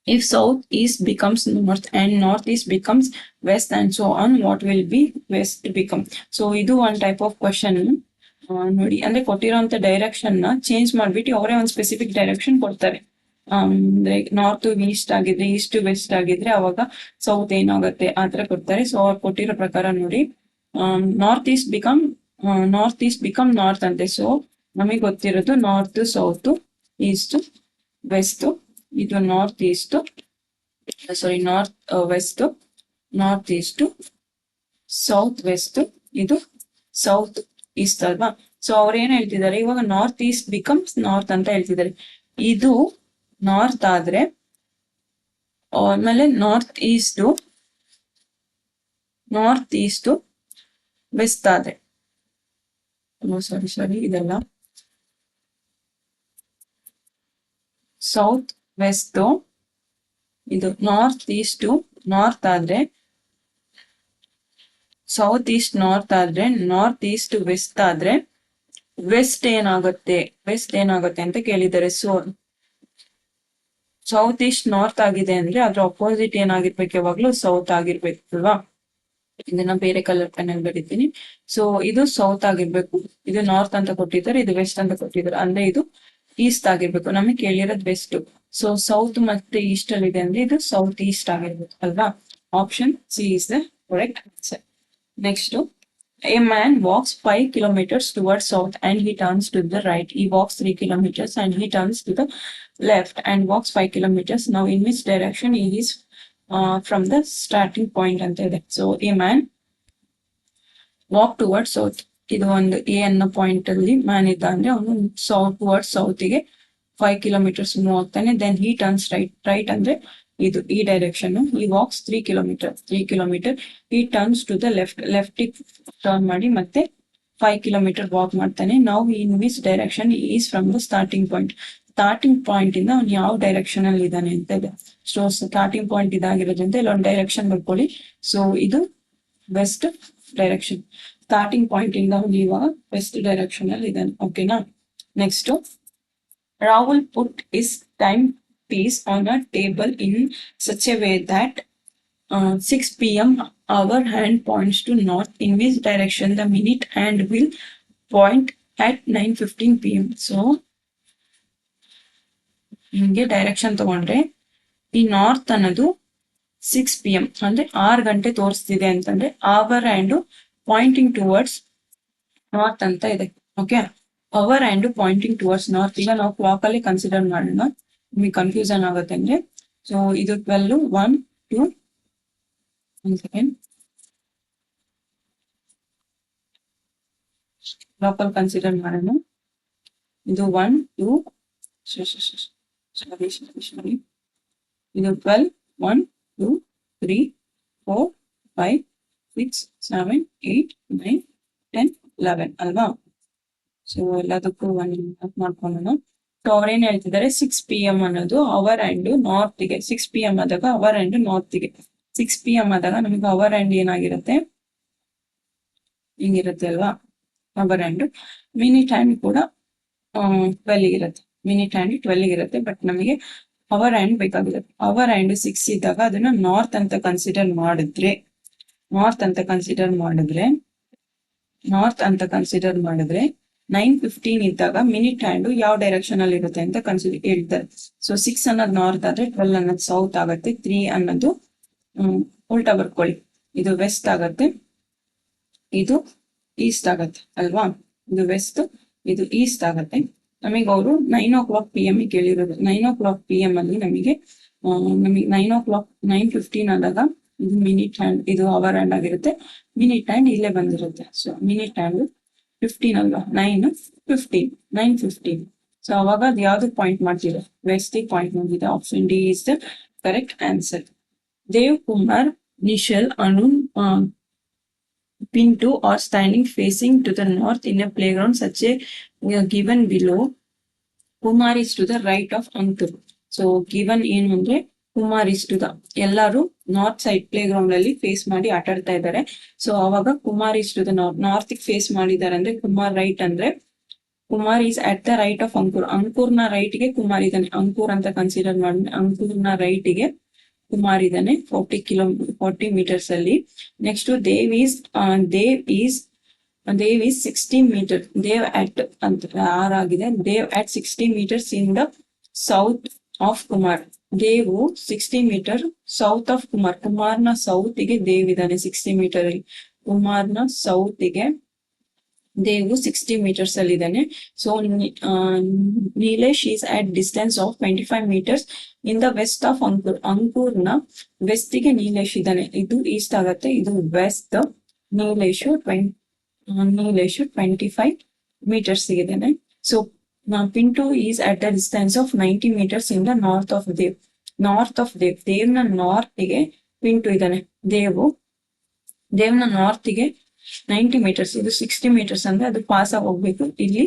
If south east becomes north and northeast becomes west and so on, what will be west become? So ಇದು one type of question. ನೋಡಿ, ಅಂದ್ರೆ ಕೊಟ್ಟಿರೋಂತ ಡೈರೆಕ್ಷನ್ ನ ಚೇಂಜ್ ಮಾಡ್ಬಿಟ್ಟು ಅವರೇ ಒಂದು ಸ್ಪೆಸಿಫಿಕ್ ಡೈರೆಕ್ಷನ್ ಕೊಡ್ತಾರೆ. ಅಂದ್ರೆ ನಾರ್ತ್ ಈಸ್ಟ್ ಆಗಿದ್ರೆ, ಈಸ್ಟ್ ವೆಸ್ಟ್ ಆಗಿದ್ರೆ ಅವಾಗ ಸೌತ್ ಏನಾಗುತ್ತೆ ಆ ತರ ಕೊಡ್ತಾರೆ. ಸೊ ಅವ್ರು ಕೊಟ್ಟಿರೋ ಪ್ರಕಾರ ನೋಡಿ, ನಾರ್ತ್ ಈಸ್ಟ್ ಬಿಕಮ್ ನಾರ್ತ್ ಅಂತೆ. ಸೊ ನಮಗೆ ಗೊತ್ತಿರೋದು ನಾರ್ತ್ ಸೌತ್, ಈಸ್ಟ್ ವೆಸ್ಟ್, ಇದು north east, sorry north west, north east, south west, ಇದು ಸೌತ್ ಈಸ್ಟ್ ಅಲ್ವಾ. ಸೊ ಅವ್ರು ಏನ್ ಹೇಳ್ತಿದ್ದಾರೆ ಇವಾಗ, ನಾರ್ತ್ ಈಸ್ಟ್ ಬಿಕಮ್ಸ್ ನಾರ್ತ್ ಅಂತ ಹೇಳ್ತಿದ್ದಾರೆ. ಇದು ನಾರ್ತ್ ಆದ್ರೆ ಆಮೇಲೆ ನಾರ್ತ್ ಈಸ್ಟ್ ವೆಸ್ಟ್ ಆದ್ರೆ, ಸಾರಿ ಇದೆಲ್ಲ ಸೌತ್ ವೆಸ್ಟ್, ಇದು ನಾರ್ತ್ ಈಸ್ಟ್ ನಾರ್ತ್ ಆದ್ರೆ, ಸೌತ್ ಈಸ್ಟ್ ನಾರ್ತ್ ಆದ್ರೆ, ನಾರ್ತ್ ಈಸ್ಟ್ ವೆಸ್ಟ್ ಆದ್ರೆ ವೆಸ್ಟ್ ಏನಾಗುತ್ತೆ ಅಂತ ಕೇಳಿದ್ದಾರೆ. ಸೊ ಸೌತ್ ಈಸ್ಟ್ ನಾರ್ತ್ ಆಗಿದೆ ಅಂದ್ರೆ ಅದ್ರ ಅಪೋಸಿಟ್ ಏನಾಗಿರ್ಬೇಕು, ಯಾವಾಗ್ಲೂ ಸೌತ್ ಆಗಿರ್ಬೇಕು ಅಲ್ವಾ. ಇದನ್ನ ಬೇರೆ ಕಲರ್ ಪೆನ್ನಲ್ಲಿ ಬರೀತೀನಿ. ಸೊ ಇದು ಸೌತ್ ಆಗಿರ್ಬೇಕು, ಇದು ನಾರ್ತ್ ಅಂತ ಕೊಟ್ಟಿದ್ದಾರೆ, ಇದು ವೆಸ್ಟ್ ಅಂತ ಕೊಟ್ಟಿದ್ದಾರೆ, ಅಂದ್ರೆ ಇದು ಈಸ್ಟ್ ಆಗಿರ್ಬೇಕು. ನಮಗೆ ಕೇಳಿರೋದು ವೆಸ್ಟ್. ಸೊ ಸೌತ್ ಮತ್ತೆ ಈಸ್ಟ್ ಅಲ್ಲಿ ಇದೆ ಅಂದ್ರೆ ಇದು ಸೌತ್ ಈಸ್ಟ್ ಆಗಿರ್ಬೇಕು ಅಲ್ವಾ. Option C is the correct answer. Next, a man walks 5 kilometers towards south and he turns to the right. He walks 3 kilometers and he turns to the left and walks 5 kilometers. Now in which direction he is from the starting point ಅಂತ ಇದೆ. So a man walk towards south. ಇದು ಒಂದು ಎ ಅನ್ನೋ ಪಾಯಿಂಟ್ ಅಲ್ಲಿ ಮ್ಯಾನ್ ಇದ್ದ ಅಂದ್ರೆ ಅವನು ಟುವರ್ಡ್ಸ್ ಸೌತ್ ಗೆ 5 ಕಿಲೋಮೀಟರ್ಸ್ ಮೂವ್ ಆಗ್ತಾನೆ. ದೆನ್ ಹಿ ಟರ್ನ್ಸ್ ರೈಟ್ ಅಂದ್ರೆ ಇದು ಈ ಡೈರೆಕ್ಷನ್. ಈ ವಾಕ್ಸ್ 3 ಕಿಲೋಮೀಟರ್. ಈ turns to the left turn ಮಾಡಿ ಮತ್ತೆ 5 ಕಿಲೋಮೀಟರ್ ವಾಕ್ ಮಾಡ್ತಾನೆ. ನಾವು in which direction is from the starting point ಇಂದ ಅವ್ನು ಯಾವ ಡೈರೆಕ್ಷನ್ ಅಲ್ಲಿ ಇದ್ದಾನೆ ಅಂತ ಇದೆ. ಸೊ ಸ್ಟಾರ್ಟಿಂಗ್ ಪಾಯಿಂಟ್ ಇದಾಗಿರೋದ್ರಿಂದ ಇಲ್ಲೊಂದು ಡೈರೆಕ್ಷನ್ ಬರ್ಕೊಳ್ಳಿ. ಸೊ ಇದು ವೆಸ್ಟ್ ಡೈರೆಕ್ಷನ್. ಸ್ಟಾರ್ಟಿಂಗ್ ಪಾಯಿಂಟ್ ಇಂದ ಅವ್ನು ಇವಾಗ ವೆಸ್ಟ್ ಡೈರೆಕ್ಷನ್ ಅಲ್ಲಿ ಇದ್ದಾನೆ. ಓಕೆನಾ. Next, Rahul put his timepiece on a table in such a way that 6 p.m. our hand points to north. In which direction the minute hand will point at 9:15 p.m. So ಹಿಂಗೆ ಡೈರೆಕ್ಷನ್ ತಗೊಂಡ್ರೆ ಈ ನಾರ್ತ್ ಅನ್ನೋದು 6 p.m. ಅಂದ್ರೆ 6 ಗಂಟೆ ತೋರಿಸ್ತಿದೆ ಅಂತಂದ್ರೆ hour hand pointing towards north ಅಂತ ಇದೆ. Okay, hour hand pointing towards north. ಈಗ ನಾವು ಕ್ಲಾಕ್ ಅಲ್ಲಿ ಕನ್ಸಿಡರ್ ಮಾಡೋಣ, ನಿಮಗೆ ಕನ್ಫ್ಯೂಷನ್ ಆಗುತ್ತೆ ಅಂದ್ರೆ. ಸೊ ಇದು 12, 1, 2, 1 ಸೆಕೆಂಡ್, ಕ್ಲಾಕ್ ಅಲ್ಲಿ ಕನ್ಸಿಡರ್ ಮಾಡೋಣ. ಇದು 1, 2, ಸಾರಿ ಇದು 12, 1, 2, 3, 4, 5, 6, 7, 8, 9, 10, 11 ಅಲ್ವಾ. ಸೊ ಎಲ್ಲದಕ್ಕೂ ಒಂದು ಮಾಡ್ಕೊಳ್ಳೋಣ. ಸೊ ಅವ್ರೇನ್ ಹೇಳ್ತಿದ್ದಾರೆ, 6 p.m. ಅನ್ನೋದು ಅವರ್ ಹ್ಯಾಂಡ್ ನಾರ್ತ್ ಗೆ. 6 p.m. ಆದಾಗ ಅವರ್ ಹ್ಯಾಂಡ್ ನಾರ್ತ್ ಗೆ. 6 p.m. ಆದಾಗ ನಮಗೆ ಅವರ್ ಹ್ಯಾಂಡ್ ಏನಾಗಿರುತ್ತೆ, ಹಿಂಗಿರುತ್ತೆ ಅಲ್ವಾ ಅವರ್ ಹ್ಯಾಂಡ್. ಮಿನಿಟ್ ಹ್ಯಾಂಡ್ ಕೂಡ 12 ಇರುತ್ತೆ. ಮಿನಿಟ್ ಹ್ಯಾಂಡ್ 12 ಇರುತ್ತೆ. ಬಟ್ ನಮಗೆ ಅವರ್ ಹ್ಯಾಂಡ್ ಬೇಕಾಗಿದೆ. ಅವರ್ ಹ್ಯಾಂಡ್ 6 ಇದ್ದಾಗ ಅದನ್ನ ನಾರ್ತ್ ಅಂತ ಕನ್ಸಿಡರ್ ಮಾಡಿದ್ರೆ ನಾರ್ತ್ ಅಂತ ಕನ್ಸಿಡರ್ ಮಾಡಿದ್ರೆ 9:15 ಇದ್ದಾಗ ಮಿನಿಟ್ ಹ್ಯಾಂಡ್ ಯಾವ ಡೈರೆಕ್ಷನ್ ಅಲ್ಲಿ ಇರುತ್ತೆ ಅಂತ ಕನ್ಸಿಡರ್ ಹೇಳ್ತಾರೆ. ಸೊ 6 ಅನ್ನೋದು ನಾರ್ತ್ ಆದ್ರೆ 12 ಅನ್ನೋದು ಸೌತ್ ಆಗತ್ತೆ, 3 ಅನ್ನೋದು ಉಲ್ಟಾ ಬರ್ಕೊಳ್ಳಿ, ಇದು ವೆಸ್ಟ್ ಆಗತ್ತೆ, ಇದು ಈಸ್ಟ್ ಆಗತ್ತೆ ಅಲ್ವಾ, ಇದು ವೆಸ್ಟ್, ಇದು ಈಸ್ಟ್ ಆಗತ್ತೆ. ನಮಗೆ ಅವರು 9 PM ಕೇಳಿರೋದು. 9 PM ಅಲ್ಲಿ ನಮಗೆ 9:15 ಆದಾಗ ಇದು ಮಿನಿಟ್ ಹ್ಯಾಂಡ್, ಇದು ಅವರ್ ಹ್ಯಾಂಡ್ ಆಗಿರುತ್ತೆ. ಮಿನಿಟ್ ಹ್ಯಾಂಡ್ ಇಲ್ಲೇ ಬಂದಿರುತ್ತೆ. ಸೊ ಮಿನಿಟ್ ಹ್ಯಾಂಡ್ 15 ಅಲ್ವಾ, 9:15. ಸೊ ಅವಾಗ ಅದು ಯಾವ್ದು ಪಾಯಿಂಟ್ ಮಾಡ್ತಿದೆ, ವೆಸ್ಟ್ ಪಾಯಿಂಟ್ ಮಾಡಿದೆ. Option D is the correct answer. Dev Kumar, Nishal, Anun, Pinto are standing facing to the north in a playground such a given below. Kumar is to the right of Ankur. So given ಏನು ಅಂದ್ರೆ ಕುಮಾರ್ is to the, ಎಲ್ಲರೂ ನಾರ್ತ್ ಸೈಡ್ ಪ್ಲೇ ಗ್ರೌಂಡ್ ಅಲ್ಲಿ ಫೇಸ್ ಮಾಡಿ ಆಟ ಆಡ್ತಾ ಇದ್ದಾರೆ. ಸೊ ಅವಾಗ Kumar is to the north face ಮಾಡಿದ್ದಾರೆ ಅಂದ್ರೆ ಕುಮಾರ್ ರೈಟ್ ಅಂದ್ರೆ Kumar is at the right of Ankur. ಅಂಕುರ್ನ ರೈಟ್ ಗೆ ಕುಮಾರ್ ಇದ್ದಾನೆ. ಅಂಕುರ್ ಅಂತ ಕನ್ಸಿಡರ್ ಮಾಡಿ ಅಂಕುರ್ನ ರೈಟ್ ಗೆ ಕುಮಾರ್ ಇದ್ದಾನೆ 40 ಮೀಟರ್ಸ್ ಅಲ್ಲಿ. Next Dev is 60 metre. Dev at ಅಂತ ಆಗಿದೆ. Dev at 60 metres in the south of Kumar. Dev 60 metre south of Kumar. ಕುಮಾರ್ನ ಸೌತ್ ಗೆ ದೇವ್ ಇದ್ದಾನೆ 60 ಮೀಟರ್ ಅಲ್ಲಿ. ಕುಮಾರ್ನ ಸೌತ್ ಗೆ ದೇವು 60 ಮೀಟರ್ಸ್ ಅಲ್ಲಿ ಇದ್ದಾನೆ. So Nilesh is at distance of 25 metres in the west of Ankur. ಅಂಕುರ್ನ ವೆಸ್ಟ್ ಗೆ ನೀಲೇಶ್ ಇದ್ದಾನೆ. ಇದು ಈಸ್ಟ್ ಆಗತ್ತೆ, ಇದು ವೆಸ್ಟ್. ನೀಲೇಶ್ 25 ಮೀಟರ್ಸ್ ಇದ್ದಾನೆ. So Pintu is at the distance of 90 metres in the north of Dev. ದೇವ್ನ ನಾರ್ತ್ ಗೆ ಪಿಂಟು ಇದ್ದಾನೆ. ದೇವ್ನ ನಾರ್ತ್ ಗೆ 90 ಮೀಟರ್ಸ್, ಇದು 60 ಮೀಟರ್ಸ್ ಅಂದ್ರೆ ಅದು ಪಾಸ್ ಆಗಿ ಹೋಗ್ಬೇಕು. ಇಲ್ಲಿ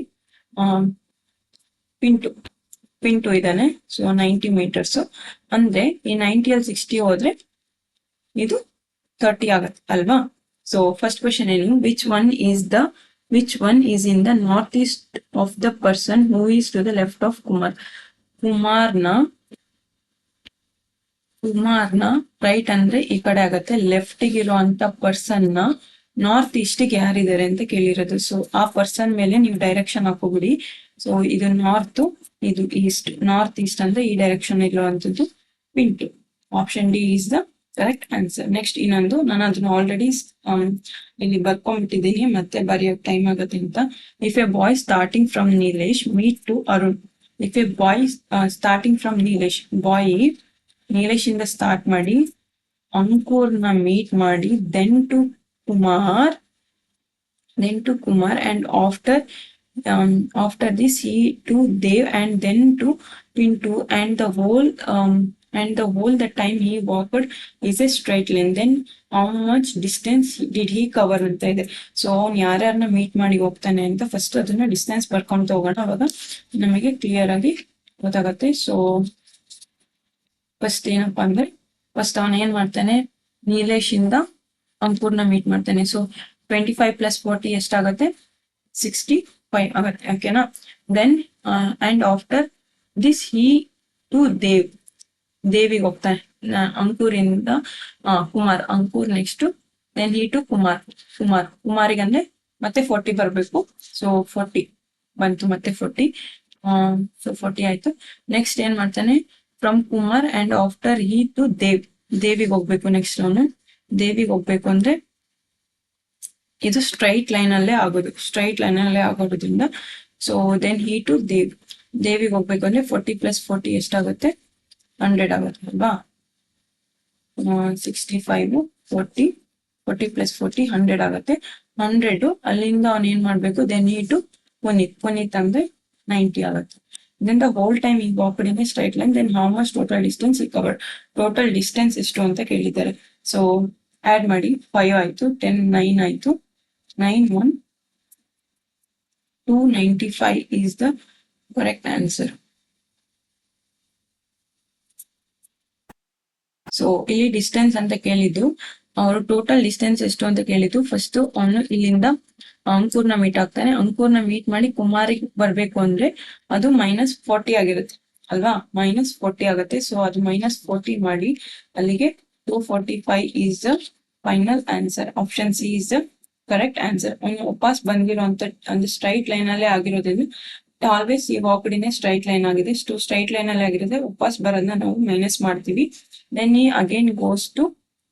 ಪಿಂಟು ಇದ್ದಾನೆ. ಸೊ 90 ಮೀಟರ್ಸ್ ಅಂದ್ರೆ ಈ 90 ಅಲ್ಲಿ 60 ಹೋದ್ರೆ ಇದು 30 ಆಗತ್ತೆ ಅಲ್ವಾ. ಸೊ ಫಸ್ಟ್ ಕ್ವೆಶನ್ ಏನು, which one is in the north east of the person who is to the left of Kumar. ಕುಮಾರ್ನ ರೈಟ್ ಅಂದ್ರೆ ಈ ಕಡೆ ಆಗತ್ತೆ. ಲೆಫ್ಟ್ ಇರುವಂತ ಪರ್ಸನ್ ನ ನಾರ್ತ್ ಈಸ್ಟ್ಗೆ ಯಾರಿದ್ದಾರೆ ಅಂತ ಕೇಳಿರೋದು. ಸೊ ಆ ಪರ್ಸನ್ ಮೇಲೆ ನೀವು ಡೈರೆಕ್ಷನ್ ಹಾಕೋಬಿಡಿ. ಸೊ ಇದು ನಾರ್ತ್, ಇದು ಈಸ್ಟ್. ನಾರ್ತ್ ಈಸ್ಟ್ ಅಂದ್ರೆ ಈ ಡೈರೆಕ್ಷನ್ ಇರುವಂತದ್ದು Pintu. Option D is the correct answer. Next ಇನ್ನೊಂದು, ನಾನು ಅದನ್ನ ಆಲ್ರೆಡಿ ಇಲ್ಲಿ ಬರ್ಕೊಂಡ್ಬಿಟ್ಟಿದ್ದೀನಿ, ಮತ್ತೆ ಬರೆಯೋಕ್ ಟೈಮ್ ಆಗತ್ತೆ ಅಂತ. If a boy starting from Nilesh meet to Arun. If a boy starting from Nilesh, boy Nilesh ಇಂದ ಸ್ಟಾರ್ಟ್ ಮಾಡಿ ಅಂಕುರ್ನ ಮೀಟ್ ಮಾಡಿ then to Kumar and after this he to Dev and then to Pintu and the whole the time he walked is a straight line. Then how much distance did he cover ಅಂತ ಇದೆ. ಸೊ ಅವ್ನು ಯಾರ್ಯಾರನ್ನ ಮೀಟ್ ಮಾಡಿ ಹೋಗ್ತಾನೆ ಅಂತ ಫಸ್ಟ್ ಅದನ್ನ ಡಿಸ್ಟೆನ್ಸ್ ಬರ್ಕೊಂತ ಹೋಗೋಣ, ಅವಾಗ ನಮಗೆ ಕ್ಲಿಯರ್ ಆಗಿ ಗೊತ್ತಾಗತ್ತೆ. ಸೊ ಫಸ್ಟ್ ಏನಪ್ಪಾ ಅಂದ್ರೆ ಫಸ್ಟ್ ಅವನ್ ಏನ್ ಮಾಡ್ತಾನೆ, ನೀಲೇಶ್ ಇಂದ ಅಂಕುರ್ನ ಮೀಟ್ ಮಾಡ್ತಾನೆ. ಸೊ 25 + 40 ಎಷ್ಟಾಗತ್ತೆ, 65 ಆಗತ್ತೆ. ಓಕೆನಾ. Then and after this he to ದೇವಿಗೆ ಹೋಗ್ತಾನೆ. ಅಂಕೂರಿಂದ Kumar, Ankur next. Then he to ಕುಮಾರಿಗೆ ಅಂದ್ರೆ ಮತ್ತೆ 40 ಬರ್ಬೇಕು. ಸೊ 40 ಬಂತು, ಮತ್ತೆ 40. ಸೊ 40 ಆಯ್ತು. ನೆಕ್ಸ್ಟ್ ಏನ್ ಮಾಡ್ತಾನೆ, from Kumar and after he to ದೇವಿಗೆ ಹೋಗ್ಬೇಕು. ನೆಕ್ಸ್ಟ್ ಅವನು ದೇವಿಗೆ ಹೋಗ್ಬೇಕು ಅಂದ್ರೆ ಇದು ಸ್ಟ್ರೈಟ್ ಲೈನ್ ಅಲ್ಲೇ ಆಗೋದ್ರಿಂದ ಸೊ ದೆನ್ ಹಿ ಟು ದೇವಿಗೆ ಹೋಗ್ಬೇಕು ಅಂದ್ರೆ 40 + 40 ಎಷ್ಟಾಗುತ್ತೆ, 100 ಆಗುತ್ತೆ ಅಲ್ವಾ. 65 40 + 40 100 ಆಗುತ್ತೆ. 100 ಅಲ್ಲಿಂದ ಅವನ್ ಏನ್ ಮಾಡ್ಬೇಕು, ದೆನ್ ಹಿ ಟು ಪುನೀತ್ ಅಂದ್ರೆ 90 ಆಗುತ್ತೆ. Then the whole time he walked in a straight line. Then how much total distance he covered? Total distance ಎಷ್ಟು ಅಂತ ಕೇಳಿದ್ದಾರೆ. ಸೊ ಆಡ್ ಮಾಡಿ, 5 ಆಯ್ತು, 10 9 ಆಯ್ತು, 9 1 295 is the correct answer. So ಇಲ್ಲಿ ಡಿಸ್ಟೆನ್ಸ್ ಅಂತ ಕೇಳಿದ್ದು, ಅವರು ಟೋಟಲ್ ಡಿಸ್ಟೆನ್ಸ್ ಎಷ್ಟು ಅಂತ ಕೇಳಿದ್ದು. ಫಸ್ಟ್ ಅವನು ಇಲ್ಲಿಂದ ಅಂಕೂರ್ನ ಮೀಟ್ ಆಗ್ತಾನೆ. ಅಂಕೂರ್ನ ಮೀಟ್ ಮಾಡಿ ಕುಮಾರಿಗೆ ಬರ್ಬೇಕು ಅಂದ್ರೆ ಅದು -40 ಆಗಿರುತ್ತೆ. ಅಲ್ವಾ, -40 ಆಗುತ್ತೆ. ಸೊ ಅದು -40 ಮಾಡಿ, ಅಲ್ಲಿಗೆ 245 is the final answer. Option C is the correct answer. ವಾಪಸ್ ಬಂದಿರುವಂತ ಒಂದು ಸ್ಟ್ರೈಟ್ ಲೈನ್ ಅಲ್ಲೇ ಆಗಿರೋದ್ರಿಂದ, ಆಲ್ವೇಸ್ ಈ ವಾಕ್ಡಿನೇ ಸ್ಟ್ರೈಟ್ ಲೈನ್ ಆಗಿದೆ, ಸ್ಟ್ರೈಟ್ ಲೈನ್ ಅಲ್ಲಿ ಆಗಿರೋದೇ ವಾಪಸ್ ಬರೋದನ್ನ ನಾವು ಮೈನಸ್ ಮಾಡ್ತೀವಿ. ದೆನ್ ಈ ಅಗೇನ್ ಗೋಸ್ ಟು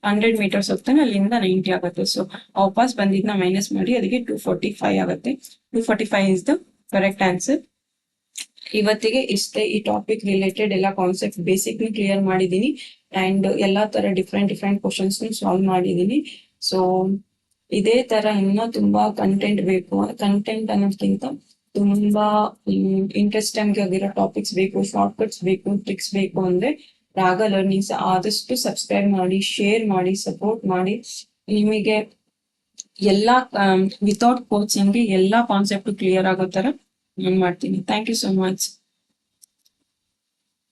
100 meters ಹೋಗ್ತಾನೆ, ಅಲ್ಲಿಂದ 90 ಆಗುತ್ತೆ. ಸೊ ವಾಪಸ್ ಬಂದಿದ್ನ ಮೈನಸ್ ಮಾಡಿ, ಅದಕ್ಕೆ 245 ಆಗುತ್ತೆ. 245 ಇಸ್ ದ ಕರೆಕ್ಟ್ ಆನ್ಸರ್. ಇವತ್ತಿಗೆ ಇಷ್ಟೇ. ಈ ಟಾಪಿಕ್ ರಿಲೇಟೆಡ್ ಎಲ್ಲ ಕಾನ್ಸೆಪ್ಟ್ ಬೇಸಿಕ್ ಕ್ಲಿಯರ್ ಮಾಡಿದೀನಿ ಅಂಡ್ ಎಲ್ಲಾ ತರ ಡಿಫ್ರೆಂಟ್ ಕ್ವಶನ್ಸ್ ಸಾಲ್ವ್ ಮಾಡಿದೀನಿ. ಸೊ ಇದೇ ತರ ಇನ್ನೂ ತುಂಬಾ ಕಂಟೆಂಟ್ ಬೇಕು. ಕಂಟೆಂಟ್ ಅನ್ನೋದಕ್ಕಿಂತ ತುಂಬಾ ಇಂಟ್ರೆಸ್ಟಿಂಗ್ ಆಗಿರೋ ಟಾಪಿಕ್ಸ್ ಬೇಕು, ಶಾರ್ಟ್ ಕಟ್ಸ್ ಬೇಕು, ಟ್ರಿಕ್ಸ್ ಬೇಕು ಅಂದ್ರೆ ರಾಗ ಲರ್ನಿಂಗ್ಸ್ ಆದಷ್ಟು ಸಬ್ಸ್ಕ್ರೈಬ್ ಮಾಡಿ, ಶೇರ್ ಮಾಡಿ, ಸಪೋರ್ಟ್ ಮಾಡಿ. ನಿಮಗೆ ಎಲ್ಲಾ ವಿತೌಟ್ ಕೋಚಿಂಗ್ ಎಲ್ಲಾ ಕಾನ್ಸೆಪ್ಟ್ ಕ್ಲಿಯರ್ ಆಗೋ ತರ ನಾನು ಮಾಡ್ತೀನಿ. Thank you so much.